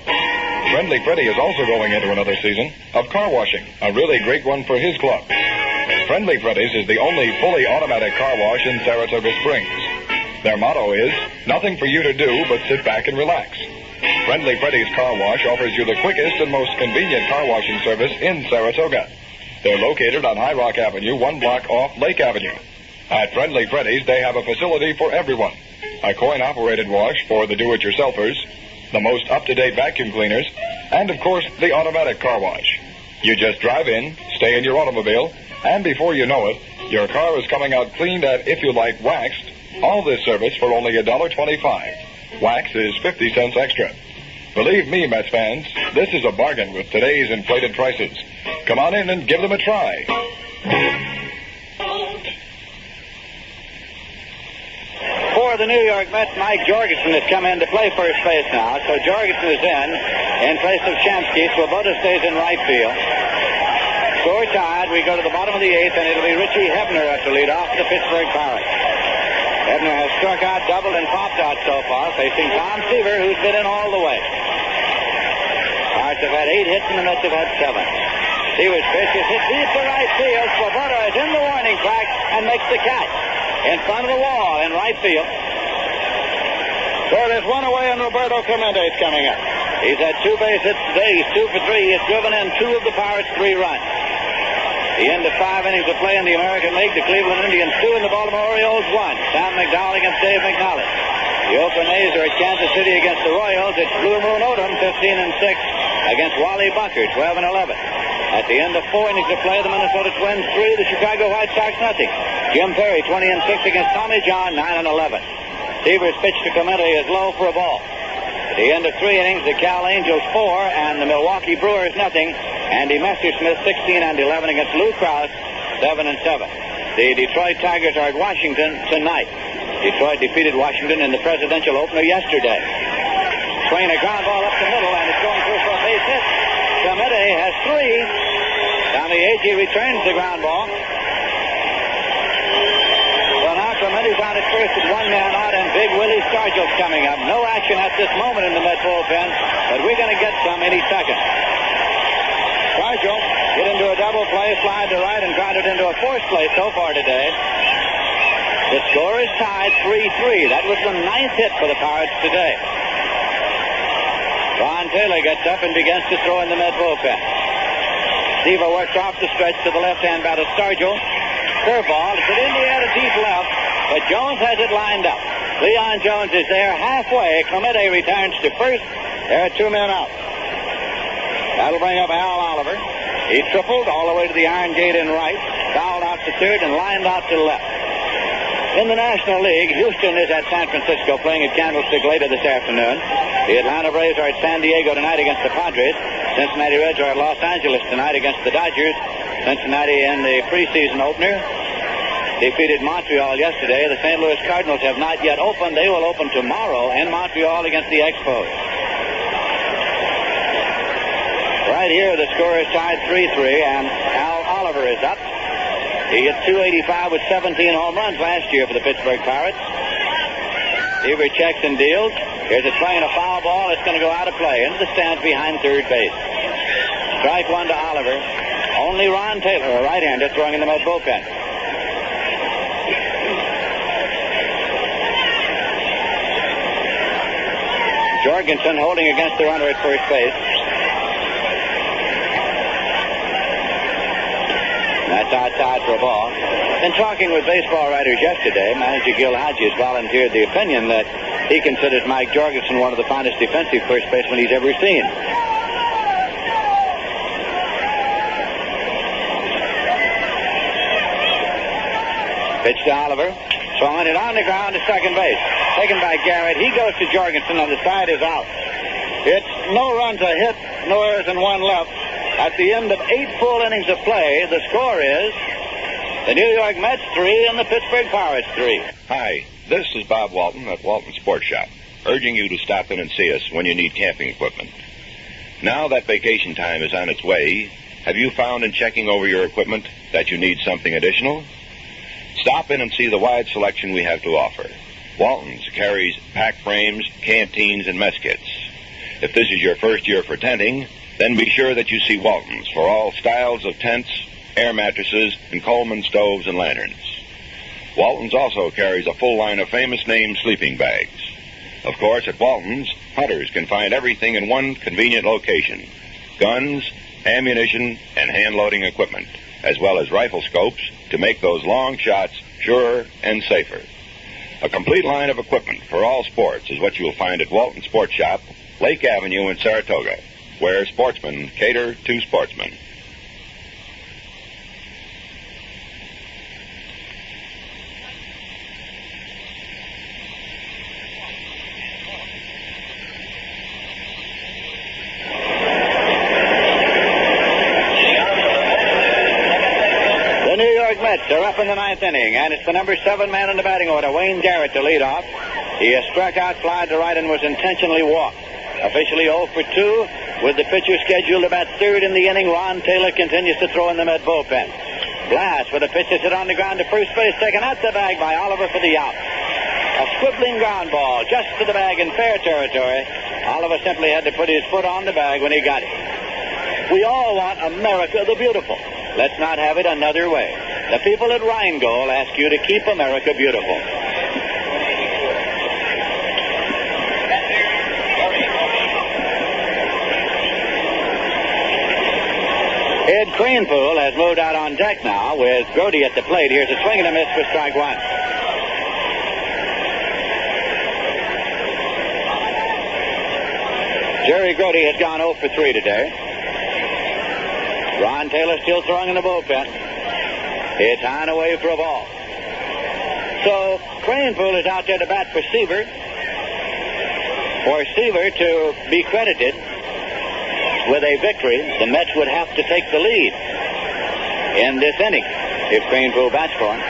Friendly Freddy is also going into another season of car washing, a really great one for his club. Friendly Freddy's is the only fully automatic car wash in Saratoga Springs. Their motto is, nothing for you to do but sit back and relax. Friendly Freddy's Car Wash offers you the quickest and most convenient car washing service in Saratoga. They're located on High Rock Avenue, 1 block off Lake Avenue. At Friendly Freddy's, they have a facility for everyone. A coin-operated wash for the do-it-yourselfers, the most up-to-date vacuum cleaners, and, of course, the automatic car wash. You just drive in, stay in your automobile, and before you know it, your car is coming out cleaned and, if you like, waxed. All this service for only $1.25. Wax is 50 cents extra. Believe me, Mets fans, this is a bargain with today's inflated prices. Come on in and give them a try. For the New York Mets, Mike Jorgensen has come in to play first base now. So Jorgensen is in place of Shamsky. Swoboda stays in right field. Score tied. We go to the bottom of the eighth, and it'll be Richie Hebner up to lead off the Pittsburgh Pirates. Hebner has struck out, doubled, and popped out so far, facing Tom Seaver, who's been in all the way. Pirates have had 8 hits, and the Mets have had 7. Seaver's pitch is hit deep to right field. Swoboda is in the warning track and makes the catch in front of the wall in right field. So there's one away, and Roberto Clemente is coming up. He's had 2 base hits today. He's 2 for 3. He's driven in 2 of the Pirates' 3 runs. The end of 5 innings of play in the American League. The Cleveland Indians 2 and the Baltimore Orioles 1. Sam McDowell against Dave McNally. The Oakland A's are at Kansas City against the Royals. It's Blue Moon Odom 15-6 against Wally Bunker 12-11. At the end of 4 innings of play, the Minnesota Twins 3, the Chicago White Sox nothing. Jim Perry 20-6 against Tommy John 9-11. Seaver's pitch to Clemente is low for a ball. At the end of 3 innings, the Cal Angels 4 and the Milwaukee Brewers nothing. Andy Messersmith 16-11 against Lou Krause 7-7. The Detroit Tigers are at Washington tonight. Detroit defeated Washington in the presidential opener yesterday. Swinging a ground ball up the middle, and it's going through for a base hit. Clemente has 3. Tommy Agee returns the ground ball. So now Clemente's on at first with 1 man out, and Big Willie Stargell's coming up. No action at this moment in the Met bullpen, but we're going to get some any second. Stargell get into a double play, slide to right, and grounded into a force play so far today. The score is tied 3-3. That was the 9th hit for the Pirates today. Ron Taylor gets up and begins to throw in the Met bullpen. Seaver works off the stretch to the left-hand batter, Stargell. Curveball, it's in the air to deep left, but Jones has it lined up. Leon Jones is there halfway. Clemente returns to first. There are 2 men out. That'll bring up Al Oliver. He tripled all the way to the iron gate in right, fouled out to third, and lined out to left. In the National League, Houston is at San Francisco playing at Candlestick later this afternoon. The Atlanta Braves are at San Diego tonight against the Padres. Cincinnati Reds are at Los Angeles tonight against the Dodgers. Cincinnati in the preseason opener defeated Montreal yesterday. The St. Louis Cardinals have not yet opened. They will open tomorrow in Montreal against the Expos. Right here, the score is tied 3-3, and Al Oliver is up. He hit .285 with 17 home runs last year for the Pittsburgh Pirates. Seaver checks and deals. Here's a swing and a foul ball. It's going to go out of play into the stands behind third base. Strike 1 to Oliver. Only Ron Taylor, a right-hander, throwing in the Met bullpen. Jorgensen holding against the runner at first base. That's outside for a ball. In talking with baseball writers yesterday, manager Gil Hodges volunteered the opinion that he considers Mike Jorgensen one of the finest defensive first basemen he's ever seen. Pitch to Oliver. Throwing it on the ground to second base. Taken by Garrett. He goes to Jorgensen, and the side is out. It's no runs a hit, no errors, and 1 left. At the end of 8 full innings of play, the score is the New York Mets 3 and the Pittsburgh Pirates 3. Hi, this is Bob Walton at Walton Sports Shop, urging you to stop in and see us when you need camping equipment. Now that vacation time is on its way, have you found in checking over your equipment that you need something additional? Stop in and see the wide selection we have to offer. Walton's carries pack frames, canteens, and mess kits. If this is your first year for tenting, then be sure that you see Walton's for all styles of tents, air mattresses, and Coleman stoves and lanterns. Walton's also carries a full line of famous name sleeping bags. Of course, at Walton's, hunters can find everything in one convenient location. Guns, ammunition, and hand-loading equipment, as well as rifle scopes to make those long shots surer and safer. A complete line of equipment for all sports is what you'll find at Walton Sports Shop, Lake Avenue in Saratoga, where sportsmen cater to sportsmen. They're up in the ninth inning, and it's the number 7 man in the batting order, Wayne Garrett, to lead off. He has struck out, fly to right, and was intentionally walked. Officially 0 for 2, with the pitcher scheduled to bat third in the inning. Ron Taylor continues to throw in the Met bullpen. Blast with a pitch that's hit on the ground to first base, taken out the bag by Oliver for the out. A squibbling ground ball just to the bag in fair territory. Oliver simply had to put his foot on the bag when he got it. We all want America the Beautiful. Let's not have it another way. The people at Rheingold ask you to keep America beautiful. Ed Cranepool has moved out on deck now with Grody at the plate. Here's a swing and a miss for strike one. Jerry Grody has gone 0 for 3 today. Ron Taylor still throwing in the bullpen. It's on away for a ball. So Cranepool is out there to bat for Seaver. For Seaver to be credited with a victory, the Mets would have to take the lead in this inning if Cranepool bats for him.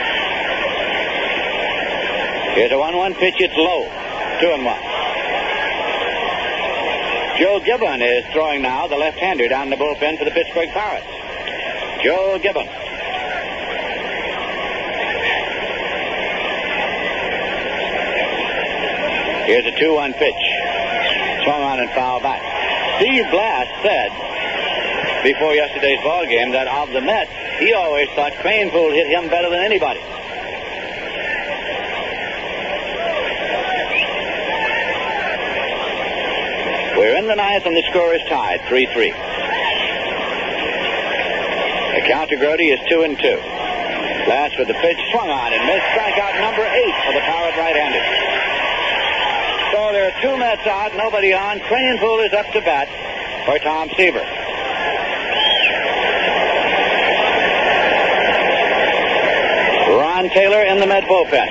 Here's a 1-1 pitch. It's low. 2-1. Joe Gibbon is throwing now, the left-hander, down the bullpen for the Pittsburgh Pirates. Joe Gibbon. Here's a 2-1 pitch. Swung on and foul back. Steve Blass said before yesterday's ball game that of the Mets, he always thought Cranepool hit him better than anybody. We're in the ninth and the score is tied, 3-3. The count to Grody is 2-2. Blass with the pitch, swung on and missed. Strikeout number 8 for the Pirate right-handed. So there are 2 Mets out, nobody on. Cranepool is up to bat for Tom Seaver. Ron Taylor in the Met bullpen.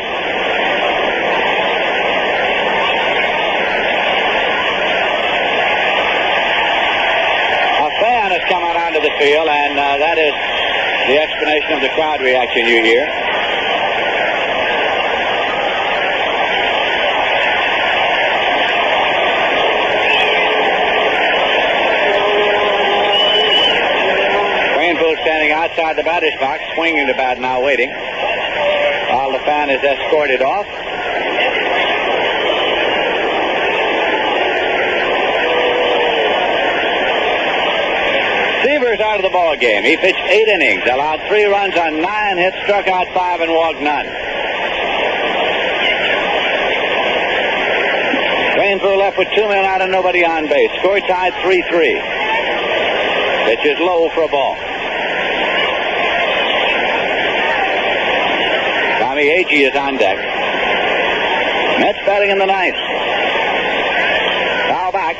A fan has come on onto the field, and that is the explanation of the crowd reaction you hear. Standing outside the batter's box, swinging the bat now, waiting, while the fan is escorted off. Seaver's out of the ball game. He pitched 8 innings, allowed 3 runs on 9 hits, struck out 5, and walked none. Cranepool left with 2 men out and nobody on base. Score tied 3-3. Pitch is low for a ball. Tommy Agee is on deck. Mets batting in the ninth. Foul back.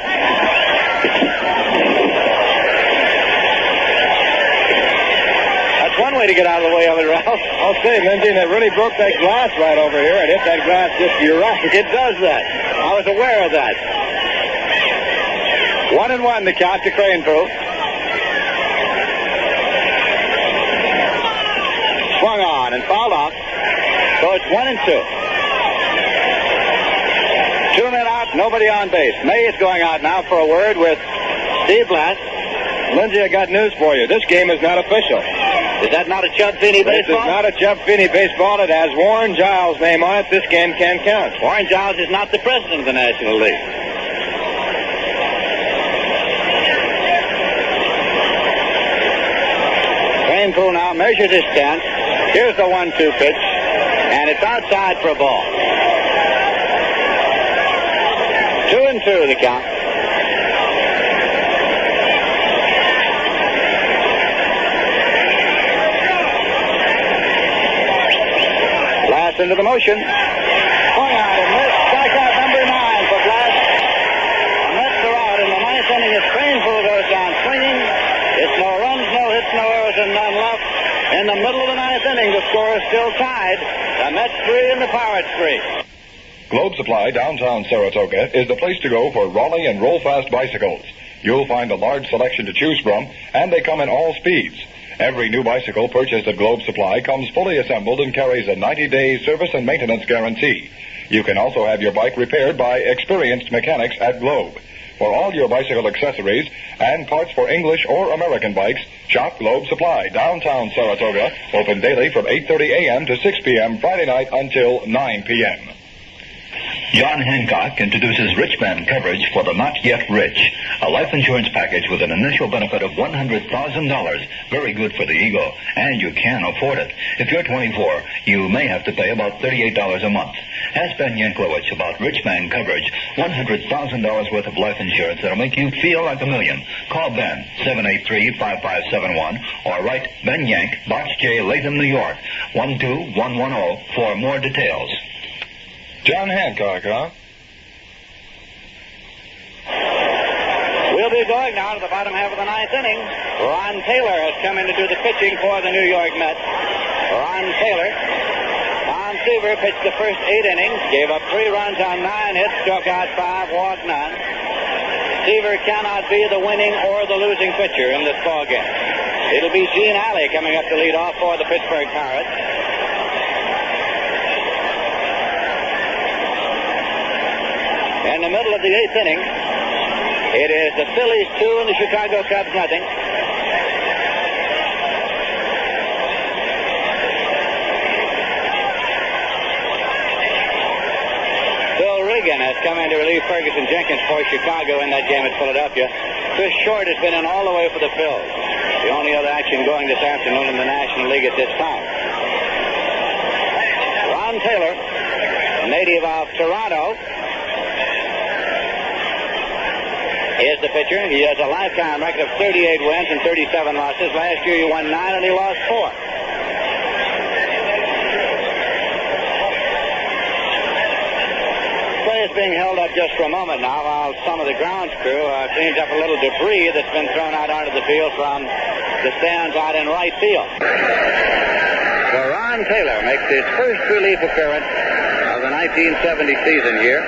That's one way to get out of the way of it, Ralph. I'll say, Lindsay, that really broke that glass right over here. It hit that glass just to your right. It does that. I was aware of that. 1-1 the count to Cranepool. Swung on and fouled off. So it's 1-2. 2 men out, nobody on base. May is going out now for a word with Steve Blass. Lindsay, I got news for you. This game is not official. Is that not a Chubb Finney baseball? This is not a Chubb Finney baseball. It has Warren Giles' name on it. This game can count. Warren Giles is not the president of the National League. Cranepool now measures his stance. Here's the 1-2 pitch. And it's outside for a ball. 2-2 the count. Blast into the motion. Swung out and missed. Strikeout number 9 for Blast. The Mets are out in the ninth inning as Cranesville goes down swinging. It's no runs, no hits, no errors, and none left. In the middle of the ninth inning, the score is still tied. The Mets 3 and the Pirates 3. Globe Supply, downtown Saratoga, is the place to go for Raleigh and roll-fast bicycles. You'll find a large selection to choose from, and they come in all speeds. Every new bicycle purchased at Globe Supply comes fully assembled and carries a 90-day service and maintenance guarantee. You can also have your bike repaired by experienced mechanics at Globe. For all your bicycle accessories and parts for English or American bikes, shop Globe Supply, downtown Saratoga, open daily from 8:30 a.m. to 6 p.m. Friday night until 9 p.m. John Hancock introduces Rich Man coverage for the not yet rich. A life insurance package with an initial benefit of $100,000. Very good for the ego, and you can afford it. If you're 24, you may have to pay about $38 a month. Ask Ben Yanklowicz about Rich Man coverage, $100,000 worth of life insurance that'll make you feel like $1 million. Call Ben, 783-5571, or write Ben Yank, Box J, Latham, New York, 12110 for more details. John Hancock, huh? We'll be going now to the bottom half of the ninth inning. Ron Taylor has come in to do the pitching for the New York Mets. Ron Taylor. Tom Seaver pitched the first 8 innings, gave up 3 runs on 9 hits, struck out 5, walked none. Seaver cannot be the winning or the losing pitcher in this ball game. It'll be Gene Alley coming up to lead off for the Pittsburgh Pirates. In the middle of the 8th inning, it is the Phillies 2 and the Chicago Cubs nothing. Bill Regan has come in to relieve Ferguson Jenkins for Chicago in that game at Philadelphia. Chris Short has been in all the way for the Phils. The only other action going this afternoon in the National League at this time. Ron Taylor, a native of Toronto, is the pitcher. He has a lifetime record of 38 wins and 37 losses. Last year he won 9 and he lost 4. Play is being held up just for a moment now while some of the grounds crew cleans up a little debris that's been thrown out onto the field from the stands out in right field. So Ron Taylor makes his first relief appearance of the 1970 season here.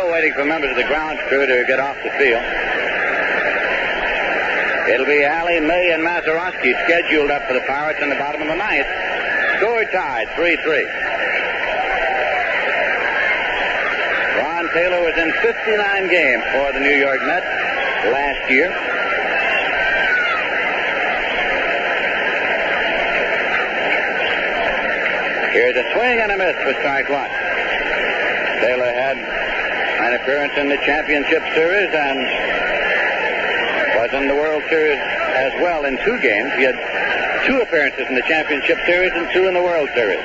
Waiting for members of the grounds crew to get off the field. It'll be Alley, May, and Mazeroski scheduled up for the Pirates in the bottom of the ninth. Score tied, 3-3. Ron Taylor was in 59 games for the New York Mets last year. Here's a swing and a miss for strike 1. Taylor had an appearance in the championship series and was in the World Series as well in 2 games. He had 2 appearances in the championship series and 2 in the World Series.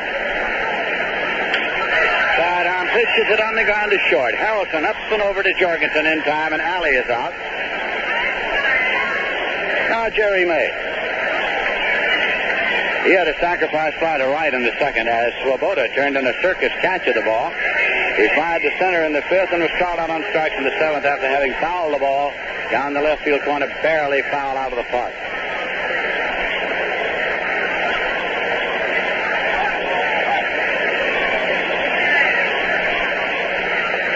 Sidearm pitches it on the ground to short. Harrelson up and over to Jorgensen in time, and Alley is out. Now Jerry May. He had a sacrifice fly to right in the second as Swoboda turned in a circus catch of the ball. He flied to center in the 5th and was called out on strikes in the 7th after having fouled the ball down the left field corner, barely foul out of the park.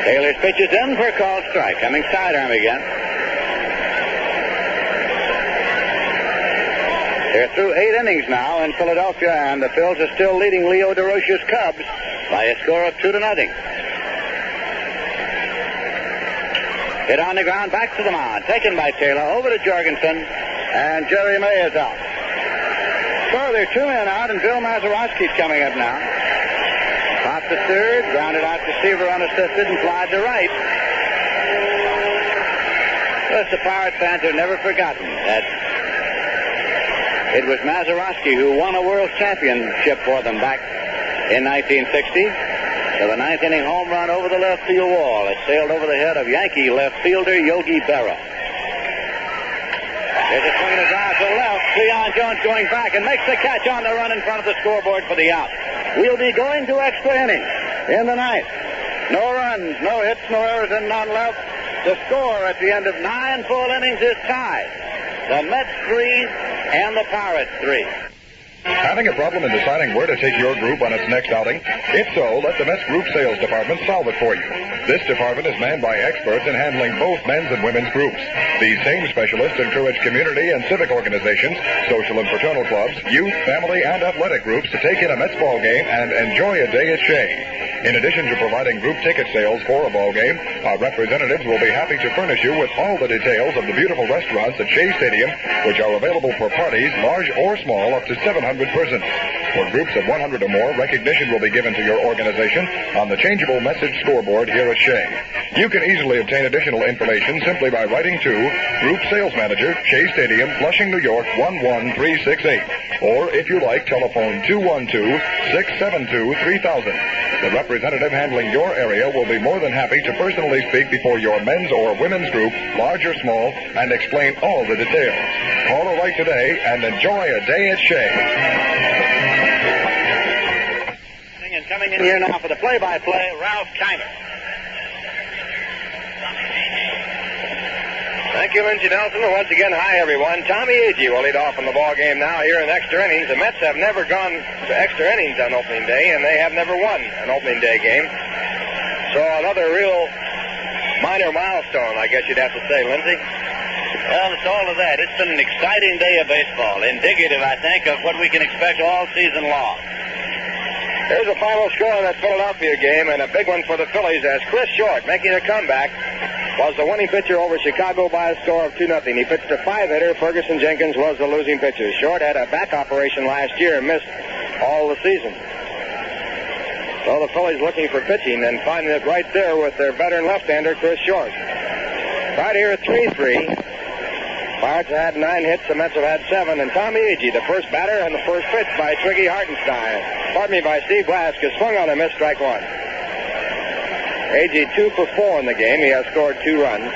Taylor's pitch is in for a called strike. Coming sidearm again. They're through 8 innings now in Philadelphia, and the Phils are still leading Leo DeRocha's Cubs by a score of 2-0. Hit on the ground, back to the mound. Taken by Taylor, over to Jorgensen, and Jerry May is out. So there are 2 men out, and Bill Mazeroski's coming up now. Popped to third, grounded out to Seaver unassisted, and flied to right. Plus, the Pirate fans have never forgotten that it was Mazeroski who won a world championship for them back in 1960. To the ninth inning home run over the left field wall. It sailed over the head of Yankee left fielder Yogi Berra. There's a swing and a drive to the left. Cleon Jones going back and makes the catch on the run in front of the scoreboard for the out. We'll be going to extra innings in the ninth. No runs, no hits, no errors, and none left. The score at the end of 9 full innings is tied. The Mets 3 and the Pirates 3. Having a problem in deciding where to take your group on its next outing? If so, let the Mets Group Sales Department solve it for you. This department is manned by experts in handling both men's and women's groups. These same specialists encourage community and civic organizations, social and fraternal clubs, youth, family, and athletic groups to take in a Mets ball game and enjoy a day at Shea. In addition to providing group ticket sales for a ball game, our representatives will be happy to furnish you with all the details of the beautiful restaurants at Shea Stadium, which are available for parties, large or small, up to 700 persons. For groups of 100 or more, recognition will be given to your organization on the changeable message scoreboard here at Shea. You can easily obtain additional information simply by writing to Group Sales Manager, Shea Stadium, Flushing, New York, 11368. Or, if you like, telephone 212-672-3000. The representative handling your area will be more than happy to personally speak before your men's or women's group, large or small, and explain all the details. Call or write today and enjoy a day at Shea. And coming in here now for the play-by-play, Ralph Kiner. Thank you, Lindsey Nelson. And once again, hi, everyone. Tommy Agee will lead off in the ball game now here in extra innings. The Mets have never gone to extra innings on opening day, and they have never won an opening day game. So another real minor milestone, I guess you'd have to say, Lindsey. Well, it's all of that. It's been an exciting day of baseball, indicative, I think, of what we can expect all season long. Here's a final score of that Philadelphia game, and a big one for the Phillies as Chris Short, making a comeback, was the winning pitcher over Chicago by a score of 2-0. He pitched a 5-hitter. Ferguson Jenkins was the losing pitcher. Short had a back operation last year and missed all the season. So the Phillies looking for pitching and finding it right there with their veteran left-hander, Chris Short. Right here at 3-3. Pirates have had 9 hits, the Mets have had 7, and Tommy Agee, the first batter, and the first pitch by Twiggy Hartenstein. By Steve Blask, is swung on a miss, strike 1. Agee 2 for 4 in the game. He has scored 2 runs.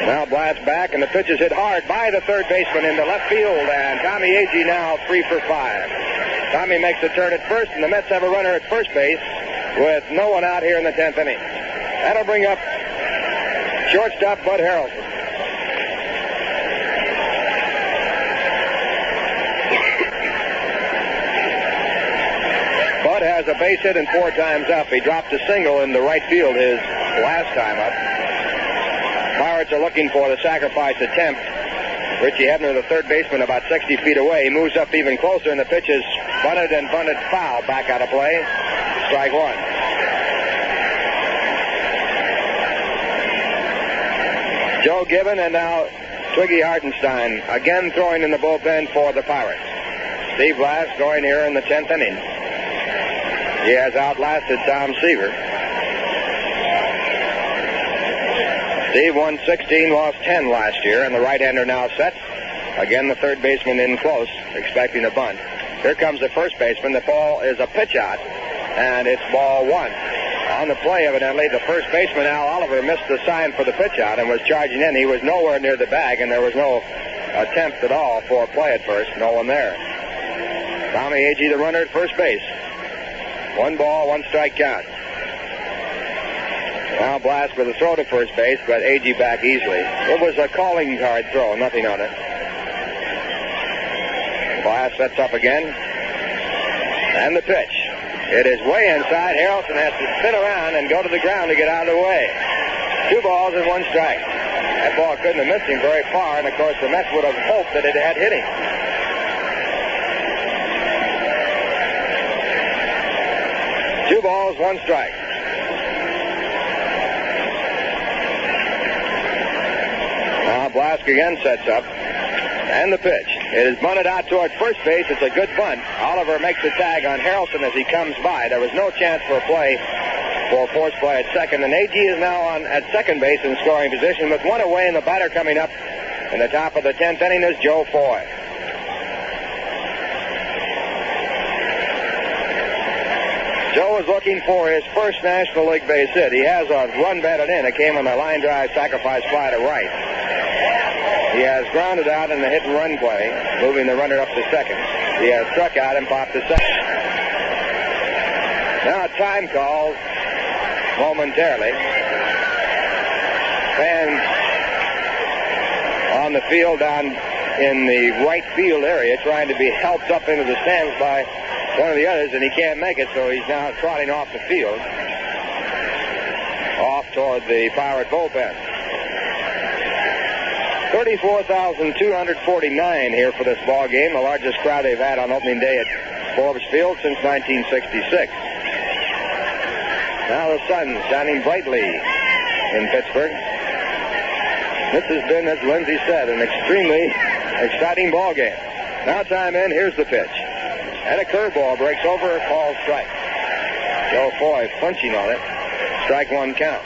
Now Blask back, and the pitch is hit hard by the third baseman into left field, and Tommy Agee now 3 for 5. Tommy makes the turn at first, and the Mets have a runner at first base with no one out here in the 10th inning. That'll bring up shortstop Bud Harrelson. Bud has a base hit and 4 times up. He dropped a single in the right field his last time up. Pirates are looking for the sacrifice attempt. Richie Hebner, the third baseman, about 60 feet away. He moves up even closer, and the pitch is bunted and bunted foul. Back out of play. Strike 1. Joe Gibbon and now Twiggy Hartenstein again throwing in the bullpen for the Pirates. Steve Blask going here in the 10th inning. He has outlasted Tom Seaver. Steve won 16, lost 10 last year, and the right-hander now sets. Again, the third baseman in close, expecting a bunt. Here comes the first baseman. The ball is a pitch out, and it's ball 1. On the play, evidently, the first baseman, Al Oliver, missed the sign for the pitch out and was charging in. He was nowhere near the bag, and there was no attempt at all for a play at first. No one there. Tommy Agee, the runner at first base. 1 ball, 1 strike count. Now Blask with a throw to first base, but Agee back easily. It was a calling card throw, nothing on it. Blask sets up again. And the pitch. It is way inside. Harrelson has to spin around and go to the ground to get out of the way. 2 balls and 1 strike. That ball couldn't have missed him very far, and of course the Mets would have hoped that it had hit him. 2 balls, 1 strike. Now Blask again sets up. And the pitch. It is bunted out toward first base. It's a good bunt. Oliver makes the tag on Harrelson as he comes by. There was no chance for a play for force play at second. And A.G. is now on at second base in scoring position with one away, and the batter coming up in the top of the 10th inning is Joe Foy. Joe is looking for his first National League base hit. He has a run batted in. It came on the line drive sacrifice fly to right. He has grounded out in the hit and run play, moving the runner up to second. He has struck out and popped to second. Now time call momentarily. Fans on the field down in the right field area trying to be helped up into the stands by one of the others, and he can't make it, so he's now trotting off the field, off toward the Pirate bullpen. 34,249 here for this ball game, the largest crowd they've had on opening day at Forbes Field since 1966. Now the sun shining brightly in Pittsburgh. This has been, as Lindsay said, an extremely exciting ball game. Now time in, here's the pitch. And a curveball breaks over, called strike. Joe Foy punching on it. Strike one count.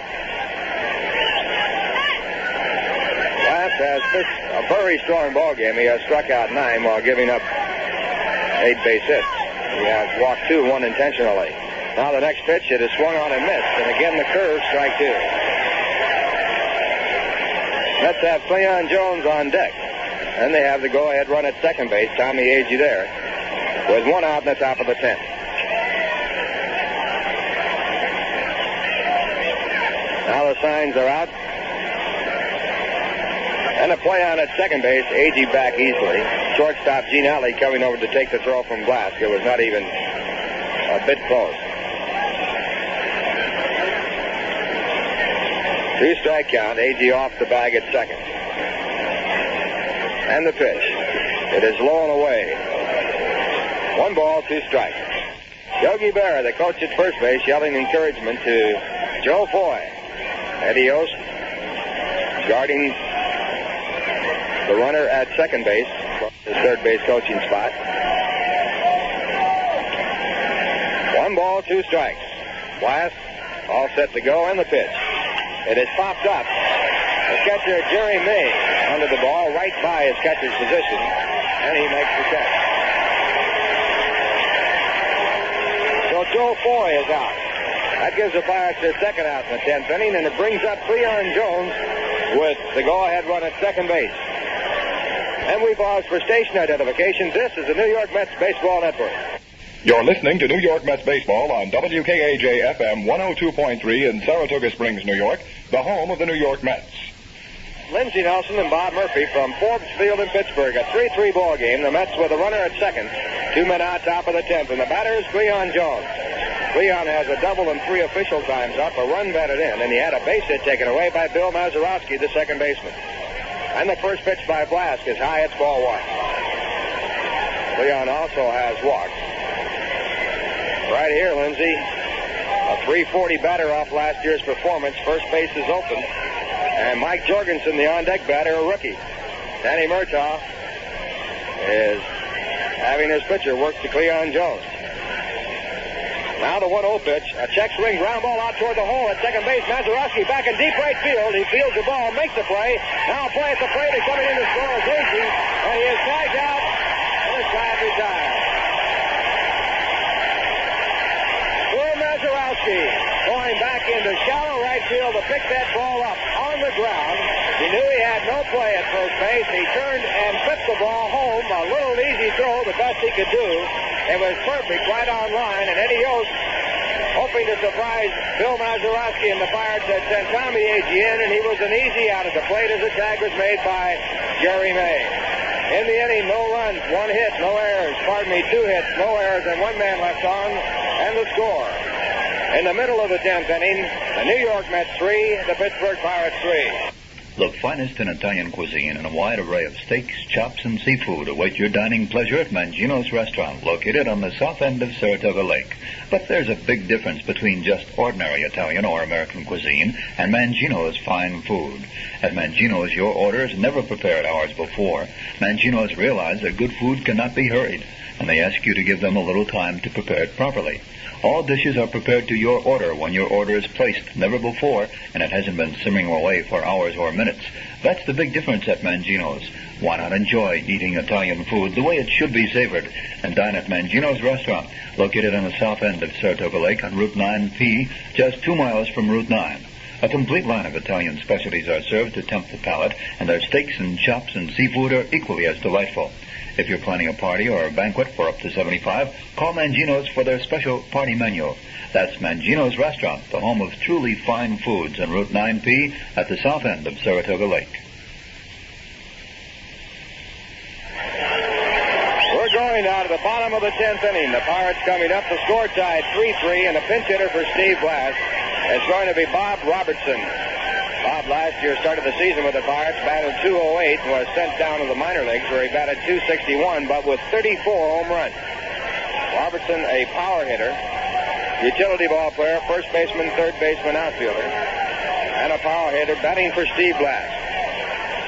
Last has pitched a very strong ball game. He has struck out 9 while giving up 8 base hits. He has walked 2, 1 intentionally. Now the next pitch, it is swung on and missed. And again the curve, strike 2. Let's have Cleon Jones on deck. And they have the go-ahead run at second base. Tommy Agee there, with 1 out in the top of the 10th. Now the signs are out. And a play on at second base. Agee back easily. Shortstop Gene Alley coming over to take the throw from Blask. It was not even a bit close. 2-strike count. Agee off the bag at second. And the pitch. It is low and away. 1 ball, 2 strikes. Yogi Berra, the coach at first base, yelling encouragement to Joe Foy. Eddie Yost guarding the runner at second base, his third base coaching spot. 1 ball, 2 strikes. Blast, all set to go, and the pitch. It is popped up. The catcher, Jerry May, under the ball, right by his catcher's position, and he makes the catch. Joe Foy is out. That gives the Pirates their second out in the 10th inning, and it brings up Cleon Jones with the go-ahead run at second base. And we pause for station identification. This is the New York Mets Baseball Network. You're listening to New York Mets Baseball on WKAJ-FM 102.3 in Saratoga Springs, New York, the home of the New York Mets. Lindsey Nelson and Bob Murphy from Forbes Field in Pittsburgh. A 3-3 ball game. The Mets with a runner at second. 2 men out, top of the 10th. And the batter is Cleon Jones. Cleon has a double and 3 official times up, a run batted in, and he had a base hit taken away by Bill Mazeroski, the second baseman. And the first pitch by Blask is high, it's ball 1. Cleon also has walked. Right here, Lindsey, a .340 batter off last year's performance. First base is open. And Mike Jorgensen, the on-deck batter, a rookie. Danny Murtaugh is having his pitcher work to Cleon Jones. Now the 1-0 pitch. A check swing, ground ball out toward the hole at second base. Mazeroski back in deep right field. He fields the ball, makes the play. Now a play at the plate is coming in to score is Agee. And he is tagged out. And the side retired. Bill Mazeroski going back into shallow right field to pick that ball up on the ground. He knew he had no play at first base. He turned and flipped the ball home. A little easy throw, the best he could do. It was perfect, right on line, and Eddie Yost, hoping to surprise Bill Mazeroski and the Pirates, had sent Tommy Agee in, and he was an easy out at the plate as the tag was made by Jerry May. In the inning, no runs, 1 hit, no errors. 2 hits, no errors, and 1 man left on, and the score. In the middle of the 10th inning, the New York Mets 3, the Pittsburgh Pirates 3. The finest in Italian cuisine and a wide array of steaks, chops, and seafood await your dining pleasure at Mangino's Restaurant, located on the south end of Saratoga Lake. But there's a big difference between just ordinary Italian or American cuisine and Mangino's fine food. At Mangino's, your order is never prepared hours before. Mangino's realize that good food cannot be hurried, and they ask you to give them a little time to prepare it properly. All dishes are prepared to your order when your order is placed, never before, and it hasn't been simmering away for hours or minutes. That's the big difference at Mangino's. Why not enjoy eating Italian food the way it should be savored and dine at Mangino's Restaurant, located on the south end of Saratoga Lake on Route 9P, just 2 miles from Route 9. A complete line of Italian specialties are served to tempt the palate, and their steaks and chops and seafood are equally as delightful. If you're planning a party or a banquet for up to 75, call Mangino's for their special party menu. That's Mangino's Restaurant, the home of truly fine foods on Route 9P at the south end of Saratoga Lake. We're going now to the bottom of the 10th inning. The Pirates coming up. The score tied 3-3, and a pinch hitter for Steve Blass is going to be Bob Robertson. Bob last year started the season with the Pirates, batted .208, and was sent down to the minor leagues where he batted .261, but with 34 home runs. Robertson, a power hitter, utility ball player, first baseman, third baseman, outfielder, and a power hitter batting for Steve Blass.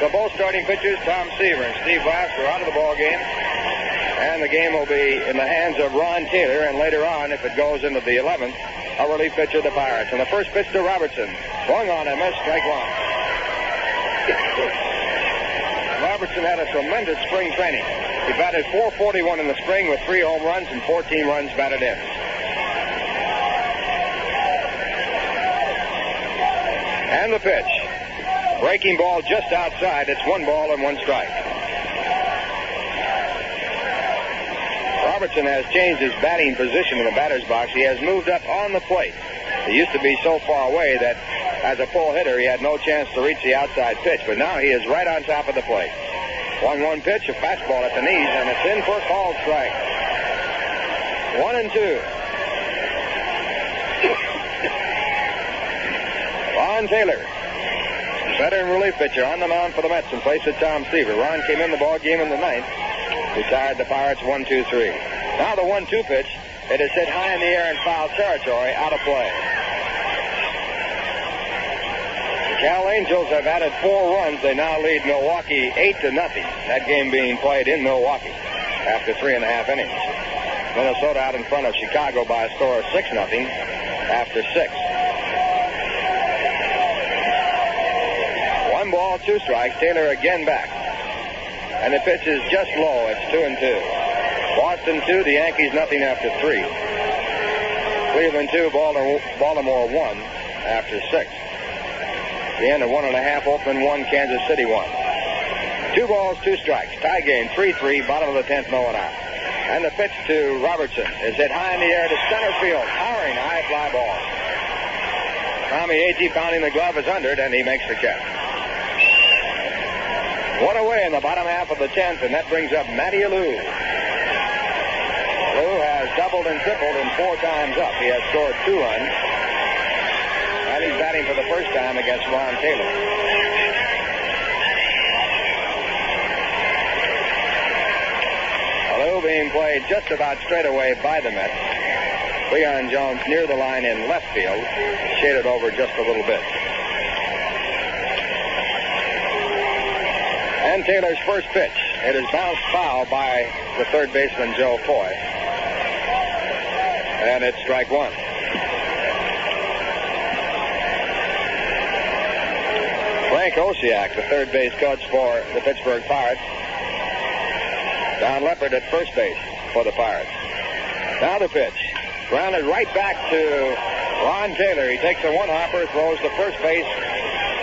So both starting pitchers, Tom Seaver and Steve Blass, are out of the ball game, and the game will be in the hands of Ron Taylor, and later on, if it goes into the 11th, a relief pitcher of the Pirates. And the first pitch to Robertson. Going on a miss, strike one. Robertson had a tremendous spring training. He batted .441 in the spring with 3 home runs and 14 runs batted in. And the pitch. Breaking ball just outside. It's 1 ball and 1 strike. Robertson has changed his batting position in the batter's box. He has moved up on the plate. He used to be so far away that as a pull hitter, he had no chance to reach the outside pitch, but now he is right on top of the plate. 1-1 pitch, a fastball at the knees, and it's in for a called strike. 1-2. Ron Taylor, veteran relief pitcher, on the mound for the Mets in place of Tom Seaver. Ron came in the ball game in the 9th. Retired the Pirates 1-2-3. Now the 1-2 pitch. It is hit high in the air in foul territory, out of play. The Cal Angels have added 4 runs. They now lead Milwaukee 8-0. That game being played in Milwaukee after 3.5 innings. Minnesota out in front of Chicago by a score of 6-0 after 6. 1 ball, 2 strikes. Taylor again back. And the pitch is just low. It's 2-2. Boston 2, the Yankees nothing after 3. Cleveland 2, Baltimore 1 after 6. The end of 1.5, Oakland 1, Kansas City 1. 2 balls, 2 strikes. Tie game 3-3, bottom of the 10th, no one out. And the pitch to Robertson is hit high in the air to center field. Towering high fly ball. Tommy Agee pounding the glove is under it, and he makes the catch. 1 away in the bottom half of the 10th, and that brings up Matty Alou. Alou has doubled and tripled and 4 times up. He has scored 2 runs. And he's batting for the first time against Ron Taylor. Alou being played just about straight away by the Mets. Leon Jones near the line in left field, shaded over just a little bit. And Taylor's first pitch. It is bounced foul by the third baseman, Joe Foy. And it's strike 1. Frank Osiak, the third base coach for the Pittsburgh Pirates. Don Leppard at first base for the Pirates. Now the pitch. Grounded right back to Ron Taylor. He takes a one-hopper, throws to first base,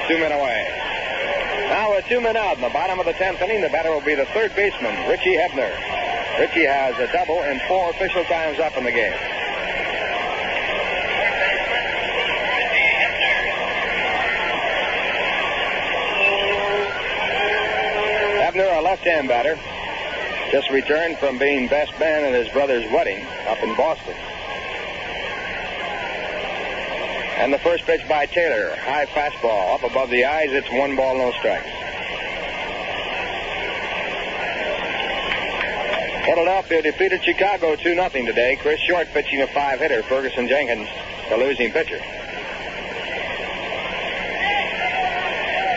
2 men away. Now with 2 men out in the bottom of the 10th inning, the batter will be the third baseman, Richie Hebner. Richie has a double and 4 official times up in the game. Hebner, a left-hand batter, just returned from being best man at his brother's wedding up in Boston. And the first pitch by Taylor. High fastball. Up above the eyes. It's 1 ball, no strikes. Philadelphia defeated Chicago 2-0 today. Chris Short pitching a 5-hitter. Ferguson Jenkins, the losing pitcher.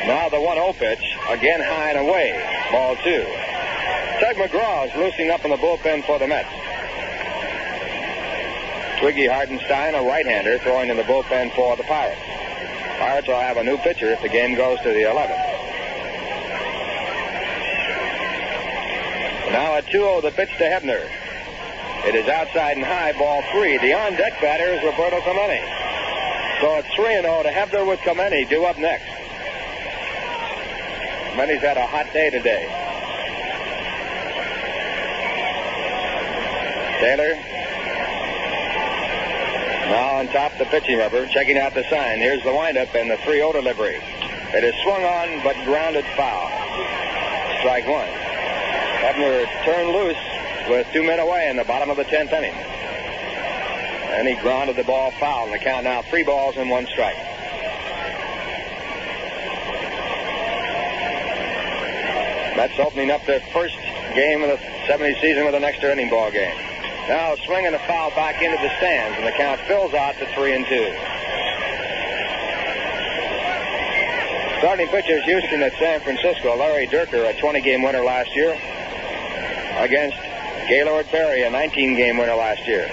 Now the 1-0 pitch. Again high and away. Ball 2. Tug McGraw is loosening up in the bullpen for the Mets. Twiggy Hartenstein, a right-hander, throwing in the bullpen for the Pirates. Pirates will have a new pitcher if the game goes to the 11th. Now at 2-0, the pitch to Hebner. It is outside and high, ball 3. The on-deck batter is Roberto Clemente. So it's 3-0 to Hebner with Clemente due up next. Clemente's had a hot day today. Taylor. Now on top the pitching rubber, checking out the sign. Here's the windup and the 3-0 delivery. It is swung on but grounded foul. Strike 1. Hebner turned loose with 2 men away in the bottom of the 10th inning. And he grounded the ball foul. And the count now 3 balls and 1 strike. Mets opening up their first game of the 70 season with an extra inning ball game. Now swinging a foul back into the stands, and the count fills out to 3-2. Starting pitchers Houston at San Francisco. Larry Dierker, a 20-game winner last year, against Gaylord Perry, a 19-game winner last year.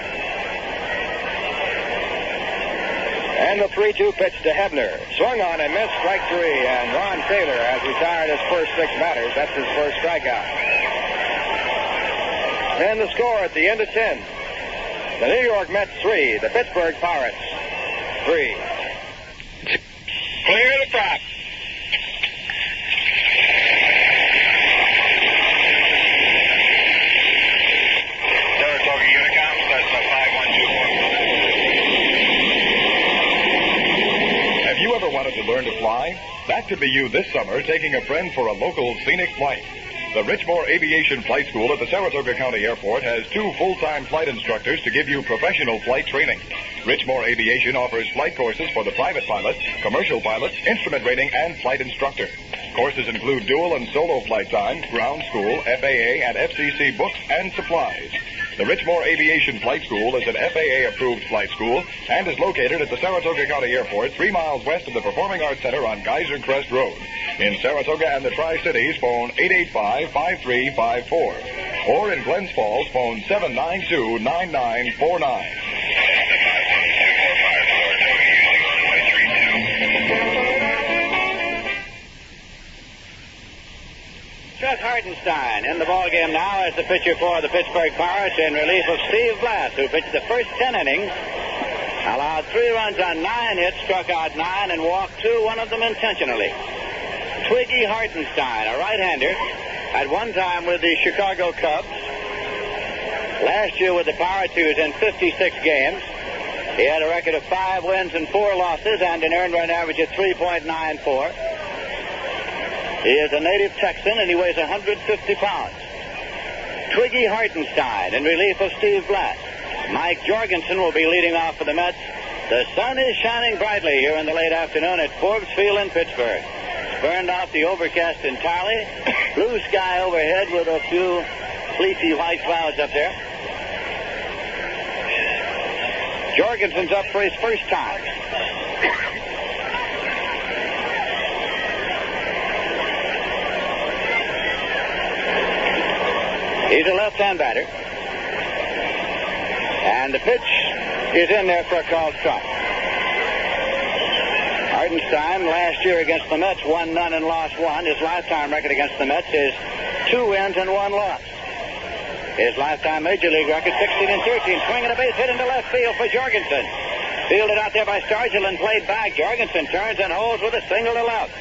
And the 3-2 pitch to Hebner. Swung on and missed, strike 3, and Ron Taylor has retired his first 6 batters. That's his first strikeout. And the score at the end of 10. The New York Mets 3, the Pittsburgh Pirates 3. Clear the prop. Saratoga Unicoms, that's a 5124. Have you ever wanted to learn to fly? That could be you this summer, taking a friend for a local scenic flight. The Richmore Aviation Flight School at the Saratoga County Airport has 2 full-time flight instructors to give you professional flight training. Richmore Aviation offers flight courses for the private pilot, commercial pilot, instrument rating, and flight instructor. Courses include dual and solo flight time, ground school, FAA, and FCC books and supplies. The Richmore Aviation Flight School is an FAA-approved flight school and is located at the Saratoga County Airport, 3 miles west of the Performing Arts Center on Geyser Crest Road. In Saratoga and the Tri-Cities, phone 885-5354. Or in Glens Falls, phone 792-9949. Chet Hartenstein in the ballgame now as the pitcher for the Pittsburgh Pirates in relief of Steve Blass, who pitched the first 10 innings, allowed 3 runs on 9 hits, struck out 9, and walked 2, one of them intentionally. Twiggy Hartenstein, a right-hander, at one time with the Chicago Cubs. Last year with the Pirates, he was in 56 games. He had a record of 5 wins and 4 losses and an earned run average of 3.94. He is a native Texan, and he weighs 150 pounds. Twiggy Hartenstein in relief of Steve Blass. Mike Jorgensen will be leading off for the Mets. The sun is shining brightly here in the late afternoon at Forbes Field in Pittsburgh. It's burned off the overcast entirely. Blue sky overhead with a few fleecy white clouds up there. Jorgensen's up for his first time. He's a left-hand batter. And the pitch is in there for a called strike. Hartenstein last year against the Mets won none and lost 1. His lifetime record against the Mets is 2 wins and 1 loss. His lifetime Major League record 16-13. Swinging a base hit into left field for Jorgensen. Fielded out there by Stargell and played back. Jorgensen turns and holds with a single to left.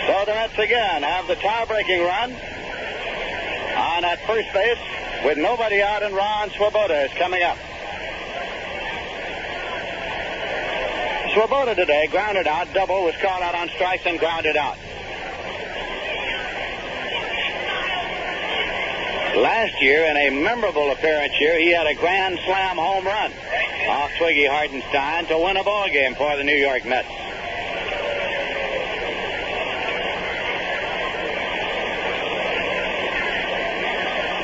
So the Mets again have the tie-breaking run on at first base with nobody out, and Ron Swoboda is coming up. Swoboda today grounded out. Double was called out on strikes and grounded out. Last year, in a memorable appearance here, he had a grand slam home run. off Twiggy Hartenstein to win a ball game for the New York Mets.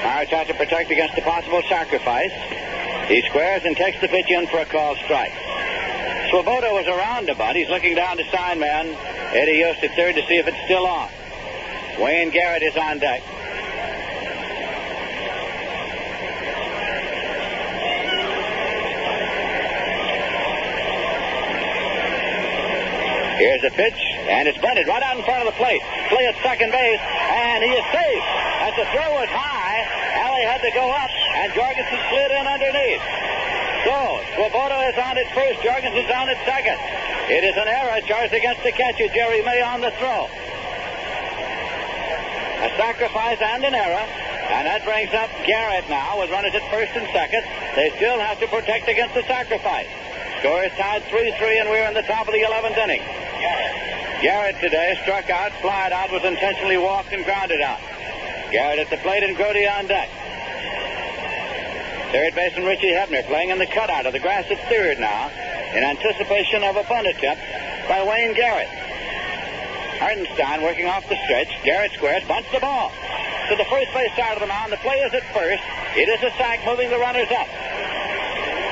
Pirates have to protect against a possible sacrifice. He squares and takes the pitch in for a called strike. Swoboda was around a bunt. He's looking down to sign man Eddie Yost at third to see if it's still on. Wayne Garrett is on deck. Here's a pitch, and it's bunted right out in front of the plate. Play at second base, and he is safe. As the throw was high, Alley had to go up, and Jorgensen slid in underneath. So, Swoboda is on at first, Jorgensen's on at second. It is an error charged against the catcher, Jerry May, on the throw. A sacrifice and an error, and that brings up Garrett now with runners at first and second. They still have to protect against the sacrifice. Score is tied 3-3, and we're in the top of the 11th inning. Garrett today struck out, flied out, was intentionally walked and grounded out. Garrett at the plate and Grody on deck. Third baseman Richie Hebner playing in the cutout of the grass at third now in anticipation of a bunt attempt by Wayne Garrett. Hartenstein working off the stretch. Garrett squares, bunts the ball to the first base side of the mound. The play is at first. It is a sack moving the runners up.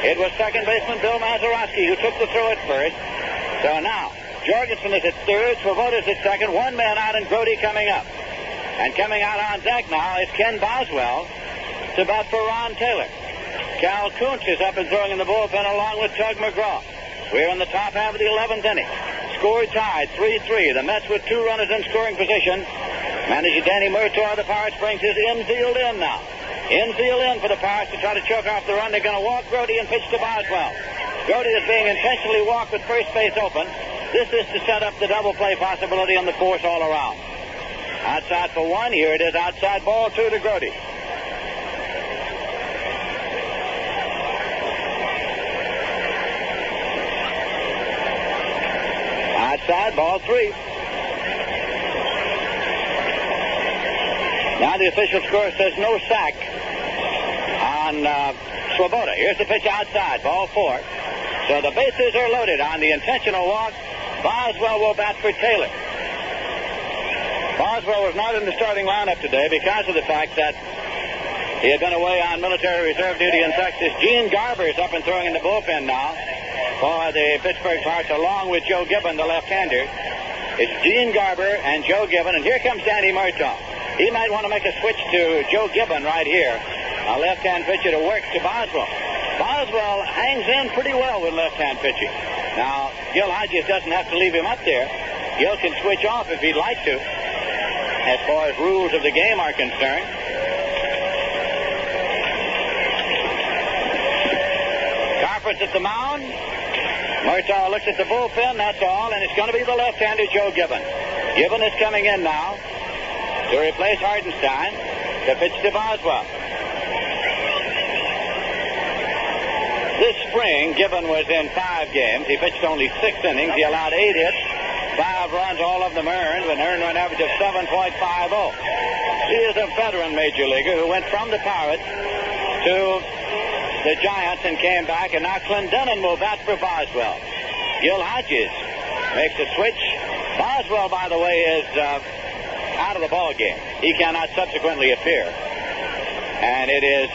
It was second baseman Bill Mazeroski who took the throw at first. So now Jorgensen is at third, Swoboda is at second, one man out and Grody coming up. And coming out on deck now is Ken Boswell to bat for Ron Taylor. Cal Kuntz is up and throwing in the bullpen along with Tug McGraw. We're in the top half of the 11th inning. Score tied 3-3. The Mets with two runners in scoring position. Manager Danny Murtaugh of the Pirates brings his infield in now. Infield in for the Pirates to try to choke off the run. They're going to walk Grody and pitch to Boswell. Grody is being intentionally walked with first base open. This is to set up the double play possibility on the force all around. Outside for one. Here it is outside, ball two to Grody. Outside, ball three. Now the official score says no sack on Swoboda. Here's the pitch outside, ball four. So the bases are loaded on the intentional walk. Boswell will bat for Taylor. Boswell was not in the starting lineup today because of the fact that he had been away on military reserve duty in Texas. Gene Garber is up and throwing in the bullpen now for the Pittsburgh Pirates, along with Joe Gibbon, the left-hander. It's Gene Garber and Joe Gibbon, and here comes Danny Murtaugh. He might want to make a switch to Joe Gibbon right here, a left-hand pitcher to work to Boswell. Boswell hangs in pretty well with left-hand pitching. Now, Gil Hodges doesn't have to leave him up there. Gil can switch off if he'd like to, as far as rules of the game are concerned. Carpenter's at the mound. Murtaugh looks at the bullpen, that's all, and it's going to be the left-hander Joe Gibbon. Gibbon is coming in now to replace Hartenstein. The pitch to Boswell. This spring, Gibbon was in 5 games. He pitched only 6 innings. He allowed 8 hits, 5 runs, all of them earned, with an earned run average of 7.50. He is a veteran major leaguer who went from the Pirates to the Giants and came back, and now Clendenon will bat for Boswell. Gil Hodges makes a switch. Boswell, by the way, is out of the ball game. He cannot subsequently appear. And it is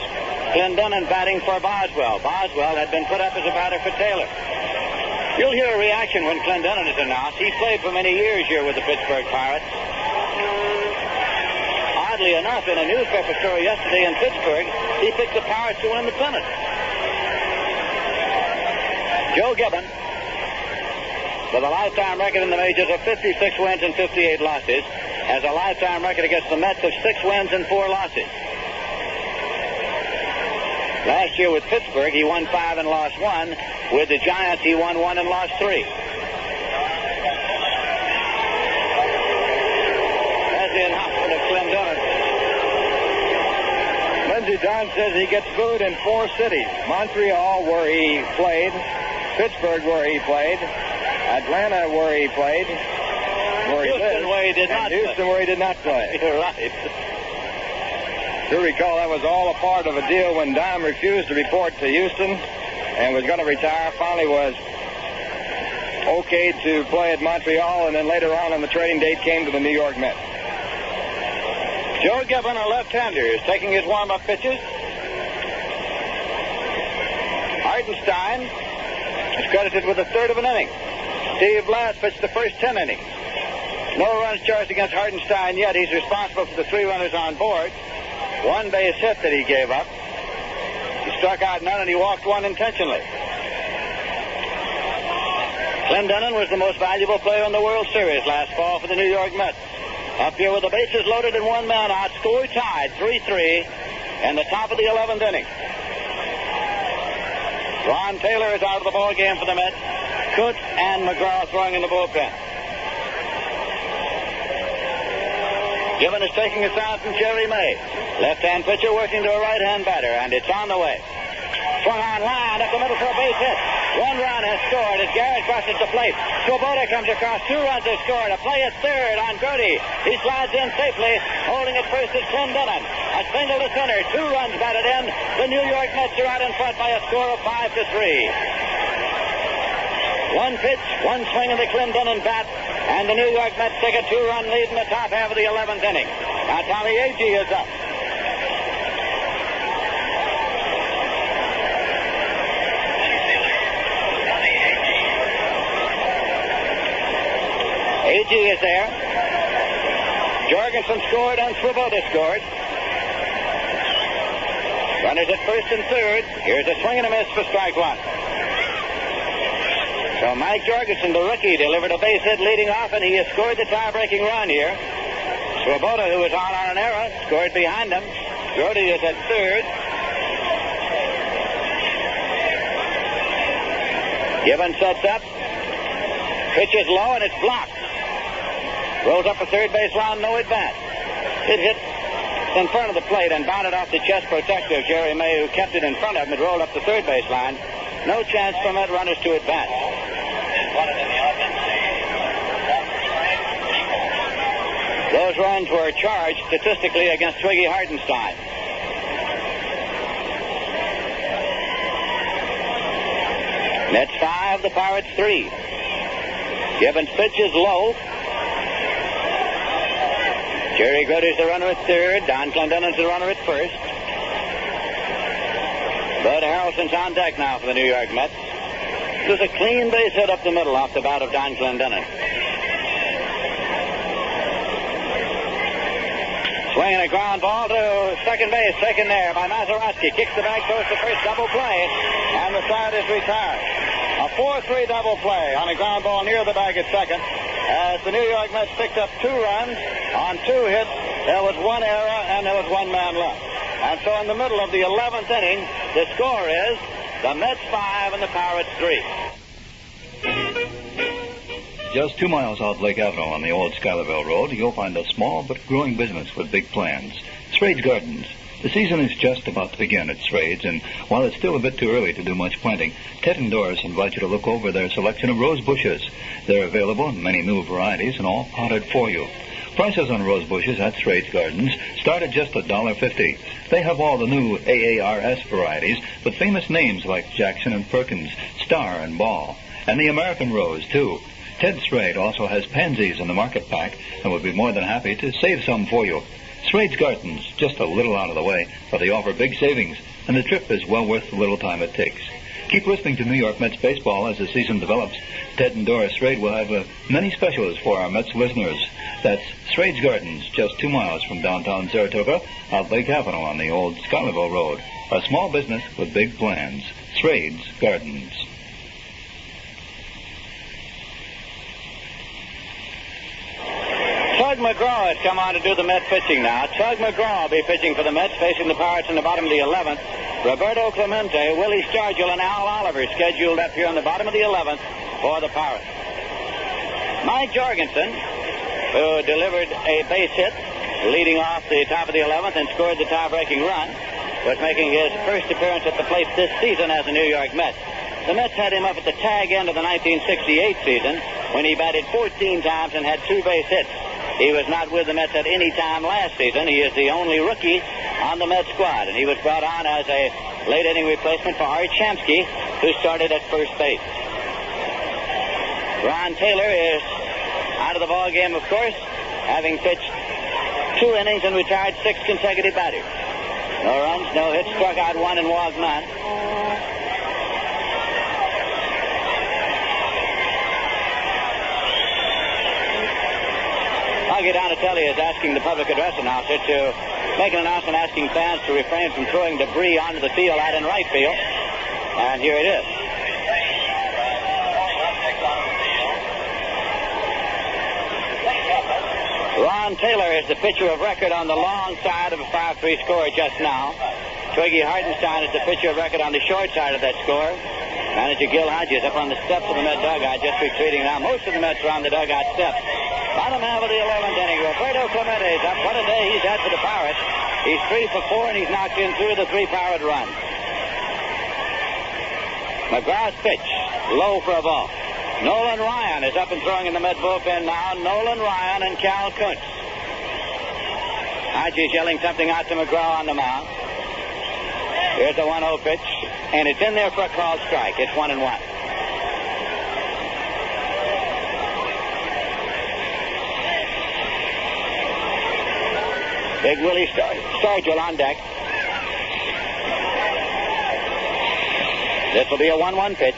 Clendenon batting for Boswell. Boswell had been put up as a batter for Taylor. You'll hear a reaction when Clendenon is announced. He played for many years here with the Pittsburgh Pirates. Oddly enough, in a newspaper story yesterday in Pittsburgh, he picked the Pirates to win the pennant. Joe Gibbon, with a lifetime record in the majors of 56 wins and 58 losses, has a lifetime record against the Mets of 6 wins and 4 losses. Last year with Pittsburgh, he won 5 and lost 1. With the Giants, he won 1 and lost 3. That's the announcement of Clendenon. Lindsey Dunn says he gets booed in 4 cities. Montreal, where he played. Pittsburgh, where he played. Atlanta, where he played. Houston, where he did not play. Houston, where he did not play. You're right. You recall that was all a part of a deal when Dime refused to report to Houston. and was going to retire. Finally was okayed to play at Montreal, and then later on the trading date came to the New York Mets. Joe Gibbon, a left-hander, is taking his warm-up pitches. Hardenstein is credited with a third of an inning. Steve Blass pitched the first 10 innings. No runs charged against Hardenstein yet. He's responsible for the 3 runners on board. 1 base hit that he gave up. He struck out none, and he walked 1 intentionally. Clendenon was the most valuable player in the World Series last fall for the New York Mets. Up here with the bases loaded and 1 man out, score tied 3-3 in the top of the 11th inning. Ron Taylor is out of the ball game for the Mets. Coote and McGraw throwing in the bullpen. Gibbon is taking a sign from Jerry May. Left-hand pitcher working to a right-hand batter, and it's on the way. Swung on line up the middle for a base hit. 1 run has scored as Garrett crosses the plate. Swoboda comes across. 2 runs have scored. A play at third on Grody. He slides in safely. Holding it first is Clendenon. A single to center. 2 runs batted in. The New York Mets are out in front by a score of 5-3. 1 pitch, 1 swing of the Clendenon bat, and the New York Mets take a 2-run lead in the top half of the 11th inning. Now Tommy Agee is up. Agee is there. Jorgensen scored and Swoboda scored. Runners at first and third. Here's a swing and a miss for strike 1. So Mike Jorgensen, the rookie, delivered a base hit leading off, and he has scored the tie-breaking run here. Swoboda, who was out on an error, scored behind him. Grody is at third. Gibbon sets up. Pitch is low, and it's blocked. Rolls up a third base line, no advance. It hit in front of the plate and bounded off the chest protector of Jerry May, who kept it in front of him. It rolled up the third base line. No chance for Met runners to advance. Those runs were charged statistically against Twiggy Hardenstein. Mets 5, the Pirates 3. Gibbons' pitch is low. Jerry Grody's the runner at third. Don Clendenon's the runner at first. Bud Harrelson's on deck now for the New York Mets. There's a clean base hit up the middle off the bat of Don Clendenon. Swinging a ground ball to second base, taken there by Mazeroski. Kicks the bag towards the first, double play, and the side is retired. A 4-3 double play on a ground ball near the bag at second. As the New York Mets picked up 2 runs on 2 hits, there was 1 error and there was 1 man left. And so in the middle of the 11th inning, the score is the Mets 5 and the Pirates 3. Just 2 miles off Lake Avenue on the old Schuylerville Road, you'll find a small but growing business with big plans. Srade's Gardens. The season is just about to begin at Srade's, and while it's still a bit too early to do much planting, Ted and Doris invite you to look over their selection of rose bushes. They're available in many new varieties and all potted for you. Prices on rose bushes at Srade's Gardens start at just $1.50. They have all the new AARS varieties with famous names like Jackson and Perkins, Star and Ball, and the American Rose, too. Ted Srade also has pansies in the market pack and would be more than happy to save some for you. Srade's Gardens, just a little out of the way, but they offer big savings, and the trip is well worth the little time it takes. Keep listening to New York Mets baseball as the season develops. Ted and Doris Srade will have many specials for our Mets listeners. That's Srade's Gardens, just 2 miles from downtown Saratoga, out Lake Avenue on the old Schuylerville Road. A small business with big plans. Srade's Gardens. Tug McGraw has come on to do the Mets pitching now. Tug McGraw will be pitching for the Mets, facing the Pirates in the bottom of the 11th. Roberto Clemente, Willie Stargell, and Al Oliver scheduled up here in the bottom of the 11th for the Pirates. Mike Jorgensen, who delivered a base hit leading off the top of the 11th and scored the tie-breaking run, was making his first appearance at the plate this season as a New York Met. The Mets had him up at the tag end of the 1968 season when he batted 14 times and had 2 base hits. He was not with the Mets at any time last season. He is the only rookie on the Mets squad, and he was brought on as a late inning replacement for Art Shamsky, who started at first base. Ron Taylor is out of the ball game, of course, having pitched 2 innings and retired 6 consecutive batters. No runs, no hits, struck out 1 and walked none. Augie Donatelli is asking the public address announcer to make an announcement asking fans to refrain from throwing debris onto the field out in right field. And here it is. Ron Taylor is the pitcher of record on the long side of a 5-3 score just now. Twiggy Hartenstein is the pitcher of record on the short side of that score. Manager Gil Hodges up on the steps of the Met dugout, just retreating now. Most of the Mets are on the dugout steps. Bottom half of the 11th inning, Roberto Clemente is up. What a day he's had for the Pirates. He's 3 for 4, and he's knocked in 2 of the 3 Pirate runs. McGraw's pitch, low for a ball. Nolan Ryan is up and throwing in the Met bullpen now. Nolan Ryan and Cal Kuntz. Hodges yelling something out to McGraw on the mound. Here's a 1-0 pitch, and it's in there for a called strike. It's 1-1. Big Willie Stargell on deck. This will be a 1-1 pitch.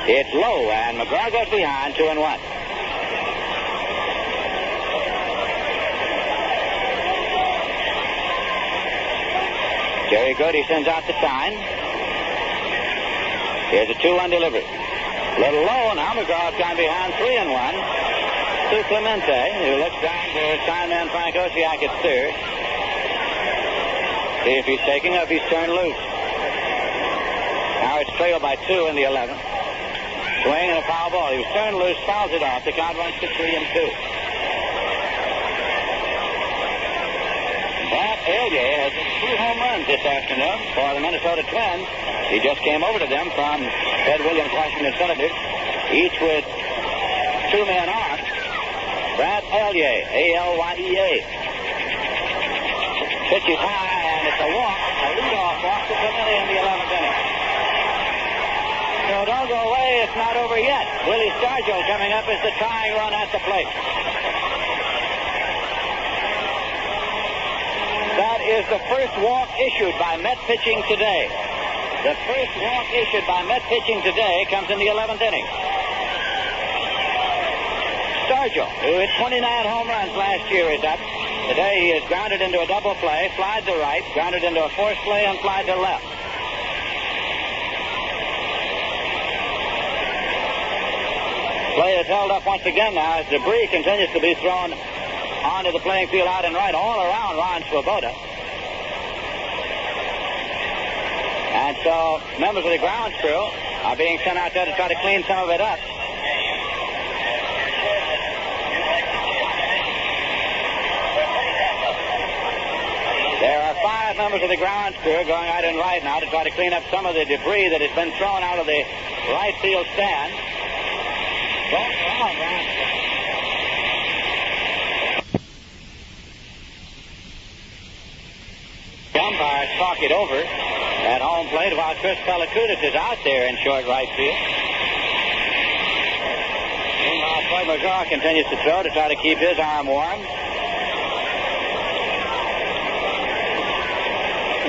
It's low, and McGraw goes behind, 2-1. Jerry Grody sends out the sign. Here's a 2-1 delivery. A little low, now McGraw's gone behind, 3-1. To Clemente, who looks down to sign man Frank Osiak at third. See if he's taking or if he's turned loose. Now it's trailed by 2 in the 11th. Swing and a foul ball. He was turned loose, fouls it off. The count runs to 3-2. Brad Elliott has 2 home runs this afternoon for the Minnesota Twins. He just came over to them from Ted Williams, Washington Senators, each with 2 men on. Brad Elliott, A-L-Y-E-A. Pitch is high, and it's a walk, a leadoff walk to Clemente in the 11th inning. So don't go away, it's not over yet. Willie Stargell coming up as the tying run at the plate. That is the first walk issued by Met pitching today. The first walk issued by Met pitching today comes in the 11th inning. Stargell, who hit 29 home runs last year, is up. Today he is grounded into a double play, flied to right, grounded into a forced play, and flied to left. Play is held up once again now as debris continues to be thrown onto the playing field out and right all around Ron Swoboda. And so members of the grounds crew are being sent out there to try to clean some of it up. There are 5 members of the grounds crew going out and right now to try to clean up some of the debris that has been thrown out of the right field stand. The umpires talk it over at home plate while Chris Pellicudis is out there in short right field. Meanwhile, Floyd McGraw continues to throw to try to keep his arm warm.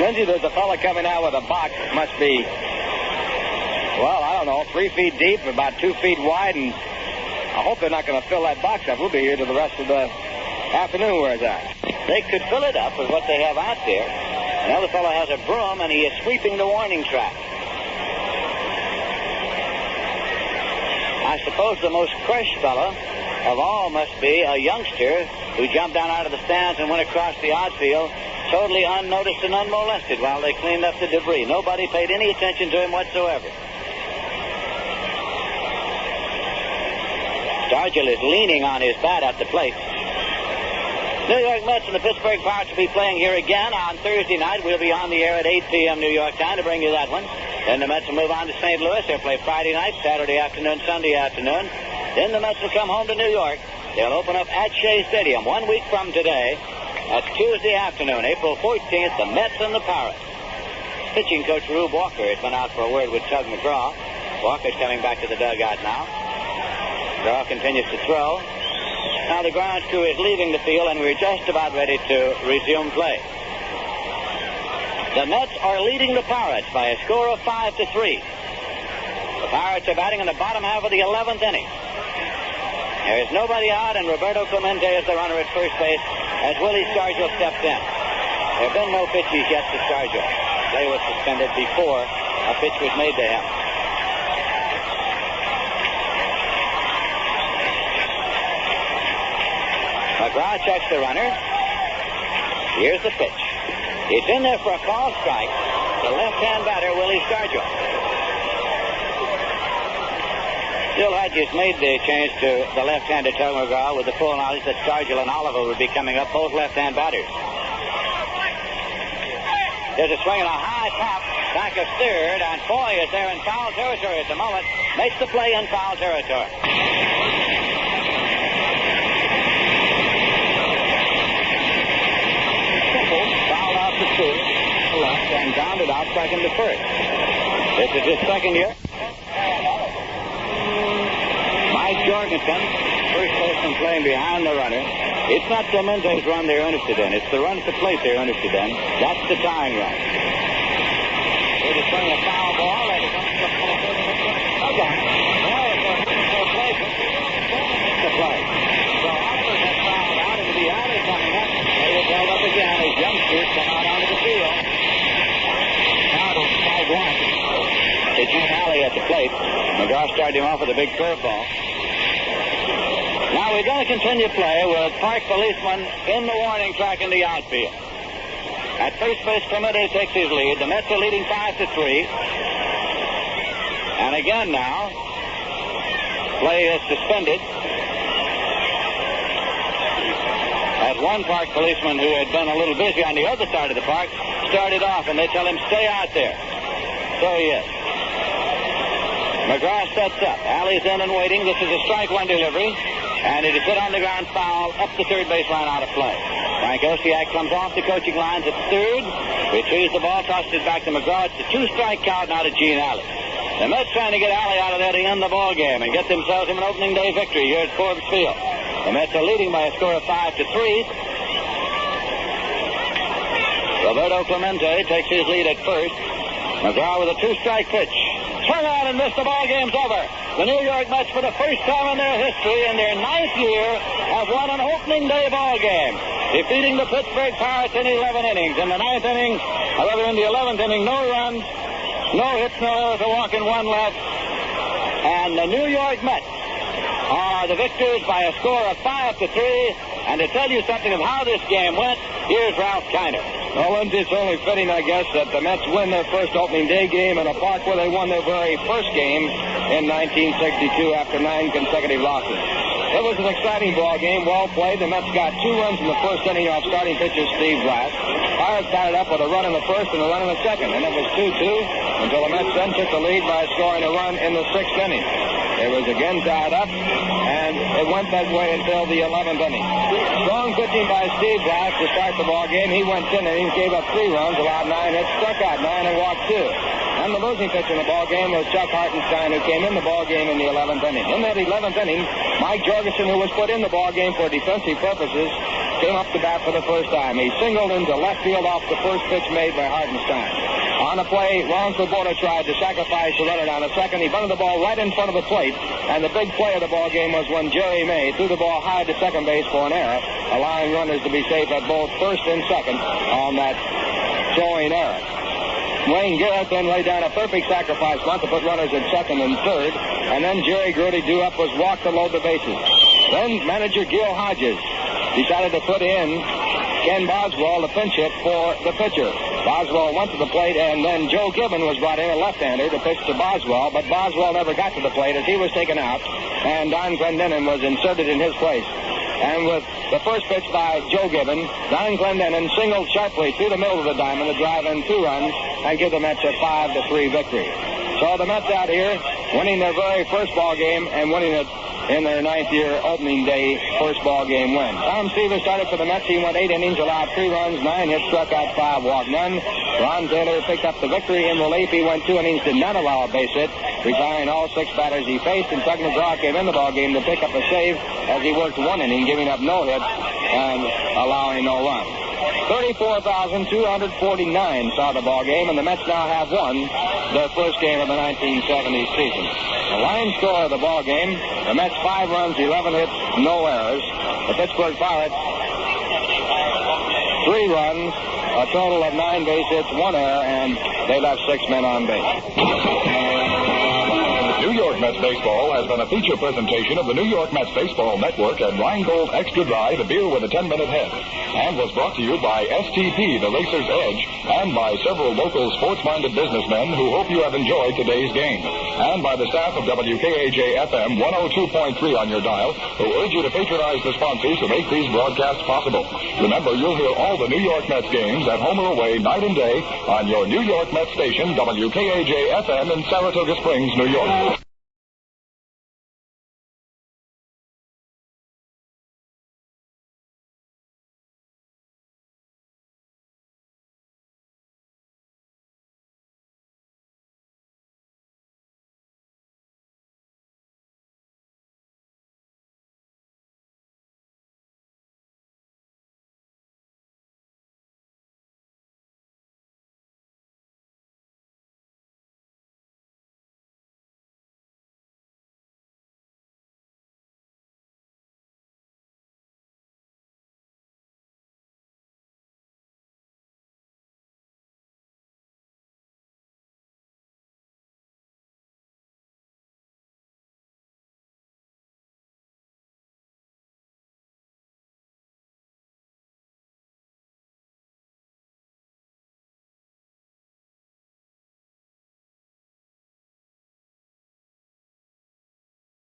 Lindsay, there's a fella coming out with a box that must be, well, I don't know, 3 feet deep, about 2 feet wide, and I hope they're not going to fill that box up. We'll be here till the rest of the afternoon. Where's that? They could fill it up with what they have out there. Another fellow has a broom, and he is sweeping the warning track. I suppose the most crushed fellow of all must be a youngster who jumped down out of the stands and went across the outfield totally unnoticed and unmolested while they cleaned up the debris. Nobody paid any attention to him whatsoever. Stargell is leaning on his bat at the plate. New York Mets and the Pittsburgh Pirates will be playing here again on Thursday night. We'll be on the air at 8 p.m. New York time to bring you that one. Then the Mets will move on to St. Louis. They'll play Friday night, Saturday afternoon, Sunday afternoon. Then the Mets will come home to New York. They'll open up at Shea Stadium 1 week from today. That's Tuesday afternoon, April 14th, the Mets and the Pirates. pitching coach, Rube Walker, has been out for a word with Tug McGraw. Walker's coming back to the dugout now. McGraw continues to throw. Now the grounds crew is leaving the field, and we're just about ready to resume play. The Mets are leading the Pirates by a score of 5-3. The Pirates are batting in the bottom half of the 11th inning. There is nobody out, and Roberto Clemente is the runner at first base as Willie Scargill steps in. There have been no pitches yet to Scargill. Play was suspended before a pitch was made to him. McGraw checks the runner. Here's the pitch. It's in there for a foul strike. The left-hand batter, Willie Scargill. Bill Hodges made the change to the left-handed Tug McGraw with the full knowledge that Scargill and Oliver would be coming up, both left-hand batters. There's a swing and a high pop, back of third, and Foy is there in foul territory at the moment. Makes the play in foul territory. Fouled out to two, left, and grounded out second to first. This is his second year. Mike Jorgensen, first baseman, playing behind the runner. It's not Clemente's run they're interested in. It's the run at the plate they're interested in. That's the tying run. Here's a swing, a foul ball, and it's the play. So Oliver gets fouled out into the alley coming up. They will build up again as youngsters come out onto the field. Now to strike one. They can't alley at the plate. McGraw started him off with a big curveball. Now we're going to continue play with Park policeman in the warning track in the outfield. At first base, Clemente takes his lead. The Mets are leading 5-3. And again now, play is suspended. As one Park policeman who had been a little busy on the other side of the park started off, and they tell him, stay out there. So he is. McGraw sets up. Alley's in and waiting. This is a strike one delivery. And it is hit on the ground foul up the third base line out of play. Frank Osiak comes off the coaching lines at third. Retrieves the ball, tosses it back to McGraw. It's a two-strike count now to Gene Alley. The Mets trying to get Alley out of there to end the ball game and get themselves an opening day victory here at Forbes Field. The Mets are leading by a score of 5-3. Roberto Clemente takes his lead at first. McGraw with a two-strike pitch. Swung out and missed. The ball game's over. The New York Mets, for the first time in their history, in their 9th year, have won an opening day ball game, defeating the Pittsburgh Pirates in 11 innings. In the 9th inning, however, in the 11th inning, no runs, no hits, no errors, a walk and one left. And the New York Mets are the victors by a score of 5-3. And to tell you something of how this game went, here's Ralph Kiner. Well, it's only fitting, I guess, that the Mets win their first opening day game in a park where they won their very first game in 1962 after 9 consecutive losses. It was an exciting ball game, well played. The Mets got 2 runs in the first inning off starting pitcher Steve Blass. Pirates started up with a run in the first and a run in the second, and it was 2-2 until the Mets then took the lead by scoring a run in the 6th inning. It was again tied up, and it went that way until the 11th inning. Strong pitching by Steve Blass to start the ball game. He went 10 innings, gave up 3 runs, allowed 9 hits, struck out 9, and walked 2. And the losing pitcher in the ball game was Chuck Hartenstein, who came in the ball game in the 11th inning. In that 11th inning, Mike Jorgensen, who was put in the ball game for defensive purposes, came up to bat for the first time. He singled into left field off the first pitch made by Hartenstein. On a play, Ron Swoboda tried to sacrifice the runner down a second. He bunted the ball right in front of the plate, and the big play of the ball game was when Jerry May threw the ball high to second base for an error, allowing runners to be safe at both first and second on that throwing error. Wayne Garrett then laid down a perfect sacrifice bunt to put runners at second and third, and then Jerry Grudy drew up was walk to load the bases. Then manager Gil Hodges decided to put in Ken Boswell to pinch hit for the pitcher. Boswell went to the plate, and then Joe Gibbon was brought in, a left-hander, to pitch to Boswell, but Boswell never got to the plate as he was taken out, and Don Glendenin was inserted in his place. And with the first pitch by Joe Gibbon, Don Glendenin singled sharply through the middle of the diamond to drive in 2 runs and give the Mets a 5-3 victory. So the Mets out here winning their very first ball game and winning it in their ninth-year opening day first ball game win. Tom Seaver started for the Mets. He went 8 innings, allowed 3 runs, 9 hits, struck out 5, walked none. Ron Taylor picked up the victory in relief. He went 2 innings, did not allow a base hit, retiring all 6 batters he faced. And Tug McGraw came in the ball game to pick up a save as he worked 1 inning, giving up no hits and allowing no runs. 34,249 saw the ball game, and the Mets now have won their first game of the 1970 season. The line score of the ball game, the Mets 5 runs, 11 hits, no errors. The Pittsburgh Pirates 3 runs, a total of 9 base hits, 1 error, and they left 6 men on base. New York Mets Baseball has been a feature presentation of the New York Mets Baseball Network and Rheingold Extra Dry, the beer with a 10-minute head, and was brought to you by STP, the Racer's Edge, and by several local sports-minded businessmen who hope you have enjoyed today's game, and by the staff of WKAJ-FM 102.3 on your dial, who urge you to patronize the sponsors who make these broadcasts possible. Remember, you'll hear all the New York Mets games at home or away, night and day, on your New York Mets station, WKAJ-FM in Saratoga Springs, New York.